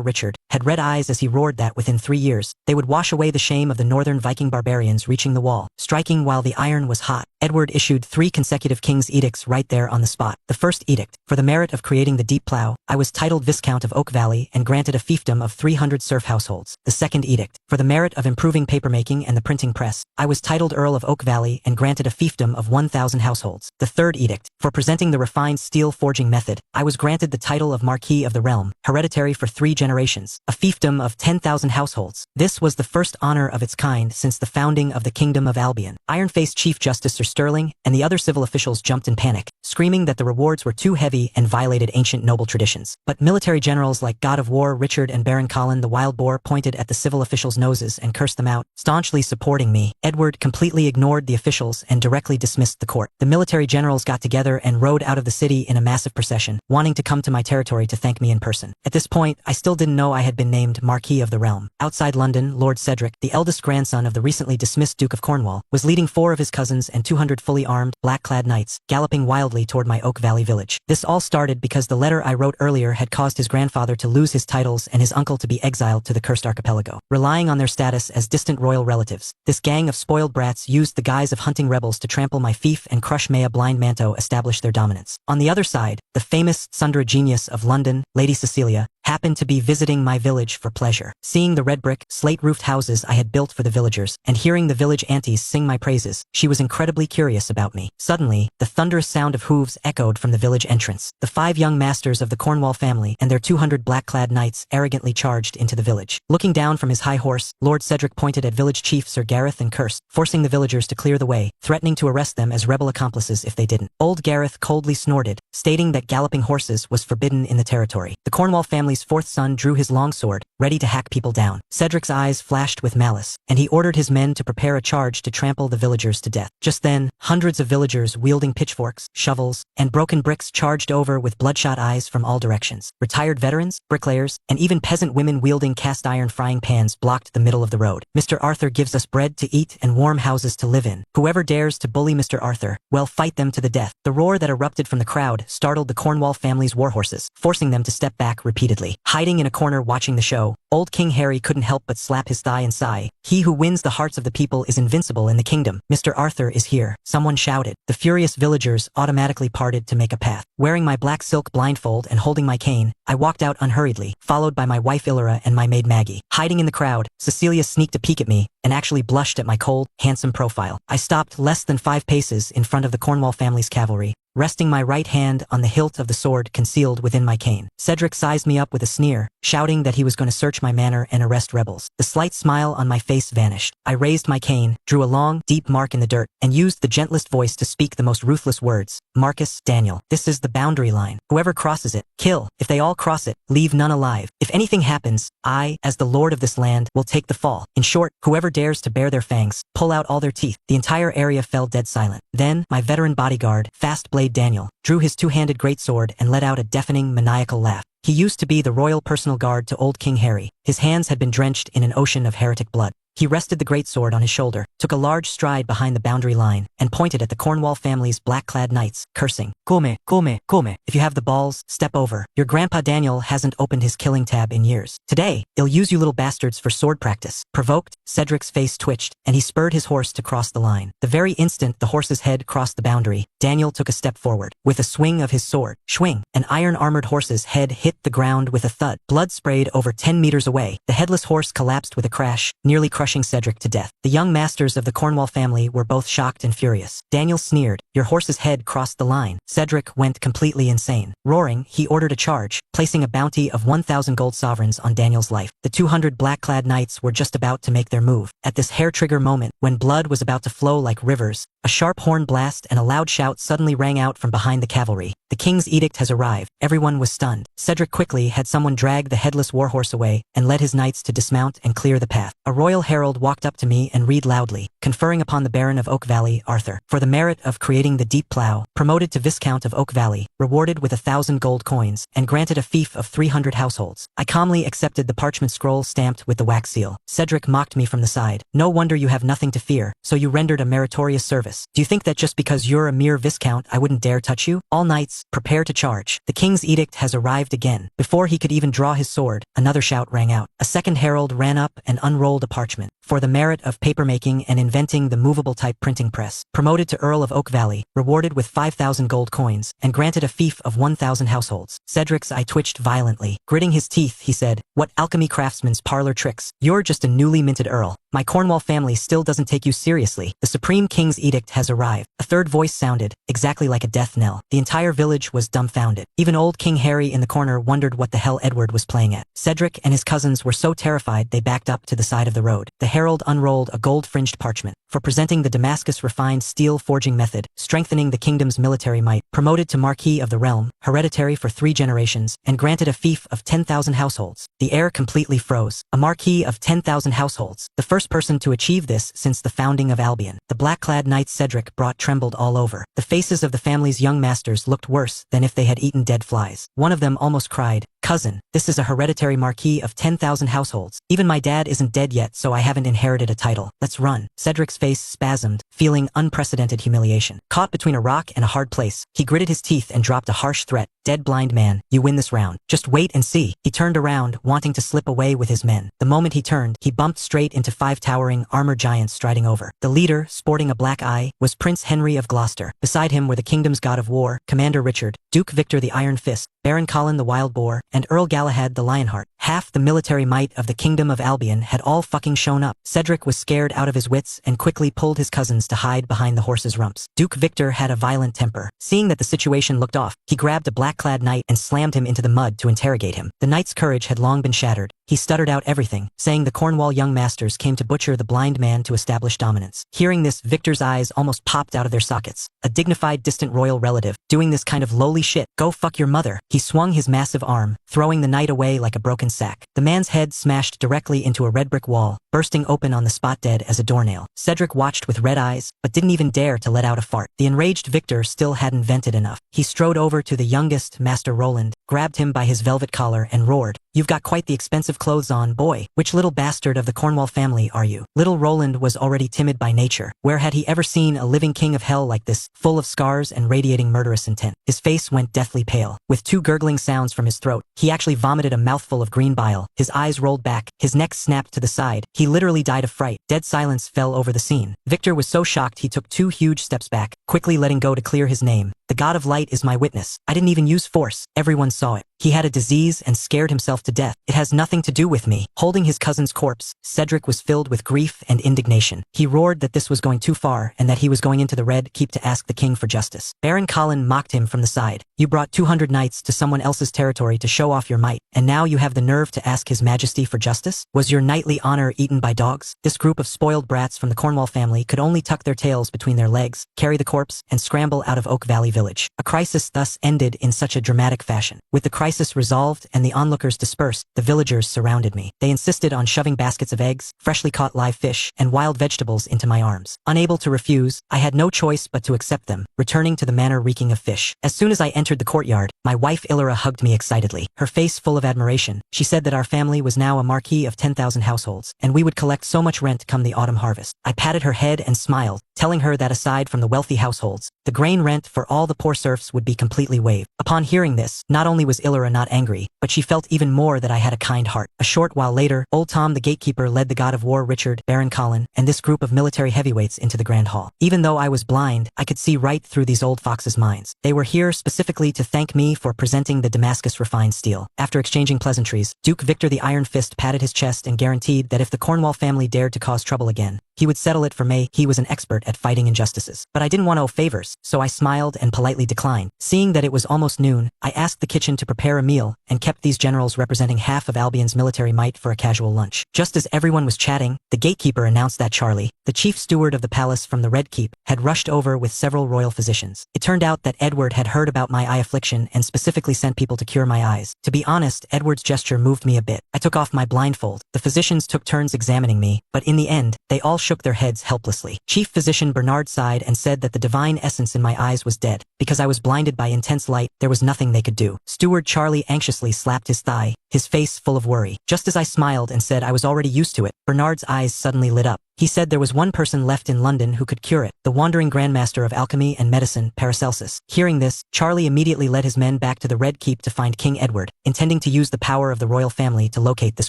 Richard, had red eyes as he roared that within 3 years, they would wash away the shame of the northern Viking barbarians reaching the wall, striking while the iron was hot. Edward issued 3 consecutive king's edicts right there on the spot. The first edict, for the merit of creating the deep plow, I was titled Viscount of Oak Valley and granted a fiefdom of 300 serf households. The second edict, for the merit of improving papermaking and the printing press, I was titled Earl of Oak Valley and granted a fiefdom of 1,000 households. The third edict, for presenting the refined steel forging method, I was granted the title of Marquis of the Realm, hereditary for 3 generations, a fiefdom of 10,000 households. This was the first honor of its kind since the founding of the Kingdom of Albion. Iron-faced Chief Justice Sir Sterling and the other civil officials jumped in panic, screaming that the rewards were too heavy and violated ancient noble traditions. But military generals like God of War Richard and Baron Colin the Wild Boar pointed at the civil officials' noses and cursed them out, staunchly supporting me. Edward completely ignored the officials and directly dismissed the court. The military generals got together and rode out of the city in a massive procession, wanting to come to my territory to thank me in person. At this point, I still didn't know I had been named Marquis of the Realm. Outside London, Lord Cedric, the eldest grandson of the recently dismissed Duke of Cornwall, was leading 4 of his cousins and 200 fully armed, black-clad knights, galloping wildly toward my Oak Valley village. This all started because the letter I wrote earlier had caused his grandfather to lose his titles and his uncle to be exiled to the Cursed Archipelago. Relying on their status as distant royal relatives, this gang of spoiled brats used the guise of hunting rebels to trample my fief and crush Maya Blind Manto establish their dominance. On the other side, the famous Sundra genius of London, Lady Cecilia, happened to be visiting my village for pleasure. Seeing the red brick, slate-roofed houses I had built for the villagers, and hearing the village aunties sing my praises, she was incredibly curious about me. Suddenly, the thunderous sound of hooves echoed from the village entrance. The 5 young masters of the Cornwall family and their 200 black-clad knights arrogantly charged into the village. Looking down from his high horse, Lord Cedric pointed at village chief Sir Gareth and cursed, forcing the villagers to clear the way, threatening to arrest them as rebel accomplices if they didn't. Old Gareth coldly snorted, stating that galloping horses was forbidden in the territory. The Cornwall family's 4th son drew his longsword, ready to hack people down. Cedric's eyes flashed with malice, and he ordered his men to prepare a charge to trample the villagers to death. Just then, hundreds of villagers wielding pitchforks, shovels, and broken bricks charged over with bloodshot eyes from all directions. Retired veterans, bricklayers, and even peasant women wielding cast iron frying pans blocked the middle of the road. Mr. Arthur gives us bread to eat and warm houses to live in. Whoever dares to bully Mr. Arthur, well, fight them to the death. The roar that erupted from the crowd startled the Cornwall family's warhorses, forcing them to step back repeatedly. Hiding in a corner watching the show, Old King Harry couldn't help but slap his thigh and sigh. He who wins the hearts of the people is invincible in the kingdom. Mr. Arthur is here, someone shouted. The furious villagers automatically parted to make a path. Wearing my black silk blindfold and holding my cane, I walked out unhurriedly, followed by my wife Illyra and my maid Maggie. Hiding in the crowd, Cecilia sneaked a peek at me and actually blushed at my cold, handsome profile. I stopped less than 5 paces in front of the Cornwall family's cavalry, resting my right hand on the hilt of the sword concealed within my cane. Cedric sized me up with a sneer, shouting that he was going to search my manor and arrest rebels. The slight smile on my face vanished. I raised my cane, drew a long, deep mark in the dirt, and used the gentlest voice to speak the most ruthless words. Marcus, Daniel, this is the boundary line. Whoever crosses it, kill. If they all cross it, leave none alive. If anything happens, I, as the lord of this land, will take the fall. In short, whoever dares to bare their fangs, pull out all their teeth. The entire area fell dead silent. Then, my veteran bodyguard, Fast Blade Daniel, drew his two-handed greatsword and let out a deafening, maniacal laugh. He used to be the royal personal guard to Old King Harry. His hands had been drenched in an ocean of heretic blood. He rested the greatsword on his shoulder, took a large stride behind the boundary line, and pointed at the Cornwall family's black-clad knights, cursing. Come, come, come. If you have the balls, step over. Your grandpa Daniel hasn't opened his killing tab in years. Today, he'll use you little bastards for sword practice. Provoked, Cedric's face twitched, and he spurred his horse to cross the line. The very instant the horse's head crossed the boundary, Daniel took a step forward. With a swing of his sword, swing, an iron-armored horse's head hit the ground with a thud. Blood sprayed over 10 meters away. The headless horse collapsed with a crash, nearly crushing Cedric to death. The young masters of the Cornwall family were both shocked and furious. Daniel sneered, "Your horse's head crossed the line." Cedric went completely insane. Roaring, he ordered a charge, placing a bounty of 1,000 gold sovereigns on Daniel's life. The 200 black-clad knights were just about to make their move. At this hair-trigger moment, when blood was about to flow like rivers, a sharp horn blast and a loud shout suddenly rang out from behind the cavalry. The king's edict has arrived. Everyone was stunned. Cedric quickly had someone drag the headless warhorse away and led his knights to dismount and clear the path. A royal herald walked up to me and read loudly, conferring upon the Baron of Oak Valley, Arthur, for the merit of creating the deep plough, promoted to Viscount of Oak Valley, rewarded with 1,000 gold coins, and granted a fief of 300 households. I calmly accepted the parchment scroll stamped with the wax seal. Cedric mocked me from the side. "No wonder you have nothing to fear, so you rendered a meritorious service. Do you think that just because you're a mere Viscount I wouldn't dare touch you? All knights, prepare to charge. The king's edict has arrived again." Before he could even draw his sword, another shout rang out. A second herald ran up and unrolled a parchment. For the merit of papermaking and inventing the movable type printing press, promoted to Earl of Oak Valley, rewarded with 5,000 gold coins, and granted a fief of 1,000 households. Cedric's eye twitched violently. Gritting his teeth, he said, "What alchemy craftsman's parlor tricks? You're just a newly minted earl. My Cornwall family still doesn't take you seriously. The Supreme King's edict has arrived." A third voice sounded, exactly like a death knell. The entire village was dumbfounded. Even old King Harry in the corner wondered what the hell Edward was playing at. Cedric and his cousins were so terrified they backed up to the side of the road. The herald unrolled a gold-fringed parchment. For presenting the Damascus refined steel forging method, strengthening the kingdom's military might, promoted to Marquis of the Realm, hereditary for 3 generations, and granted a fief of 10,000 households. The air completely froze. A Marquis of 10,000 households. The first person to achieve this since the founding of Albion. The black-clad knights Cedric brought trembled all over. The faces of the family's young masters looked worse than if they had eaten dead flies. One of them almost cried, "Cousin, this is a hereditary Marquis of 10,000 households. Even my dad isn't dead yet, so I haven't inherited a title. Let's run." Cedric's face spasmed, feeling unprecedented humiliation. Caught between a rock and a hard place, he gritted his teeth and dropped a harsh threat. "Dead blind man, you win this round. Just wait and see." He turned around, wanting to slip away with his men. The moment he turned, he bumped straight into 5 towering, armored giants striding over. The leader, sporting a black eye, was Prince Henry of Gloucester. Beside him were the kingdom's god of war, Commander Richard, Duke Victor the Iron Fist, Baron Colin the Wild Boar, and Earl Galahad the Lionheart. Half the military might of the Kingdom of Albion had all fucking shown up. Cedric was scared out of his wits and quickly pulled his cousins to hide behind the horses' rumps. Duke Victor had a violent temper. Seeing that the situation looked off, he grabbed a black-clad knight and slammed him into the mud to interrogate him. The knight's courage had long been shattered. He stuttered out everything, saying the Cornwall young masters came to butcher the blind man to establish dominance. Hearing this, Victor's eyes almost popped out of their sockets. A dignified, distant royal relative, doing this kind of lowly shit. Go fuck your mother. He swung his massive arm, throwing the knight away like a broken sack. The man's head smashed directly into a red brick wall, bursting open on the spot dead as a doornail. Cedric watched with red eyes, but didn't even dare to let out a fart. The enraged Victor still hadn't vented enough. He strode over to the youngest, Master Roland, grabbed him by his velvet collar and roared, You've got quite the expensive clothes on, boy. Which little bastard of the Cornwall family are you? Little Roland was already timid by nature. Where had he ever seen a living king of hell like this, full of scars and radiating murderous intent? His face went deathly pale. With two gurgling sounds from his throat, he actually vomited a mouthful of green bile. His eyes rolled back, his neck snapped to the side. He literally died of fright. Dead silence fell over the scene. Victor was so shocked he took 2 huge steps back, quickly letting go to clear his name. The God of Light is my witness. I didn't even use force. Everyone saw it. He had a disease and scared himself to death. It has nothing to do with me. Holding his cousin's corpse, Cedric was filled with grief and indignation. He roared that this was going too far and that he was going into the Red Keep to ask the king for justice. Baron Colin mocked him from the side. You brought 200 knights to someone else's territory to show off your might, and now you have the nerve to ask his majesty for justice? Was your knightly honor eaten by dogs? This group of spoiled brats from the Cornwall family could only tuck their tails between their legs, carry the corpse, and scramble out of Oak Valley Village. A crisis thus ended in such a dramatic fashion. With the crisis resolved and the onlookers dispersed, the villagers surrounded me. They insisted on shoving baskets of eggs, freshly caught live fish, and wild vegetables into my arms. Unable to refuse, I had no choice but to accept them, returning to the manor reeking of fish. As soon as I entered the courtyard, my wife Illyra hugged me excitedly, her face full of admiration. She said that our family was now a marquee of 10,000 households, and we would collect so much rent come the autumn harvest. I patted her head and smiled, telling her that aside from the wealthy households, the grain rent for all the poor serfs would be completely waived. Upon hearing this, not only was Illyra not angry, but she felt even more that I had a kind heart. A short while later, Old Tom the gatekeeper led the God of War Richard, Baron Colin, and this group of military heavyweights into the Grand Hall. Even though I was blind, I could see right through these old foxes' minds. They were here specifically to thank me for presenting the Damascus refined steel. After exchanging pleasantries, Duke Victor the Iron Fist patted his chest and guaranteed that if the Cornwall family dared to cause trouble again, he would settle it for me. He was an expert at fighting injustices. But I didn't want to owe favors, so I smiled and politely declined. Seeing that it was almost noon, I asked the kitchen to prepare a meal and kept these generals representing half of Albion's military might for a casual lunch. Just as everyone was chatting, the gatekeeper announced that Charlie, the chief steward of the palace from the Red Keep, had rushed over with several royal physicians. It turned out that Edward had heard about my eye affliction and specifically sent people to cure my eyes. To be honest, Edward's gesture moved me a bit. I took off my blindfold. The physicians took turns examining me, but in the end, they all shook their heads helplessly. Chief Physician Bernard sighed and said that the divine essence in my eyes was dead. Because I was blinded by intense light, there was nothing they could do. Steward Charlie anxiously slapped his thigh, his face full of worry. Just as I smiled and said I was already used to it, Bernard's eyes suddenly lit up. He said there was one person left in London who could cure it, the wandering grandmaster of alchemy and medicine, Paracelsus. Hearing this, Charlie immediately led his men back to the Red Keep to find King Edward, intending to use the power of the royal family to locate this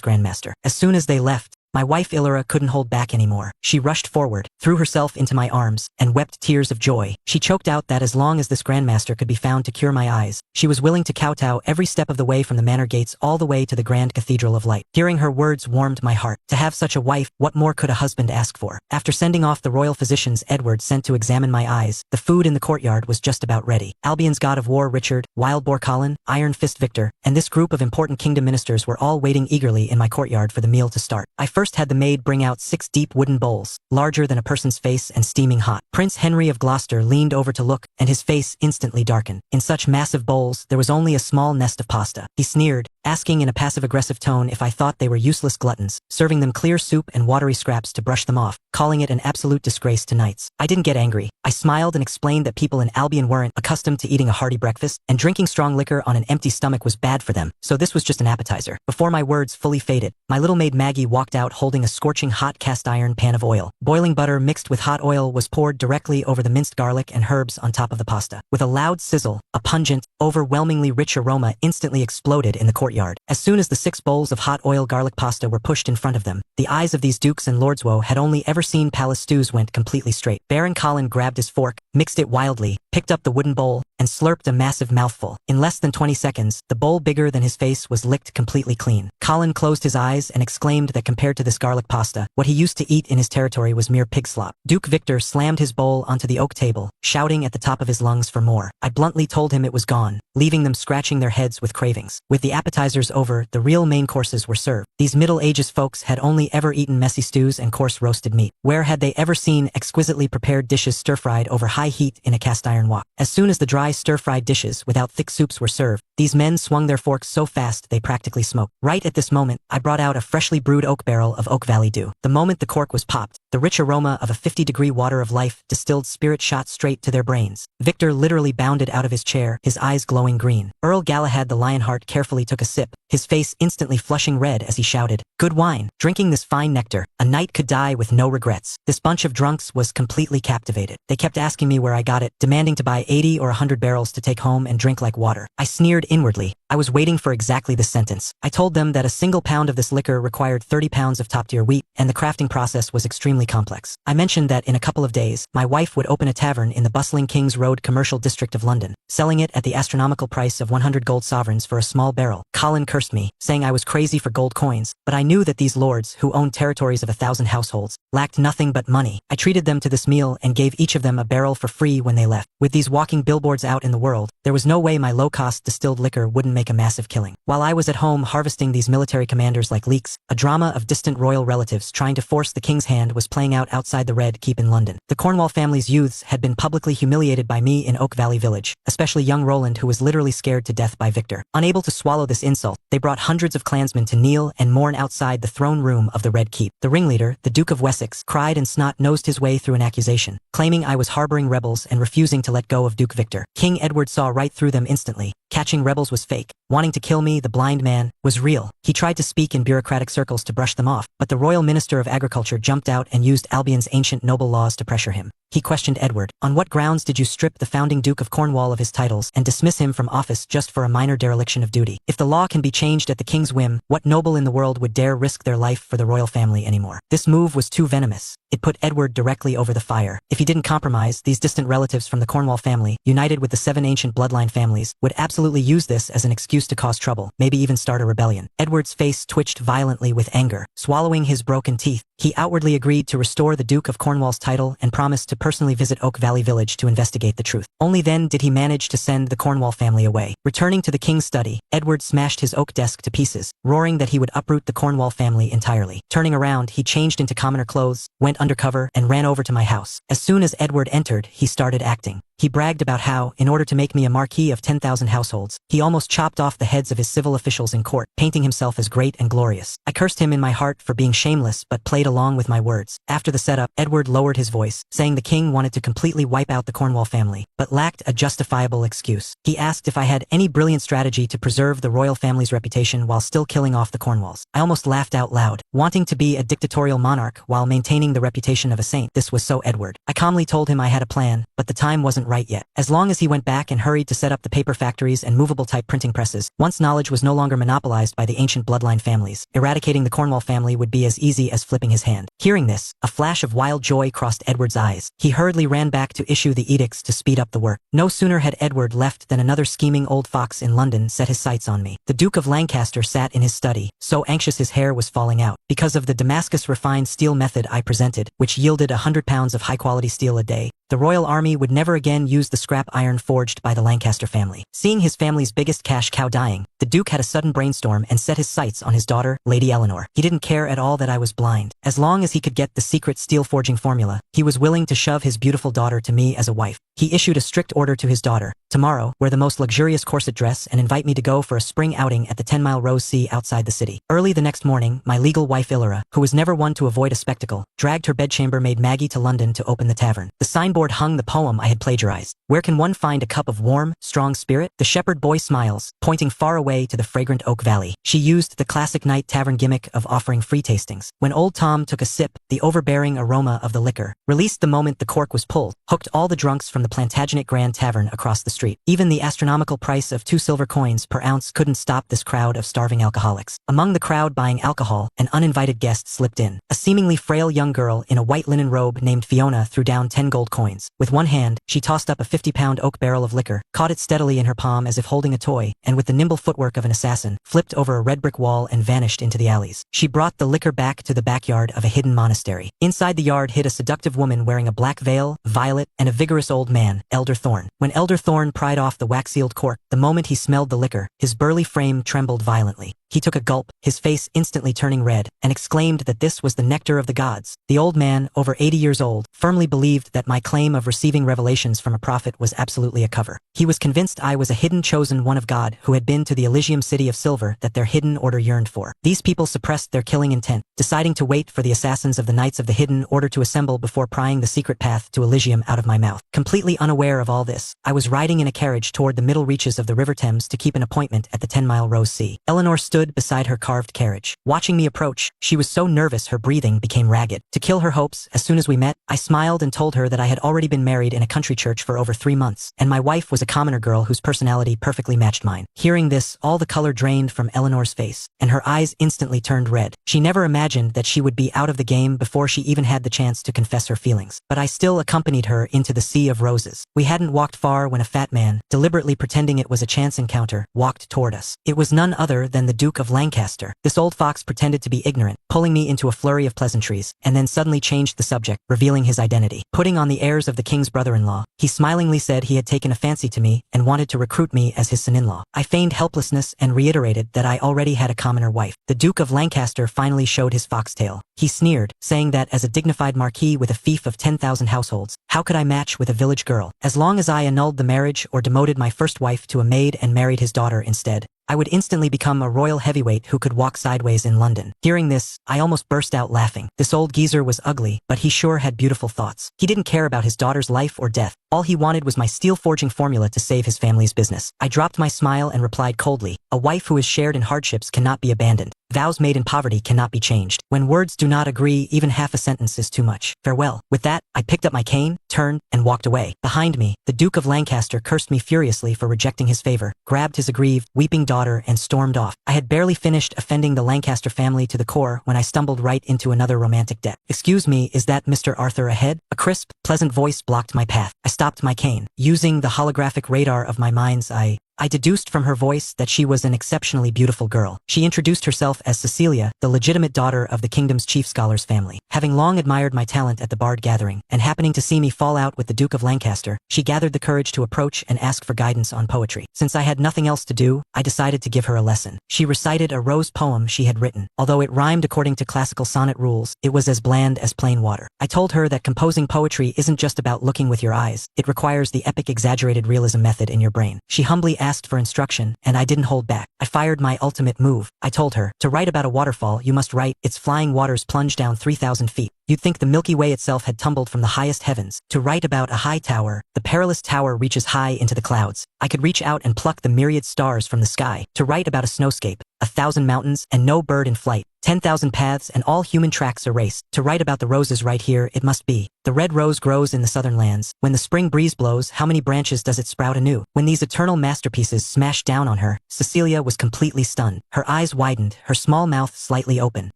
grandmaster. As soon as they left, my wife Illyra couldn't hold back anymore. She rushed forward, threw herself into my arms, and wept tears of joy. She choked out that as long as this grandmaster could be found to cure my eyes, she was willing to kowtow every step of the way from the manor gates all the way to the Grand Cathedral of Light. Hearing her words warmed my heart. To have such a wife, what more could a husband ask for? After sending off the royal physicians Edward sent to examine my eyes, the food in the courtyard was just about ready. Albion's God of War Richard, Wild Boar Colin, Iron Fist Victor, and this group of important kingdom ministers were all waiting eagerly in my courtyard for the meal to start. I first had the maid bring out 6 deep wooden bowls, larger than a person's face and steaming hot. Prince Henry of Gloucester leaned over to look, and his face instantly darkened. In such massive bowls, there was only a small nest of pasta. He sneered, asking in a passive-aggressive tone if I thought they were useless gluttons, serving them clear soup and watery scraps to brush them off, calling it an absolute disgrace to knights. I didn't get angry. I smiled and explained that people in Albion weren't accustomed to eating a hearty breakfast, and drinking strong liquor on an empty stomach was bad for them, so this was just an appetizer. Before my words fully faded, my little maid Maggie walked out holding a scorching hot cast-iron pan of oil. Boiling butter mixed with hot oil was poured directly over the minced garlic and herbs on top of the pasta. With a loud sizzle, a pungent, overwhelmingly rich aroma instantly exploded in the courtyard. As soon as the 6 bowls of hot oil garlic pasta were pushed in front of them, the eyes of these dukes and lords woe had only ever seen palace stews went completely straight. Baron Colin grabbed his fork, mixed it wildly, picked up the wooden bowl, and slurped a massive mouthful. In less than 20 seconds, the bowl bigger than his face was licked completely clean. Colin closed his eyes and exclaimed that compared to this garlic pasta, what he used to eat in his territory was mere pig slop. Duke Victor slammed his bowl onto the oak table, shouting at the top of his lungs for more. I bluntly told him it was gone, leaving them scratching their heads with cravings. With the appetizers over, the real main courses were served. These Middle Ages folks had only ever eaten messy stews and coarse roasted meat. Where had they ever seen exquisitely prepared dishes stir-fried over high high heat in a cast iron wok. As soon as the dry stir-fried dishes without thick soups were served, these men swung their forks so fast they practically smoked. Right at this moment, I brought out a freshly brewed oak barrel of Oak Valley Dew. The moment the cork was popped, the rich aroma of a 50-degree water of life distilled spirit shot straight to their brains. Victor literally bounded out of his chair, his eyes glowing green. Earl Galahad the Lionheart carefully took a sip, his face instantly flushing red as he shouted, "Good wine. Drinking this fine nectar, a knight could die with no regrets." This bunch of drunks was completely captivated. They kept asking me where I got it, demanding to buy 80 or 100 barrels to take home and drink like water. I sneered inwardly. I was waiting for exactly this sentence. I told them that a single pound of this liquor required 30 pounds of top-tier wheat, and the crafting process was extremely complex. I mentioned that in a couple of days, my wife would open a tavern in the bustling King's Road commercial district of London, selling it at the astronomical price of 100 gold sovereigns for a small barrel. Colin cursed me, saying I was crazy for gold coins, but I knew that these lords, who owned territories of 1,000 households, lacked nothing but money. I treated them to this meal and gave each of them a barrel for free when they left. With these walking billboards out in the world, there was no way my low-cost distilled liquor wouldn't make a massive killing. While I was at home harvesting these military commanders like leeks, a drama of distant royal relatives trying to force the king's hand was playing out outside the Red Keep in London. The Cornwall family's youths had been publicly humiliated by me in Oak Valley Village, especially young Roland, who was literally scared to death by Victor. Unable to swallow this insult, they brought hundreds of clansmen to kneel and mourn outside the throne room of the Red Keep. The ringleader, the Duke of Wessex, cried and snot-nosed his way through an accusation, claiming I was harboring rebels and refusing to let go of Duke Victor. King Edward saw right through them instantly. Catching rebels was fake. Wanting to kill me, the blind man, was real. He tried to speak in bureaucratic circles to brush them off, but the Royal Minister of Agriculture jumped out and used Albion's ancient noble laws to pressure him. He questioned Edward. "On what grounds did you strip the founding Duke of Cornwall of his titles and dismiss him from office just for a minor dereliction of duty? If the law can be changed at the king's whim, what noble in the world would dare risk their life for the royal family anymore?" This move was too venomous. It put Edward directly over the fire. If he didn't compromise, these distant relatives from the Cornwall family, united with the 7 ancient bloodline families, would absolutely use this as an excuse to cause trouble, maybe even start a rebellion. Edward's face twitched violently with anger. Swallowing his broken teeth, he outwardly agreed to restore the Duke of Cornwall's title and promised to personally visit Oak Valley Village to investigate the truth. Only then did he manage to send the Cornwall family away. Returning to the king's study, Edward smashed his oak desk to pieces, roaring that he would uproot the Cornwall family entirely. Turning around, he changed into commoner clothes, went undercover, and ran over to my house. As soon as Edward entered, he started acting. He bragged about how, in order to make me a marquis of 10,000 households, he almost chopped off the heads of his civil officials in court, painting himself as great and glorious. I cursed him in my heart for being shameless but played along with my words. After the setup, Edward lowered his voice, saying the king wanted to completely wipe out the Cornwall family, but lacked a justifiable excuse. He asked if I had any brilliant strategy to preserve the royal family's reputation while still killing off the Cornwalls. I almost laughed out loud. Wanting to be a dictatorial monarch while maintaining the reputation of a saint, this was so Edward. I calmly told him I had a plan, but the time wasn't right yet. As long as he went back and hurried to set up the paper factories and movable type printing presses, once knowledge was no longer monopolized by the ancient bloodline families, eradicating the Cornwall family would be as easy as flipping his hand. Hearing this, a flash of wild joy crossed Edward's eyes. He hurriedly ran back to issue the edicts to speed up the work. No sooner had Edward left than another scheming old fox in London set his sights on me. The Duke of Lancaster sat in his study, so anxious his hair was falling out. Because of the Damascus refined steel method I presented, which yielded 100 pounds of high-quality steel a day, the royal army would never again use the scrap iron forged by the Lancaster family. Seeing his family's biggest cash cow dying, the Duke had a sudden brainstorm and set his sights on his daughter, Lady Eleanor. He didn't care at all that I was blind. As long as he could get the secret steel forging formula, he was willing to shove his beautiful daughter to me as a wife. He issued a strict order to his daughter: "Tomorrow, wear the most luxurious corset dress and invite me to go for a spring outing at the 10-mile Rose Sea outside the city." Early the next morning, my legal wife Illyra, who was never one to avoid a spectacle, dragged her bedchamber maid Maggie to London to open the tavern. The signboard hung the poem I had plagiarized. "Where can one find a cup of warm, strong spirit?" The shepherd boy smiles, pointing far away to the fragrant Oak Valley. She used the classic night tavern gimmick of offering free tastings. When old Tom took a sip, the overbearing aroma of the liquor, released the moment the cork was pulled, hooked all the drunks from the Plantagenet Grand Tavern across the street. Even the astronomical price of 2 silver coins per ounce couldn't stop this crowd of starving alcoholics. Among the crowd buying alcohol, an uninvited guest slipped in. A seemingly frail young girl in a white linen robe named Fiona threw down 10 gold coins. With one hand, she tossed up a 50-pound oak barrel of liquor, caught it steadily in her palm as if holding a toy, and with the nimble footwork of an assassin, flipped over a red brick wall and vanished into the alleys. She brought the liquor back to the backyard of a hidden monastery. Inside the yard hid a seductive woman wearing a black veil, violet, and a vigorous old man, Elder Thorne. When Elder Thorne pried off the wax-sealed cork, the moment he smelled the liquor, his burly frame trembled violently. He took a gulp, his face instantly turning red, and exclaimed that this was the nectar of the gods. The old man, over 80 years old, firmly believed that my claim of receiving revelations from a prophet was absolutely a cover. He was convinced I was a hidden chosen one of God who had been to the Elysium city of silver that their hidden order yearned for. These people suppressed their killing intent, deciding to wait for the assassins of the Knights of the Hidden Order to assemble before prying the secret path to Elysium out of my mouth. Completely unaware of all this, I was riding in a carriage toward the middle reaches of the River Thames to keep an appointment at the 10-mile Rose Sea. Eleanor stood beside her carved carriage. Watching me approach, she was so nervous her breathing became ragged. To kill her hopes, as soon as we met, I smiled and told her that I had already been married in a country church for over 3 months, and my wife was a commoner girl whose personality perfectly matched mine. Hearing this, all the color drained from Eleanor's face, and her eyes instantly turned red. She never imagined that she would be out of the game before she even had the chance to confess her feelings. But I still accompanied her into the sea of roses. We hadn't walked far when a fat man, deliberately pretending it was a chance encounter, walked toward us. It was none other than the Duke of Lancaster. This old fox pretended to be ignorant, pulling me into a flurry of pleasantries, and then suddenly changed the subject, revealing his identity. Putting on the airs of the king's brother-in-law, he smilingly said he had taken a fancy to me and wanted to recruit me as his son-in-law. I feigned helplessness and reiterated that I already had a commoner wife. The Duke of Lancaster finally showed his foxtail. He sneered, saying that as a dignified marquis with a fief of 10,000 households, how could I match with a village girl? As long as I annulled the marriage or demoted my first wife to a maid and married his daughter instead, I would instantly become a royal heavyweight who could walk sideways in London. Hearing this, I almost burst out laughing. This old geezer was ugly, but he sure had beautiful thoughts. He didn't care about his daughter's life or death. All he wanted was my steel forging formula to save his family's business. I dropped my smile and replied coldly, "A wife who is shared in hardships cannot be abandoned. Vows made in poverty cannot be changed. When words do not agree, even half a sentence is too much. Farewell." With that, I picked up my cane, turned, and walked away. Behind me, the Duke of Lancaster cursed me furiously for rejecting his favor, grabbed his aggrieved, weeping daughter, and stormed off. I had barely finished offending the Lancaster family to the core when I stumbled right into another romantic debt. "Excuse me, is that Mr. Arthur ahead?" A crisp, pleasant voice blocked my path. I stopped my cane. Using the holographic radar of my mind's eye, I deduced from her voice that she was an exceptionally beautiful girl. She introduced herself as Cecilia, the legitimate daughter of the kingdom's chief scholar's family. Having long admired my talent at the Bard gathering, and happening to see me fall out with the Duke of Lancaster, she gathered the courage to approach and ask for guidance on poetry. Since I had nothing else to do, I decided to give her a lesson. She recited a rose poem she had written. Although it rhymed according to classical sonnet rules, it was as bland as plain water. I told her that composing poetry isn't just about looking with your eyes. It requires the epic exaggerated realism method in your brain. She humbly asked for instruction, and I didn't hold back. I fired my ultimate move. I told her, to write about a waterfall, you must write, its flying waters plunge down 3,000 feet. You'd think the Milky Way itself had tumbled from the highest heavens. To write about a high tower, the perilous tower reaches high into the clouds. I could reach out and pluck the myriad stars from the sky. To write about a snowscape, 1,000 mountains, and no bird in flight. 10,000 paths and all human tracks erased. To write about the roses right here, it must be. The red rose grows in the southern lands. When the spring breeze blows, how many branches does it sprout anew? When these eternal masterpieces smashed down on her, Cecilia was completely stunned. Her eyes widened, her small mouth slightly open.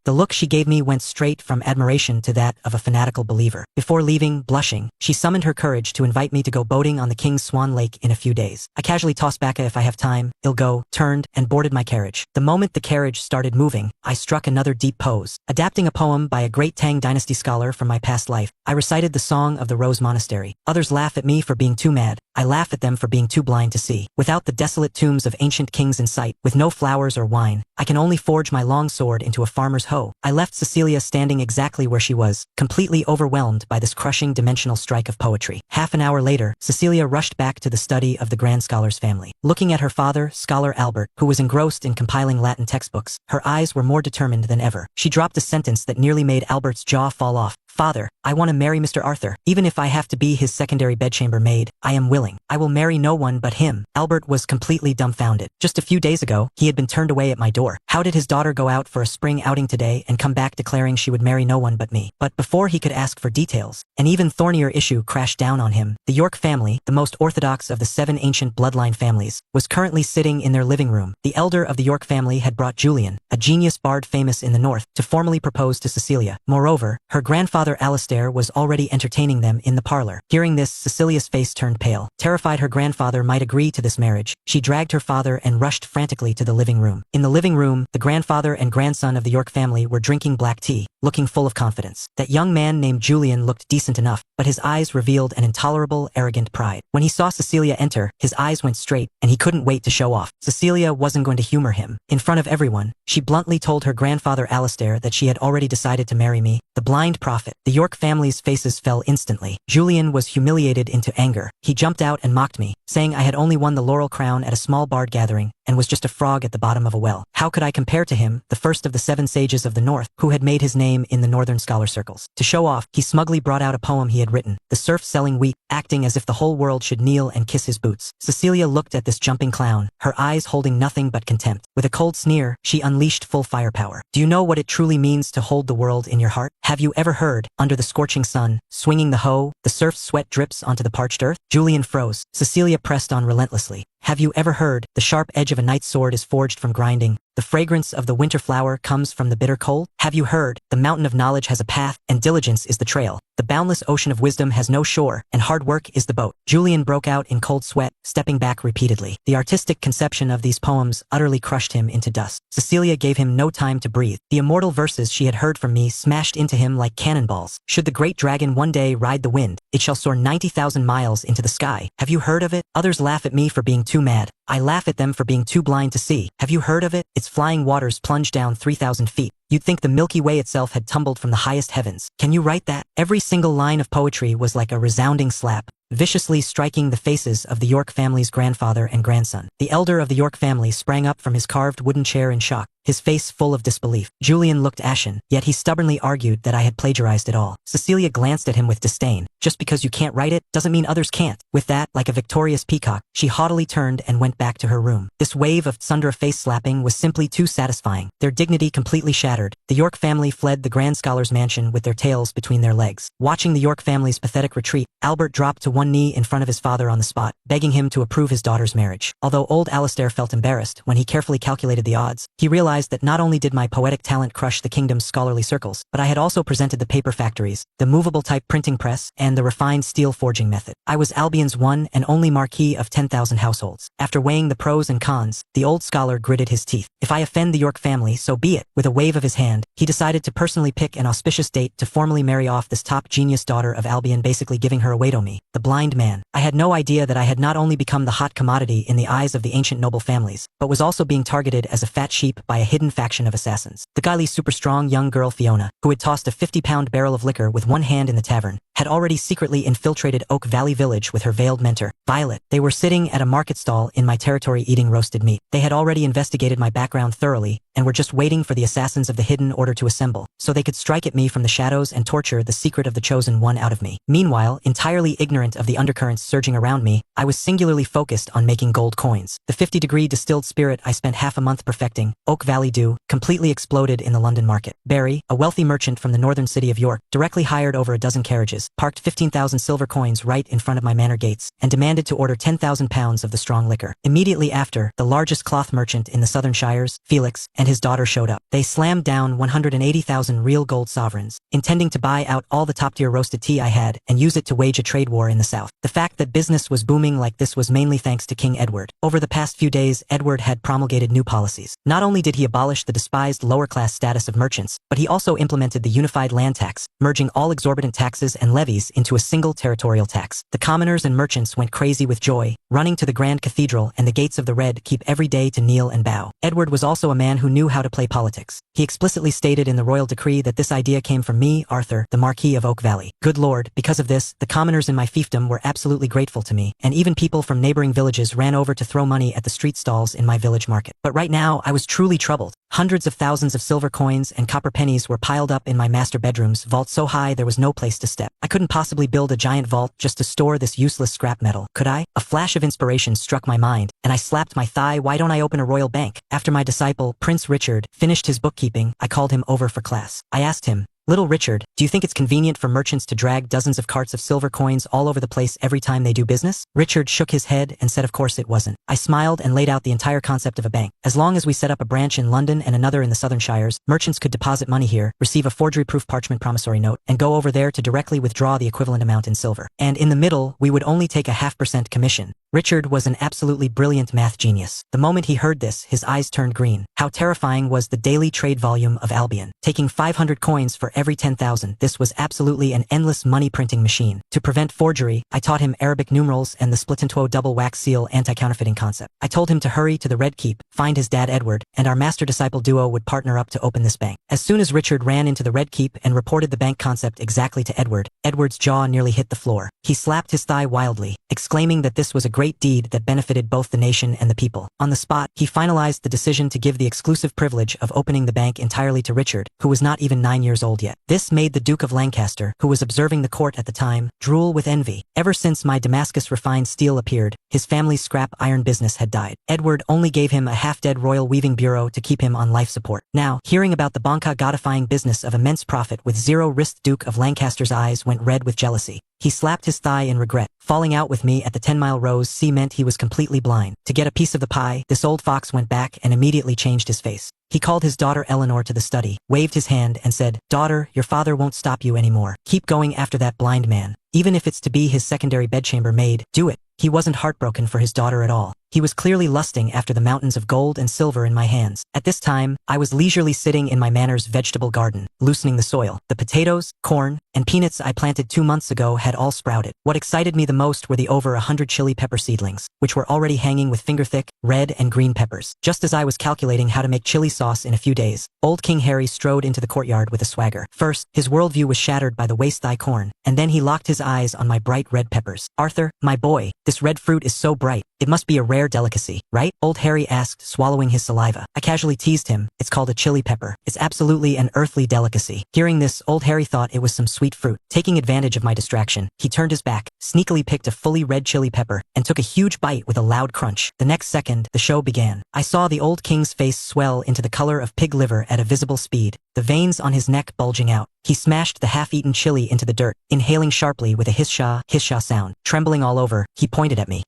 The look she gave me went straight from admiration to that of a fanatical believer. Before leaving, blushing, she summoned her courage to invite me to go boating on the King's Swan Lake in a few days. I casually tossed back a "if I have time, I'll go," turned, and boarded my carriage. The moment the carriage started moving, I struck another deep pose. Adapting a poem by a great Tang Dynasty scholar from my past life, I recited the Song of the Rose Monastery. Others laugh at me for being too mad. I laugh at them for being too blind to see. Without the desolate tombs of ancient kings in sight, with no flowers or wine, I can only forge my long sword into a farmer's hoe. I left Cecilia standing exactly where she was, completely overwhelmed by this crushing dimensional strike of poetry. Half an hour later, Cecilia rushed back to the study of the grand scholar's family. Looking at her father, Scholar Albert, who was engrossed in compiling Latin textbooks, her eyes were more determined than ever. She dropped a sentence that nearly made Albert's jaw fall off. "Father, I want to marry Mr. Arthur. Even if I have to be his secondary bedchamber maid, I am willing. I will marry no one but him." Albert was completely dumbfounded. Just a few days ago, he had been turned away at my door. How did his daughter go out for a spring outing today and come back declaring she would marry no one but me? But before he could ask for details, an even thornier issue crashed down on him. The York family, the most orthodox of the 7 ancient bloodline families, was currently sitting in their living room. The elder of the York family had brought Julian, a genius bard famous in the north, to formally propose to Cecilia. Moreover, her grandfather grandfather Alistair was already entertaining them in the parlor. Hearing this, Cecilia's face turned pale. Terrified her grandfather might agree to this marriage, she dragged her father and rushed frantically to the living room. In the living room, the grandfather and grandson of the York family were drinking black tea, looking full of confidence. That young man named Julian looked decent enough, but his eyes revealed an intolerable, arrogant pride. When he saw Cecilia enter, his eyes went straight, and he couldn't wait to show off. Cecilia wasn't going to humor him. In front of everyone, she bluntly told her grandfather Alistair that she had already decided to marry me, the blind prophet. The York family's faces fell instantly. Julian was humiliated into anger. He jumped out and mocked me, saying I had only won the laurel crown at a small bard gathering, and was just a frog at the bottom of a well. How could I compare to him, the first of the 7 sages of the North, who had made his name in the northern scholar circles? To show off, he smugly brought out a poem he had written, the serf selling wheat, acting as if the whole world should kneel and kiss his boots. Cecilia looked at this jumping clown, her eyes holding nothing but contempt. With a cold sneer, she unleashed full firepower. Do you know what it truly means to hold the world in your heart? Have you ever heard, under the scorching sun, swinging the hoe, the serf's sweat drips onto the parched earth? Julian froze. Cecilia pressed on relentlessly. Have you ever heard, the sharp edge of a knight's sword is forged from grinding, the fragrance of the winter flower comes from the bitter cold? Have you heard, the mountain of knowledge has a path, and diligence is the trail, the boundless ocean of wisdom has no shore, and hard work is the boat? Julian broke out in cold sweat, stepping back repeatedly. The artistic conception of these poems utterly crushed him into dust. Cecilia gave him no time to breathe. The immortal verses she had heard from me smashed into him like cannonballs. Should the great dragon one day ride the wind, it shall soar 90,000 miles into the sky. Have you heard of it? Others laugh at me for being too mad. I laugh at them for being too blind to see. Have you heard of it? Its flying waters plunge down 3,000 feet. You'd think the Milky Way itself had tumbled from the highest heavens. Can you write that? Every single line of poetry was like a resounding slap, viciously striking the faces of the York family's grandfather and grandson. The elder of the York family sprang up from his carved wooden chair in shock, his face full of disbelief. Julian looked ashen, yet he stubbornly argued that I had plagiarized it all. Cecilia glanced at him with disdain. Just because you can't write it, doesn't mean others can't. With that, like a victorious peacock, she haughtily turned and went back to her room. This wave of Sundra face slapping was simply too satisfying. Their dignity completely shattered, the York family fled the Grand Scholar's mansion with their tails between their legs. Watching the York family's pathetic retreat, Albert dropped to one knee in front of his father on the spot, begging him to approve his daughter's marriage. Although old Alistair felt embarrassed when he carefully calculated the odds, he realized that not only did my poetic talent crush the kingdom's scholarly circles, but I had also presented the paper factories, the movable type printing press, and the refined steel forging method. I was Albion's one and only marquis of 10,000 households. After weighing the pros and cons, the old scholar gritted his teeth. If I offend the York family, so be it. With a wave of his hand, he decided to personally pick an auspicious date to formally marry off this top genius daughter of Albion, basically giving her away to me, the blind man. I had no idea that I had not only become the hot commodity in the eyes of the ancient noble families, but was also being targeted as a fat sheep by a hidden faction of assassins. The guyly super strong young girl Fiona, who had tossed a 50-pound barrel of liquor with one hand in the tavern, had already secretly infiltrated Oak Valley Village with her veiled mentor, Violet. They were sitting at a market stall in my territory eating roasted meat. They had already investigated my background thoroughly, and were just waiting for the assassins of the Hidden Order to assemble, so they could strike at me from the shadows and torture the secret of the Chosen One out of me. Meanwhile, entirely ignorant of the undercurrents surging around me, I was singularly focused on making gold coins. The 50-degree distilled spirit I spent half a month perfecting, Oak Valley Dew, completely exploded in the London market. Barry, a wealthy merchant from the northern city of York, directly hired over a dozen carriages, parked 15,000 silver coins right in front of my manor gates, and demanded to order 10,000 pounds of the strong liquor. Immediately after, the largest cloth merchant in the southern shires, Felix, and his daughter showed up. They slammed down 180,000 real gold sovereigns, intending to buy out all the top-tier roasted tea I had and use it to wage a trade war in the south. The fact that business was booming like this was mainly thanks to King Edward. Over the past few days, Edward had promulgated new policies. Not only did he abolish the despised lower-class status of merchants, but he also implemented the unified land tax, merging all exorbitant taxes and levies into a single territorial tax. The commoners and merchants went crazy with joy, running to the Grand Cathedral and the gates of the Red Keep every day to kneel and bow. Edward was also a man who knew how to play politics. He explicitly stated in the royal decree that this idea came from me, Arthur, the Marquis of Oak Valley. Good Lord, because of this, the commoners in my fiefdom were absolutely grateful to me, and even people from neighboring villages ran over to throw money at the street stalls in my village market. But right now, I was truly troubled. Hundreds of thousands of silver coins and copper pennies were piled up in my master bedroom's vault so high there was no place to step. I couldn't possibly build a giant vault just to store this useless scrap metal, could I? A flash of inspiration struck my mind, and I slapped my thigh. Why don't I open a royal bank? After my disciple, Prince Richard, finished his bookkeeping, I called him over for class. I asked him, Little Richard, do you think it's convenient for merchants to drag dozens of carts of silver coins all over the place every time they do business? Richard shook his head and said of course it wasn't. I smiled and laid out the entire concept of a bank. As long as we set up a branch in London and another in the Southern Shires, merchants could deposit money here, receive a forgery-proof parchment promissory note, and go over there to directly withdraw the equivalent amount in silver. And in the middle, we would only take a 0.5% commission. Richard was an absolutely brilliant math genius. The moment he heard this, his eyes turned green. How terrifying was the daily trade volume of Albion. Taking 500 coins for every 10,000, this was absolutely an endless money printing machine. To prevent forgery, I taught him Arabic numerals and the Splitintwo double wax seal anti-counterfeiting concept. I told him to hurry to the Red Keep, find his dad Edward, and our master-disciple duo would partner up to open this bank. As soon as Richard ran into the Red Keep and reported the bank concept exactly to Edward, Edward's jaw nearly hit the floor. He slapped his thigh wildly, exclaiming that this was a great deed that benefited both the nation and the people. On the spot, he finalized the decision to give the exclusive privilege of opening the bank entirely to Richard, who was not even 9 years old yet. This made the Duke of Lancaster, who was observing the court at the time, drool with envy. Ever since my Damascus refined steel appeared, his family's scrap iron business had died. Edward only gave him a half-dead royal weaving bureau to keep him on life support. Now, hearing about the Bonka godifying business of immense profit with zero risk, Duke of Lancaster's eyes went red with jealousy. He slapped his thigh in regret. Falling out with me at the 10-mile Rose Sea meant he was completely blind. To get a piece of the pie, this old fox went back and immediately changed his face. He called his daughter Eleanor to the study, waved his hand and said, "Daughter, your father won't stop you anymore. Keep going after that blind man. Even if it's to be his secondary bedchamber maid, do it." He wasn't heartbroken for his daughter at all. He was clearly lusting after the mountains of gold and silver in my hands. At this time, I was leisurely sitting in my manor's vegetable garden, loosening the soil. The potatoes, corn, and peanuts I planted 2 months ago had all sprouted. What excited me the most were the over 100 chili pepper seedlings, which were already hanging with finger-thick, red and green peppers. Just as I was calculating how to make chili sauce in a few days, old King Harry strode into the courtyard with a swagger. First, his worldview was shattered by the waist-thigh corn, and then he locked his eyes on my bright red peppers. "Arthur, my boy, this red fruit is so bright. It must be a rare delicacy, right?" Old Harry asked, swallowing his saliva. I casually teased him. "It's called a chili pepper. It's absolutely an earthly delicacy." Hearing this, old Harry thought it was some sweet fruit. Taking advantage of my distraction, he turned his back, sneakily picked a fully red chili pepper, and took a huge bite with a loud crunch. The next second, the show began. I saw the old king's face swell into the color of pig liver at a visible speed, the veins on his neck bulging out. He smashed the half-eaten chili into the dirt, inhaling sharply with a hiss-sha sound. Trembling all over, he pointed at me.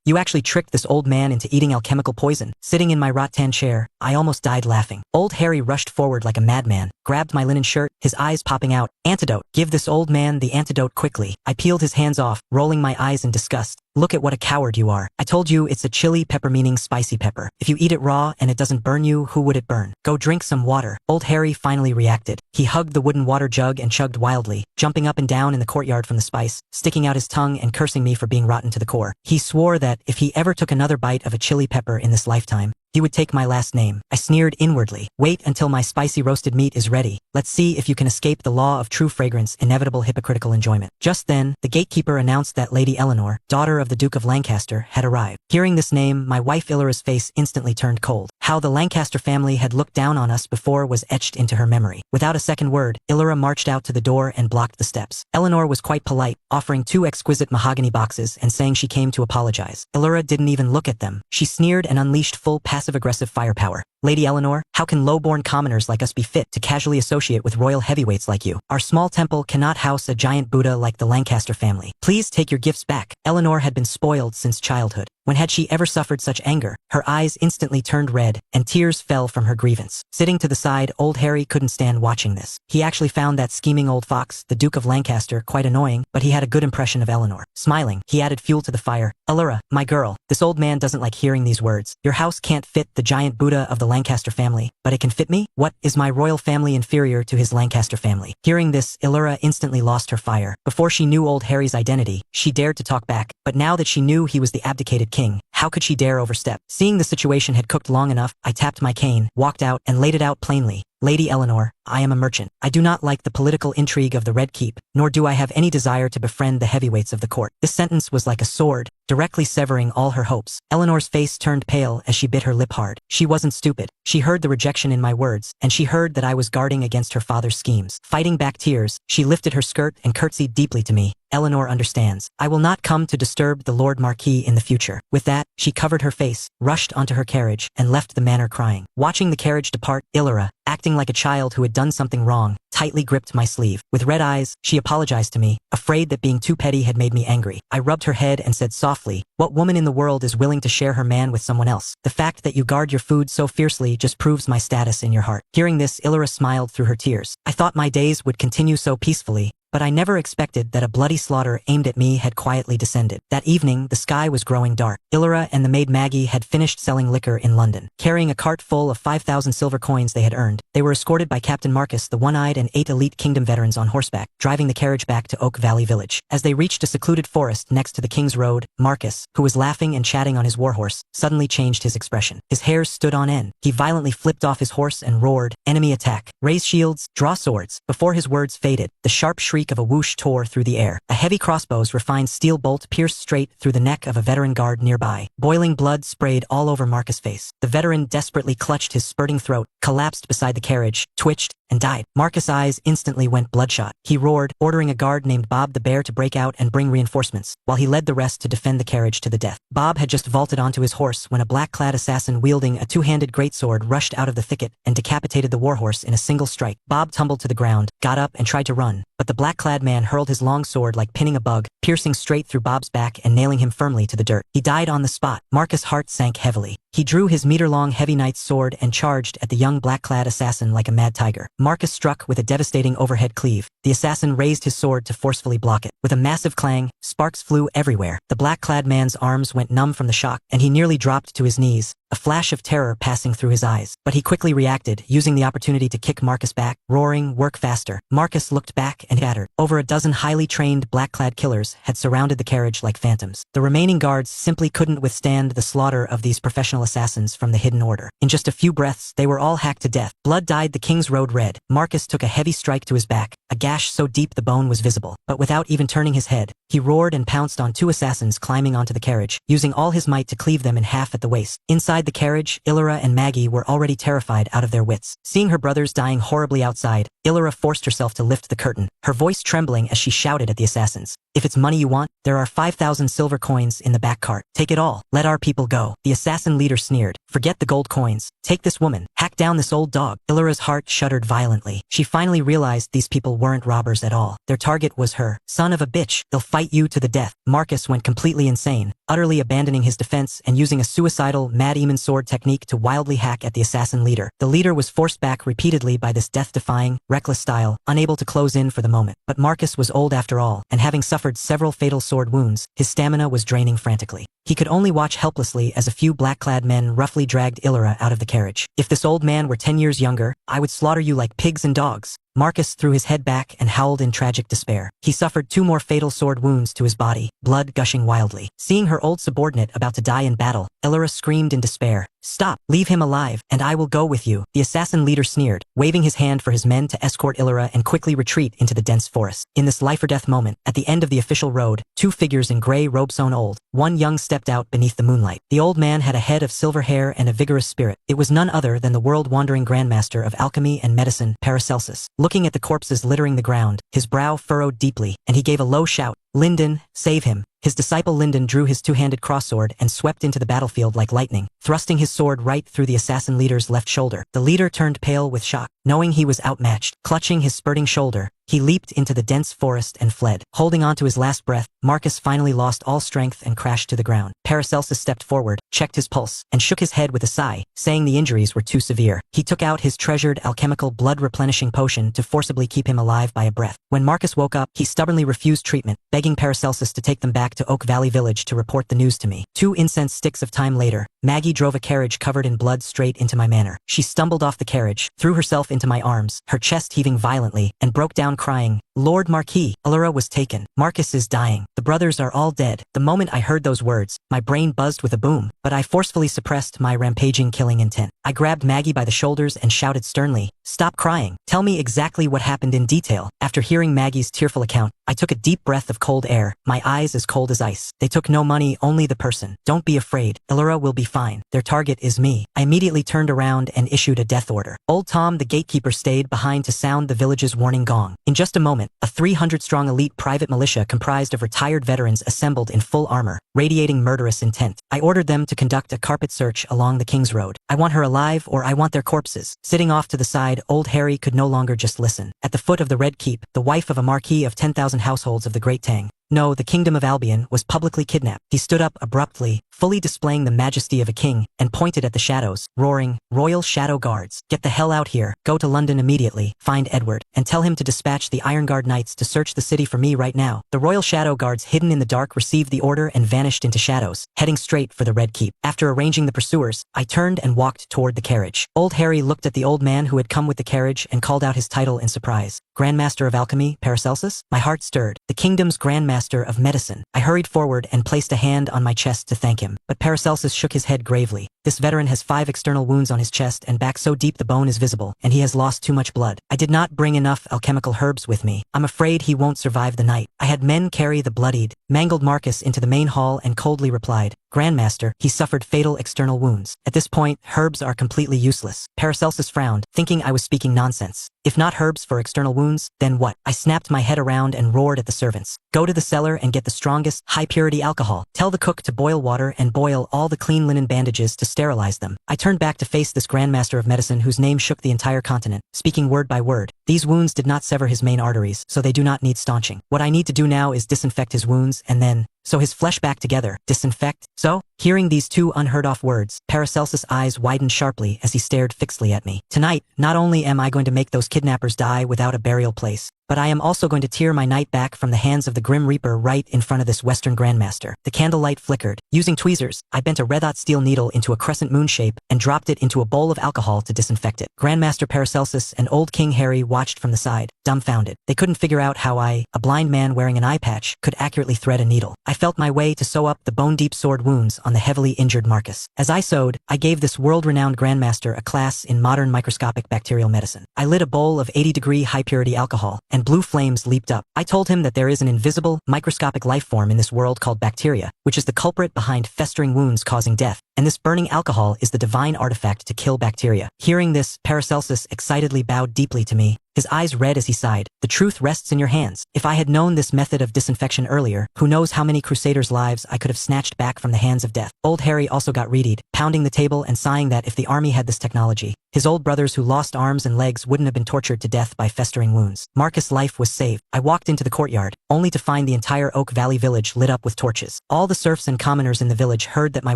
You actually tricked this old man into eating alchemical poison." Sitting in my rattan chair, I almost died laughing. Old Harry rushed forward like a madman, grabbed my linen shirt, his eyes popping out. "Antidote! Give this old man the antidote quickly." I peeled his hands off, rolling my eyes in disgust. "Look at what a coward you are. I told you it's a chili pepper, meaning spicy pepper. If you eat it raw and it doesn't burn you, who would it burn? Go drink some water." Old Harry finally reacted. He hugged the wooden water jug and chugged wildly, jumping up and down in the courtyard from the spice, sticking out his tongue and cursing me for being rotten to the core. He swore that if he ever took another bite of a chili pepper in this lifetime, he would take my last name. I sneered inwardly. "Wait until my spicy roasted meat is ready. Let's see if you can escape the law of true fragrance, inevitable hypocritical enjoyment." Just then, the gatekeeper announced that Lady Eleanor, daughter of the Duke of Lancaster, had arrived. Hearing this name, my wife Illyra's face instantly turned cold. How the Lancaster family had looked down on us before was etched into her memory. Without a second word, Illyra marched out to the door and blocked the steps. Eleanor was quite polite, offering 2 exquisite mahogany boxes and saying she came to apologize. Illyra didn't even look at them. She sneered and unleashed full passive-aggressive firepower. "Lady Eleanor, how can low-born commoners like us be fit to casually associate with royal heavyweights like you? Our small temple cannot house a giant Buddha like the Lancaster family. Please take your gifts back." Eleanor had been spoiled since childhood. When had she ever suffered such anger? Her eyes instantly turned red, and tears fell from her grievance. Sitting to the side, old Harry couldn't stand watching this. He actually found that scheming old fox, the Duke of Lancaster, quite annoying, but he had a good impression of Eleanor. Smiling, he added fuel to the fire. "Illyra, my girl, this old man doesn't like hearing these words. Your house can't fit the giant Buddha of the Lancaster family, but it can fit me? What, is my royal family inferior to his Lancaster family?" Hearing this, Illyra instantly lost her fire. Before she knew old Harry's identity, she dared to talk back, but now that she knew he was the abdicated king, how could she dare overstep? Seeing the situation had cooked long enough, I tapped my cane, walked out, and laid it out plainly. "Lady Eleanor, I am a merchant. I do not like the political intrigue of the Red Keep, nor do I have any desire to befriend the heavyweights of the court." This sentence was like a sword, directly severing all her hopes. Eleanor's face turned pale as she bit her lip hard. She wasn't stupid. She heard the rejection in my words, and she heard that I was guarding against her father's schemes. Fighting back tears, she lifted her skirt and curtsied deeply to me. "Eleanor understands. I will not come to disturb the Lord Marquis in the future." With that, she covered her face, rushed onto her carriage, and left the manor crying. Watching the carriage depart, Illyra, acting like a child who had done something wrong, tightly gripped my sleeve. With red eyes, she apologized to me, afraid that being too petty had made me angry. I rubbed her head and said softly, "What woman in the world is willing to share her man with someone else? The fact that you guard your food so fiercely just proves my status in your heart." Hearing this, Illyra smiled through her tears. I thought my days would continue so peacefully, but I never expected that a bloody slaughter aimed at me had quietly descended. That evening, the sky was growing dark. Illyra and the maid Maggie had finished selling liquor in London. Carrying a cart full of 5,000 silver coins they had earned, they were escorted by Captain Marcus, the one-eyed, and 8 elite kingdom veterans on horseback, driving the carriage back to Oak Valley Village. As they reached a secluded forest next to the King's Road, Marcus, who was laughing and chatting on his warhorse, suddenly changed his expression. His hairs stood on end. He violently flipped off his horse and roared, "Enemy attack! Raise shields! Draw swords!" Before his words faded, the sharp shriek of a whoosh tore through the air. A heavy crossbow's refined steel bolt pierced straight through the neck of a veteran guard nearby. Boiling blood sprayed all over Marcus' face. The veteran desperately clutched his spurting throat, collapsed beside the carriage, twitched, and died. Marcus' eyes instantly went bloodshot. He roared, ordering a guard named Bob the Bear to break out and bring reinforcements, while he led the rest to defend the carriage to the death. Bob had just vaulted onto his horse when a black-clad assassin wielding a two-handed greatsword rushed out of the thicket and decapitated the warhorse in a single strike. Bob tumbled to the ground, got up and tried to run, but the black-clad man hurled his long sword like pinning a bug, piercing straight through Bob's back and nailing him firmly to the dirt. He died on the spot. Marcus' heart sank heavily. He drew his meter-long heavy knight's sword and charged at the young black-clad assassin like a mad tiger. Marcus struck with a devastating overhead cleave. The assassin raised his sword to forcefully block it. With a massive clang, sparks flew everywhere. The black-clad man's arms went numb from the shock, and he nearly dropped to his knees, a flash of terror passing through his eyes. But he quickly reacted, using the opportunity to kick Marcus back, roaring, "Work faster." Marcus looked back and shattered. Over a dozen highly trained black-clad killers had surrounded the carriage like phantoms. The remaining guards simply couldn't withstand the slaughter of these professional assassins from the Hidden Order. In just a few breaths, they were all hacked to death. Blood dyed the King's Road red. Marcus took a heavy strike to his back, a gash so deep the bone was visible. But without even turning his head, he roared and pounced on 2 assassins climbing onto the carriage, using all his might to cleave them in half at the waist. Inside the carriage, Illyra and Maggie were already terrified out of their wits. Seeing her brothers dying horribly outside, Illyra forced herself to lift the curtain, her voice trembling as she shouted at the assassins, "If it's money you want, there are 5,000 silver coins in the back cart. Take it all. Let our people go." The assassin leader sneered, "Forget the gold coins. Take this woman. Hack down this old dog." Illyra's heart shuddered violently. She finally realized these people weren't robbers at all. Their target was her. "Son of a bitch, they'll fight you to the death." Marcus went completely insane, utterly abandoning his defense and using a suicidal Mad Eamon sword technique to wildly hack at the assassin leader. The leader was forced back repeatedly by this death-defying, reckless style, unable to close in for the moment. But Marcus was old after all, and having suffered several fatal sword wounds, his stamina was draining frantically. He could only watch helplessly as a few black-clad men roughly dragged Illyra out of the carriage. "If this old man were 10 years younger, I would slaughter you like pigs and dogs." Marcus threw his head back and howled in tragic despair. He suffered 2 more fatal sword wounds to his body, blood gushing wildly. Seeing her old subordinate about to die in battle, Illyra screamed in despair, "Stop! Leave him alive, and I will go with you." The assassin leader sneered, waving his hand for his men to escort Illyra and quickly retreat into the dense forest. In this life-or-death moment, at the end of the official road, 2 figures in gray robes sewn old. One young stepped out beneath the moonlight. The old man had a head of silver hair and a vigorous spirit. It was none other than the world-wandering grandmaster of alchemy and medicine, Paracelsus. Looking at the corpses littering the ground, his brow furrowed deeply, and he gave a low shout, "Lyndon, save him." His disciple Lyndon drew his 2-handed crossword and swept into the battlefield like lightning, thrusting his sword right through the assassin leader's left shoulder. The leader turned pale with shock, knowing he was outmatched. Clutching his spurting shoulder, he leaped into the dense forest and fled. Holding on to his last breath, Marcus finally lost all strength and crashed to the ground. Paracelsus stepped forward, checked his pulse, and shook his head with a sigh, saying the injuries were too severe. He took out his treasured alchemical blood-replenishing potion to forcibly keep him alive by a breath. When Marcus woke up, he stubbornly refused treatment, begging Paracelsus to take them back to Oak Valley Village to report the news to me. 2 incense sticks of time later, Maggie drove a carriage covered in blood straight into my manor. She stumbled off the carriage, threw herself into my arms, her chest heaving violently, and broke down crying, "Lord Marquis, Illyra was taken. Marcus is dying. The brothers are all dead." The moment I heard those words, my brain buzzed with a boom, but I forcefully suppressed my rampaging killing intent. I grabbed Maggie by the shoulders and shouted sternly, "Stop crying. Tell me exactly what happened in detail." After hearing Maggie's tearful account, I took a deep breath of cold air, my eyes as cold as ice. "They took no money, only the person. Don't be afraid. Illyra will be fine. Their target is me." I immediately turned around and issued a death order. Old Tom the gatekeeper stayed behind to sound the village's warning gong. In just a moment, a 300-strong elite private militia comprised of retired veterans assembled in full armor, radiating murderous intent. I ordered them to conduct a carpet search along the King's Road. I want her alive or I want their corpses. Sitting off to the side, old Harry could no longer just listen. At the foot of the Red Keep, the wife of a marquis of 10,000 households of the Great Tang, no, the Kingdom of Albion, was publicly kidnapped. He stood up abruptly, fully displaying the majesty of a king, and pointed at the shadows, roaring, "Royal Shadow Guards, get the hell out here. Go to London immediately, find Edward, and tell him to dispatch the Iron Guard Knights to search the city for me right now." The Royal Shadow Guards, hidden in the dark, received the order and vanished into shadows, heading straight for the Red Keep. After arranging the pursuers, I turned and walked toward the carriage. Old Harry looked at the old man who had come with the carriage and called out his title in surprise. "Grandmaster of Alchemy, Paracelsus?" My heart stirred. The kingdom's Grandmaster of Medicine. I hurried forward and placed a hand on my chest to thank him, but Paracelsus shook his head gravely. "This veteran has 5 external wounds on his chest and back so deep the bone is visible, and he has lost too much blood. I did not bring enough alchemical herbs with me. I'm afraid he won't survive the night." I had men carry the bloodied, mangled Marcus into the main hall and coldly replied, "Grandmaster, he suffered fatal external wounds. At this point, herbs are completely useless." Paracelsus frowned, thinking I was speaking nonsense. "If not herbs for external wounds, then what?" I snapped my head around and roared at the servants. "Go to the cellar and get the strongest, high-purity alcohol. Tell the cook to boil water and boil all the clean linen bandages to sterilize them." I turned back to face this Grandmaster of Medicine whose name shook the entire continent, speaking word by word. "These wounds did not sever his main arteries, so they do not need staunching. What I need to do now is disinfect his wounds and then sew his flesh back together." Disinfect? So? Hearing these 2 unheard-of words, Paracelsus' eyes widened sharply as he stared fixedly at me. "Tonight, not only am I going to make those kidnappers die without a burial place, but I am also going to tear my knight back from the hands of the Grim Reaper right in front of this Western Grandmaster." The candlelight flickered. Using tweezers, I bent a red-hot steel needle into a crescent moon shape and dropped it into a bowl of alcohol to disinfect it. Grandmaster Paracelsus and old King Harry watched from the side, dumbfounded. They couldn't figure out how I, a blind man wearing an eye patch, could accurately thread a needle. I felt my way to sew up the bone-deep sword wounds on the heavily injured Marcus. As I sewed, I gave this world-renowned Grandmaster a class in modern microscopic bacterial medicine. I lit a bowl of 80-degree high-purity alcohol, and blue flames leaped up. I told him that there is an invisible, microscopic life form in this world called bacteria, which is the culprit behind festering wounds causing death, and this burning alcohol is the divine artifact to kill bacteria. Hearing this, Paracelsus excitedly bowed deeply to me, his eyes red as he sighed. "The truth rests in your hands. If I had known this method of disinfection earlier, who knows how many crusaders' lives I could have snatched back from the hands of death." Old Harry also got reedied, pounding the table and sighing that if the army had this technology, his old brothers who lost arms and legs wouldn't have been tortured to death by festering wounds. Marcus' life was saved. I walked into the courtyard, only to find the entire Oak Valley village lit up with torches. All the serfs and commoners in the village heard that my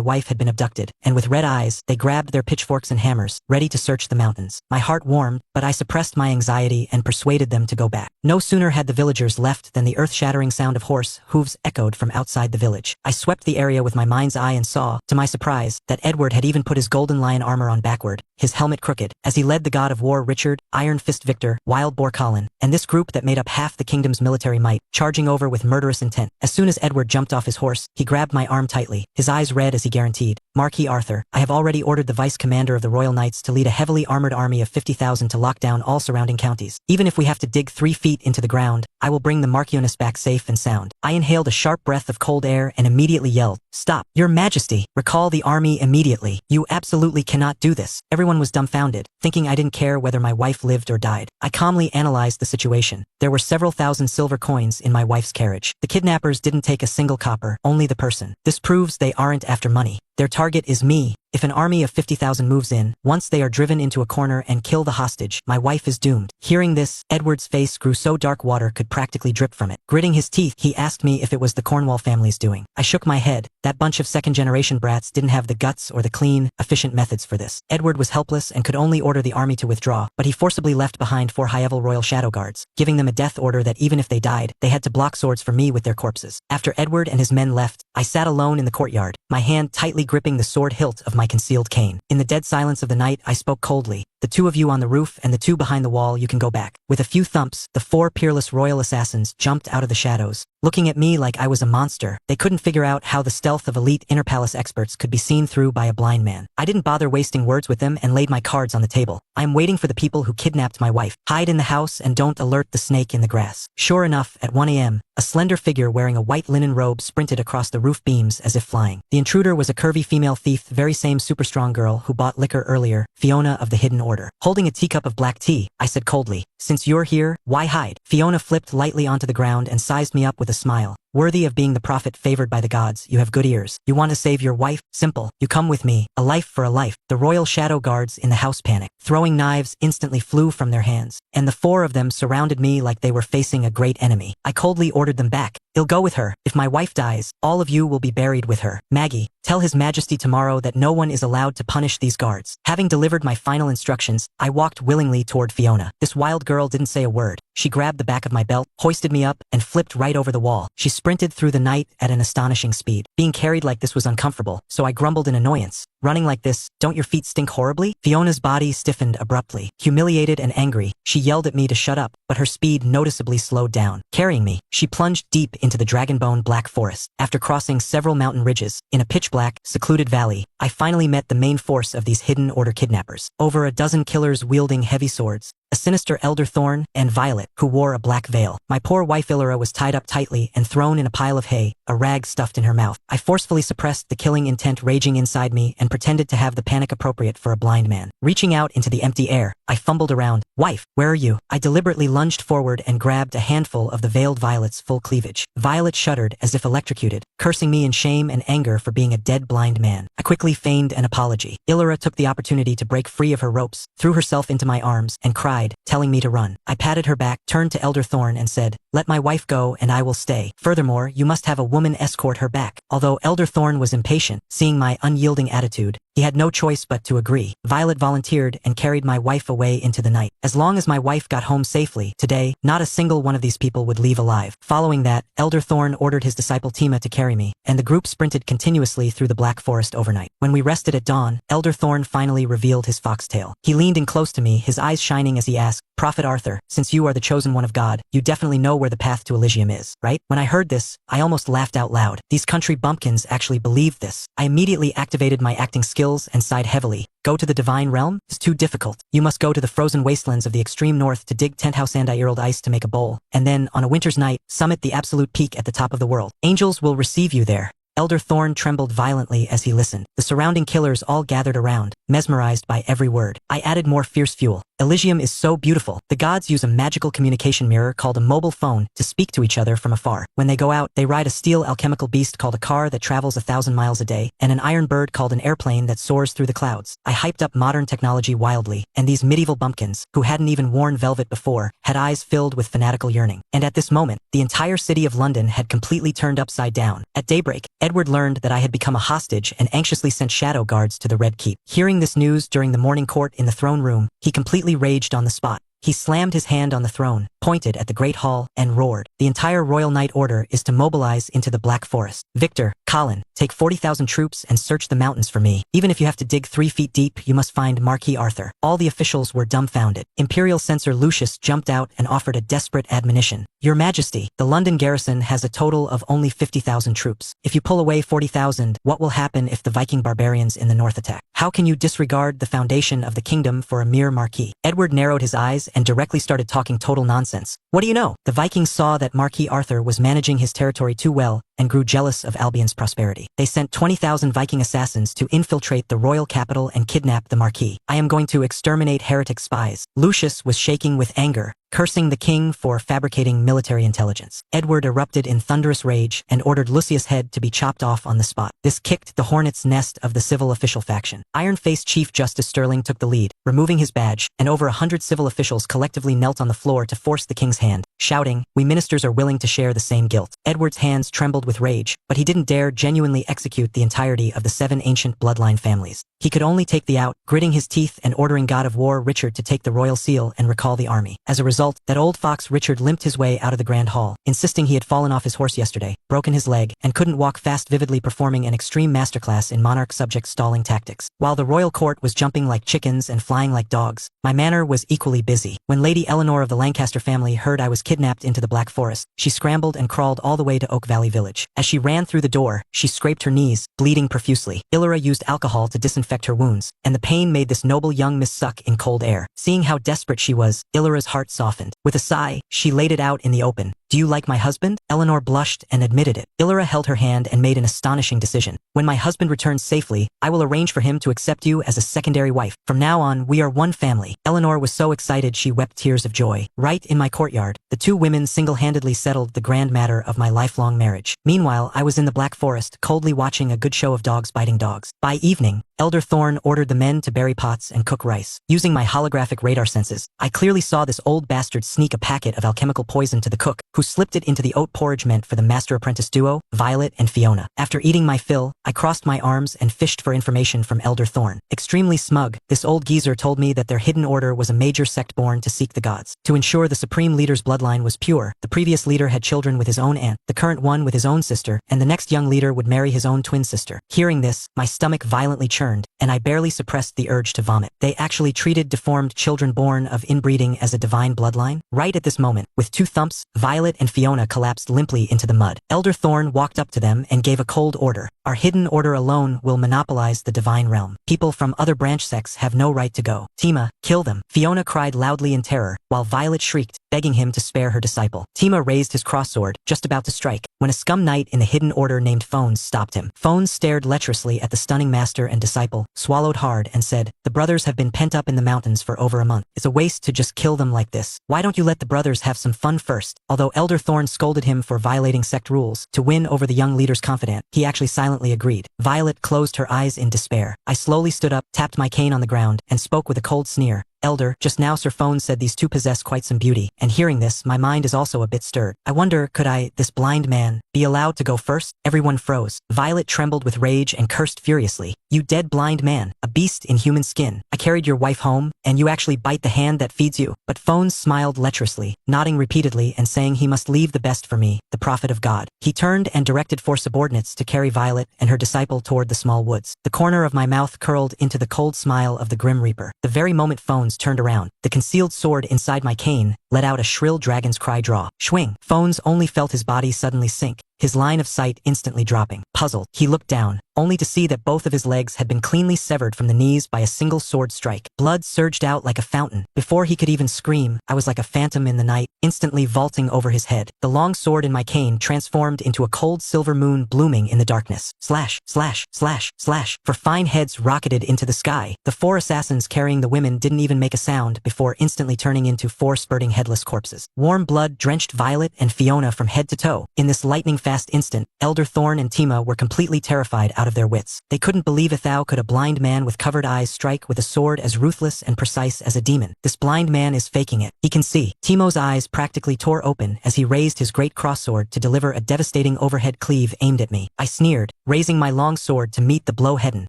wife had been abducted, and with red eyes, they grabbed their pitchforks and hammers, ready to search the mountains. My heart warmed, but I suppressed my anxiety and persuaded them to go back. No sooner had the villagers left than the earth-shattering sound of horse hooves echoed from outside the village. I swept the area with my mind's eye and saw, to my surprise, that Edward had even put his golden lion armor on backward, his helmet crooked, as he led the god of war Richard, Iron Fist Victor, Wild Boar Colin, and this group that made up half the kingdom's military might, charging over with murderous intent. As soon as Edward jumped off his horse, he grabbed my arm tightly, his eyes red as he guaranteed, "Marquis Arthur, I have already ordered the vice commander of the Royal Knights to lead a heavily armored army of 50,000 to lock down all surrounding counties. Even if we have to dig 3 feet into the ground, I will bring the Marchioness back safe and sound." I inhaled a sharp breath of cold air and immediately yelled, "Stop! Your Majesty! Recall the army immediately! You absolutely cannot do this." Everyone was dumbfounded, thinking I didn't care whether my wife lived or died. I calmly analyzed the situation. There were several thousand silver coins in my wife's carriage. The kidnappers didn't take a single copper, only the person. This proves they aren't after money. Their target is me. If an army of 50,000 moves in, once they are driven into a corner and kill the hostage, my wife is doomed. Hearing this, Edward's face grew so dark water could practically drip from it. Gritting his teeth, he asked me if it was the Cornwall family's doing. I shook my head. That bunch of second-generation brats didn't have the guts or the clean, efficient methods for this. Edward was helpless and could only order the army to withdraw, but he forcibly left behind 4 high-level Royal Shadow Guards, giving them a death order that even if they died, they had to block swords for me with their corpses. After Edward and his men left, I sat alone in the courtyard, my hand tightly gripping the sword hilt of my concealed cane. In the dead silence of the night, I spoke coldly. "The 2 of you on the roof and the 2 behind the wall, you can go back." With a few thumps, the 4 peerless royal assassins jumped out of the shadows, looking at me like I was a monster. They couldn't figure out how the stealth of elite inner palace experts could be seen through by a blind man. I didn't bother wasting words with them and laid my cards on the table. I am waiting for the people who kidnapped my wife. Hide in the house and don't alert the snake in the grass. Sure enough, at 1 a.m., a slender figure wearing a white linen robe sprinted across the roof beams as if flying. The intruder was a curvy female thief, the very same super-strong girl who bought liquor earlier, Fiona of the Hidden Order. Holding a teacup of black tea, I said coldly, Since you're here, why hide? Fiona flipped lightly onto the ground and sized me up with a smile. Worthy of being the prophet favored by the gods, you have good ears. You want to save your wife? Simple. You come with me. A life for a life. The royal shadow guards in the house panicked. Throwing knives instantly flew from their hands, and the four of them surrounded me like they were facing a great enemy. I coldly ordered them back. I'll go with her. If my wife dies, all of you will be buried with her. Maggie, tell His Majesty tomorrow that no one is allowed to punish these guards. Having delivered my final instructions, I walked willingly toward Fiona. This wild girl didn't say a word. She grabbed the back of my belt, hoisted me up, and flipped right over the wall. She sprinted through the night at an astonishing speed. Being carried like this was uncomfortable, so I grumbled in annoyance. Running like this, don't your feet stink horribly? Fiona's body stiffened abruptly. Humiliated and angry, she yelled at me to shut up, but her speed noticeably slowed down. Carrying me, she plunged deep into the Dragonbone Black Forest. After crossing several mountain ridges, in a pitch-black, secluded valley, I finally met the main force of these Hidden Order kidnappers. Over a dozen killers wielding heavy swords, a sinister Elder Thorn, and Violet, who wore a black veil. My poor wife Illyra was tied up tightly and thrown in a pile of hay, a rag stuffed in her mouth. I forcefully suppressed the killing intent raging inside me and pretended to have the panic appropriate for a blind man. Reaching out into the empty air, I fumbled around. Wife, where are you? I deliberately lunged forward and grabbed a handful of the veiled Violet's full cleavage. Violet shuddered as if electrocuted, cursing me in shame and anger for being a dead blind man. I quickly feigned an apology. Illyra took the opportunity to break free of her ropes, threw herself into my arms, and cried, telling me to run. I patted her back, turned to Elder Thorn and said, let my wife go and I will stay. Furthermore, you must have a woman escort her back. Although Elder Thorn was impatient, seeing my unyielding attitude, he had no choice but to agree. Violet volunteered and carried my wife away into the night. As long as my wife got home safely, today, not a single one of these people would leave alive. Following that, Elder Thorn ordered his disciple Tima to carry me, and the group sprinted continuously through the Black Forest overnight. When we rested at dawn, Elder Thorn finally revealed his foxtail. He leaned in close to me, his eyes shining as he asked, Prophet Arthur, since you are the chosen one of God, you definitely know where the path to Elysium is, right? When I heard this, I almost laughed out loud. These country bumpkins actually believed this. I immediately activated my acting skills and sighed heavily. Go to the Divine Realm? It's too difficult. You must go to the frozen wastelands of the extreme north to dig 10,000 Sandy-year-old ice to make a bowl, and then, on a winter's night, summit the absolute peak at the top of the world. Angels will receive you there. Elder Thorn trembled violently as he listened. The surrounding killers all gathered around, mesmerized by every word. I added more fierce fuel. Elysium is so beautiful. The gods use a magical communication mirror called a mobile phone to speak to each other from afar. When they go out, they ride a steel alchemical beast called a car that travels 1,000 miles a day, and an iron bird called an airplane that soars through the clouds. I hyped up modern technology wildly, and these medieval bumpkins, who hadn't even worn velvet before, had eyes filled with fanatical yearning. And at this moment, the entire city of London had completely turned upside down. At daybreak, Edward learned that I had become a hostage and anxiously sent shadow guards to the Red Keep. Hearing this news during the morning court in the throne room, he completely raged on the spot. He slammed his hand on the throne, pointed at the Great Hall, and roared. The entire Royal Knight Order is to mobilize into the Black Forest. Victor, Colin, take 40,000 troops and search the mountains for me. Even if you have to dig 3 feet deep, you must find Marquis Arthur. All the officials were dumbfounded. Imperial Censor Lucius jumped out and offered a desperate admonition. Your Majesty, the London garrison has a total of only 50,000 troops. If you pull away 40,000, what will happen if the Viking barbarians in the north attack? How can you disregard the foundation of the kingdom for a mere marquis? Edward narrowed his eyes and directly started talking total nonsense. What do you know? The Vikings saw that Marquis Arthur was managing his territory too well and grew jealous of Albion's prosperity. They sent 20,000 Viking assassins to infiltrate the royal capital and kidnap the Marquis. I am going to exterminate heretic spies. Lucius was shaking with anger, cursing the king for fabricating military intelligence. Edward erupted in thunderous rage and ordered Lucius' head to be chopped off on the spot. This kicked the hornet's nest of the civil official faction. Iron-faced Chief Justice Sterling took the lead, removing his badge, and over 100 civil officials collectively knelt on the floor to force the king's hand, shouting, "We ministers are willing to share the same guilt." Edward's hands trembled with rage, but he didn't dare genuinely execute the entirety of the 7 ancient bloodline families. He could only take the out, gritting his teeth and ordering God of War Richard to take the royal seal and recall the army. As a result, that old fox Richard limped his way out of the Grand Hall, insisting he had fallen off his horse yesterday, broken his leg, and couldn't walk fast, vividly performing an extreme masterclass in monarch subject stalling tactics. While the royal court was jumping like chickens and flying like dogs, my manor was equally busy. When Lady Eleanor of the Lancaster family heard I was kidnapped into the Black Forest, she scrambled and crawled all the way to Oak Valley Village. As she ran through the door, she scraped her knees, bleeding profusely. Illyra used alcohol to disinfect her wounds, and the pain made this noble young miss suck in cold air. Seeing how desperate she was, Illyra's heart softened. With a sigh, she laid it out in the open, "Do you like my husband?" Eleanor blushed and admitted it. Illyra held her hand and made an astonishing decision. "When my husband returns safely, I will arrange for him to accept you as a secondary wife. From now on, we are one family." Eleanor was so excited she wept tears of joy. Right in my courtyard, the two women single-handedly settled the grand matter of my lifelong marriage. Meanwhile, I was in the Black Forest, coldly watching a good show of dogs biting dogs. By evening, Elder Thorn ordered the men to bury pots and cook rice. Using my holographic radar senses, I clearly saw this old bastard sneak a packet of alchemical poison to the cook, who slipped it into the oat porridge meant for the master-apprentice duo, Violet and Fiona. After eating my fill, I crossed my arms and fished for information from Elder Thorn. Extremely smug, this old geezer told me that their hidden order was a major sect born to seek the gods. To ensure the supreme leader's bloodline was pure, the previous leader had children with his own aunt, the current one with his own sister, and the next young leader would marry his own twin sister. Hearing this, my stomach violently churned, and I barely suppressed the urge to vomit. They actually treated deformed children born of inbreeding as a divine bloodline? Right at this moment, with two thumps, Violet and Fiona collapsed limply into the mud. Elder Thorn walked up to them and gave a cold order. "Our hidden order alone will monopolize the divine realm. People from other branch sects have no right to go. Tima, kill them." Fiona cried loudly in terror, while Violet shrieked, begging him to spare her disciple. Tima raised his crossword, just about to strike, when a scum knight in the hidden order named Phones stopped him. Phones stared lecherously at the stunning master and disciple, swallowed hard, and said, "The brothers have been pent up in the mountains for over a month. It's a waste to just kill them like this. Why don't you let the brothers have some fun first?" Although Elder Thorn scolded him for violating sect rules, to win over the young leader's confidant, he actually silently agreed. Violet closed her eyes in despair. I slowly stood up, tapped my cane on the ground, and spoke with a cold sneer. "Elder, just now Sir Phone said these two possess quite some beauty, and hearing this, my mind is also a bit stirred. I wonder, could I, this blind man, be allowed to go first?" Everyone froze. Violet trembled with rage and cursed furiously. "You dead blind man, a beast in human skin. I carried your wife home, and you actually bite the hand that feeds you." But Phones smiled lecherously, nodding repeatedly and saying he must leave the best for me, the prophet of God. He turned and directed 4 subordinates to carry Violet and her disciple toward the small woods. The corner of my mouth curled into the cold smile of the Grim Reaper. The very moment Phones turned around, the concealed sword inside my cane let out a shrill dragon's cry draw. Schwing. Phones only felt his body suddenly sink, his line of sight instantly dropping. Puzzled, he looked down, only to see that both of his legs had been cleanly severed from the knees by a single sword strike. Blood surged out like a fountain. Before he could even scream, I was like a phantom in the night, instantly vaulting over his head. The long sword in my cane transformed into a cold silver moon blooming in the darkness. Slash, slash, slash, slash. 4 fine heads rocketed into the sky. The 4 assassins carrying the women didn't even make a sound before instantly turning into 4 spurting headless corpses. Warm blood drenched Violet and Fiona from head to toe. In this lightning-fast instant, Elder Thorn and Tima were completely terrified out of their wits. They couldn't believe how could a blind man with covered eyes strike with a sword as ruthless and precise as a demon. This blind man is faking it. He can see. Timo's eyes practically tore open as he raised his great crossword to deliver a devastating overhead cleave aimed at me. I sneered, raising my long sword to meet the blow head-on.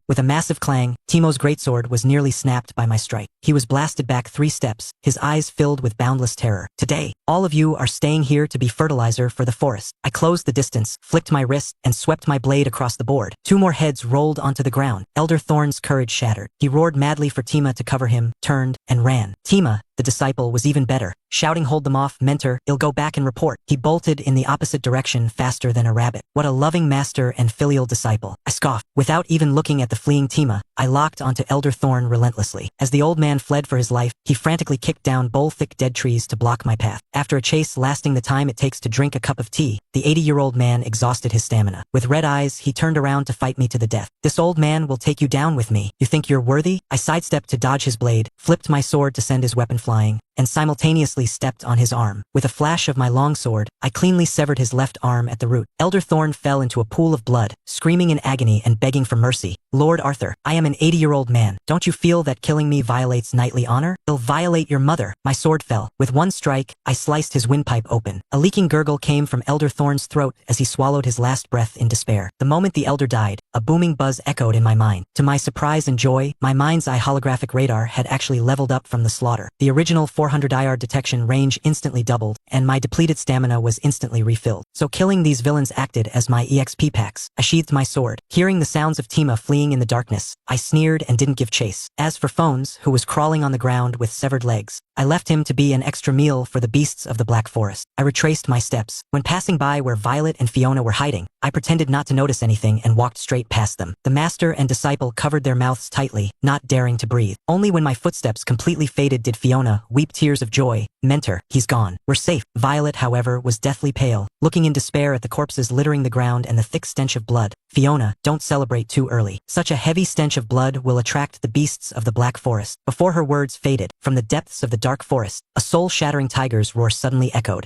With a massive clang, Timo's greatsword was nearly snapped by my strike. He was blasted back 3 steps, his eyes filled with boundless terror. "Today, all of you are staying here to be fertilizer for the forest." I closed the distance, flicked my wrist, and swept my blade across the board. 2 more heads rolled onto the ground. Elder Thorn's courage shattered. He roared madly for Tima to cover him, turned, and ran. Tima, the disciple, was even better. Shouting, "Hold them off, mentor, I'll go back and report." He bolted in the opposite direction faster than a rabbit. What a loving master and filial disciple. I scoffed. Without even looking at the fleeing Tima, I locked onto Elder Thorn relentlessly. As the old man fled for his life, he frantically kicked down bole-thick dead trees to block my path. After a chase lasting the time it takes to drink a cup of tea, the 80-year-old man exhausted his stamina. With red eyes, he turned around to fight me to the death. "This old man will take you down with me. You think you're worthy?" I sidestepped to dodge his blade, flipped my sword to send his weapon flying, and simultaneously stepped on his arm. With a flash of my longsword, I cleanly severed his left arm at the root. Elder Thorn fell into a pool of blood, screaming in agony and begging for mercy. "Lord Arthur, I am an 80-year-old man. Don't you feel that killing me violates knightly honor? It'll violate your mother." My sword fell. With one strike, I sliced his windpipe open. A leaking gurgle came from Elder Thorn's throat as he swallowed his last breath in despair. The moment the elder died, a booming buzz echoed in my mind. To my surprise and joy, my mind's eye holographic radar had actually leveled up from the slaughter. The original 400 IR detection range instantly doubled, and my depleted stamina was instantly refilled. So killing these villains acted as my EXP packs. I sheathed my sword. Hearing the sounds of Tima fleeing in the darkness, I sneered and didn't give chase. As for Phones, who was crawling on the ground with severed legs, I left him to be an extra meal for the beasts of the Black Forest. I retraced my steps. When passing by where Violet and Fiona were hiding, I pretended not to notice anything and walked straight past them. The master and disciple covered their mouths tightly, not daring to breathe. Only when my footsteps completely faded did Fiona weep tears of joy. Mentor, he's gone. We're safe. Violet, however, was deathly pale, looking in despair at the corpses littering the ground and the thick stench of blood. Fiona, don't celebrate too early. Such a heavy stench of blood will attract the beasts of the Black Forest. Before her words faded, from the depths of the dark forest, a soul-shattering tiger's roar suddenly echoed.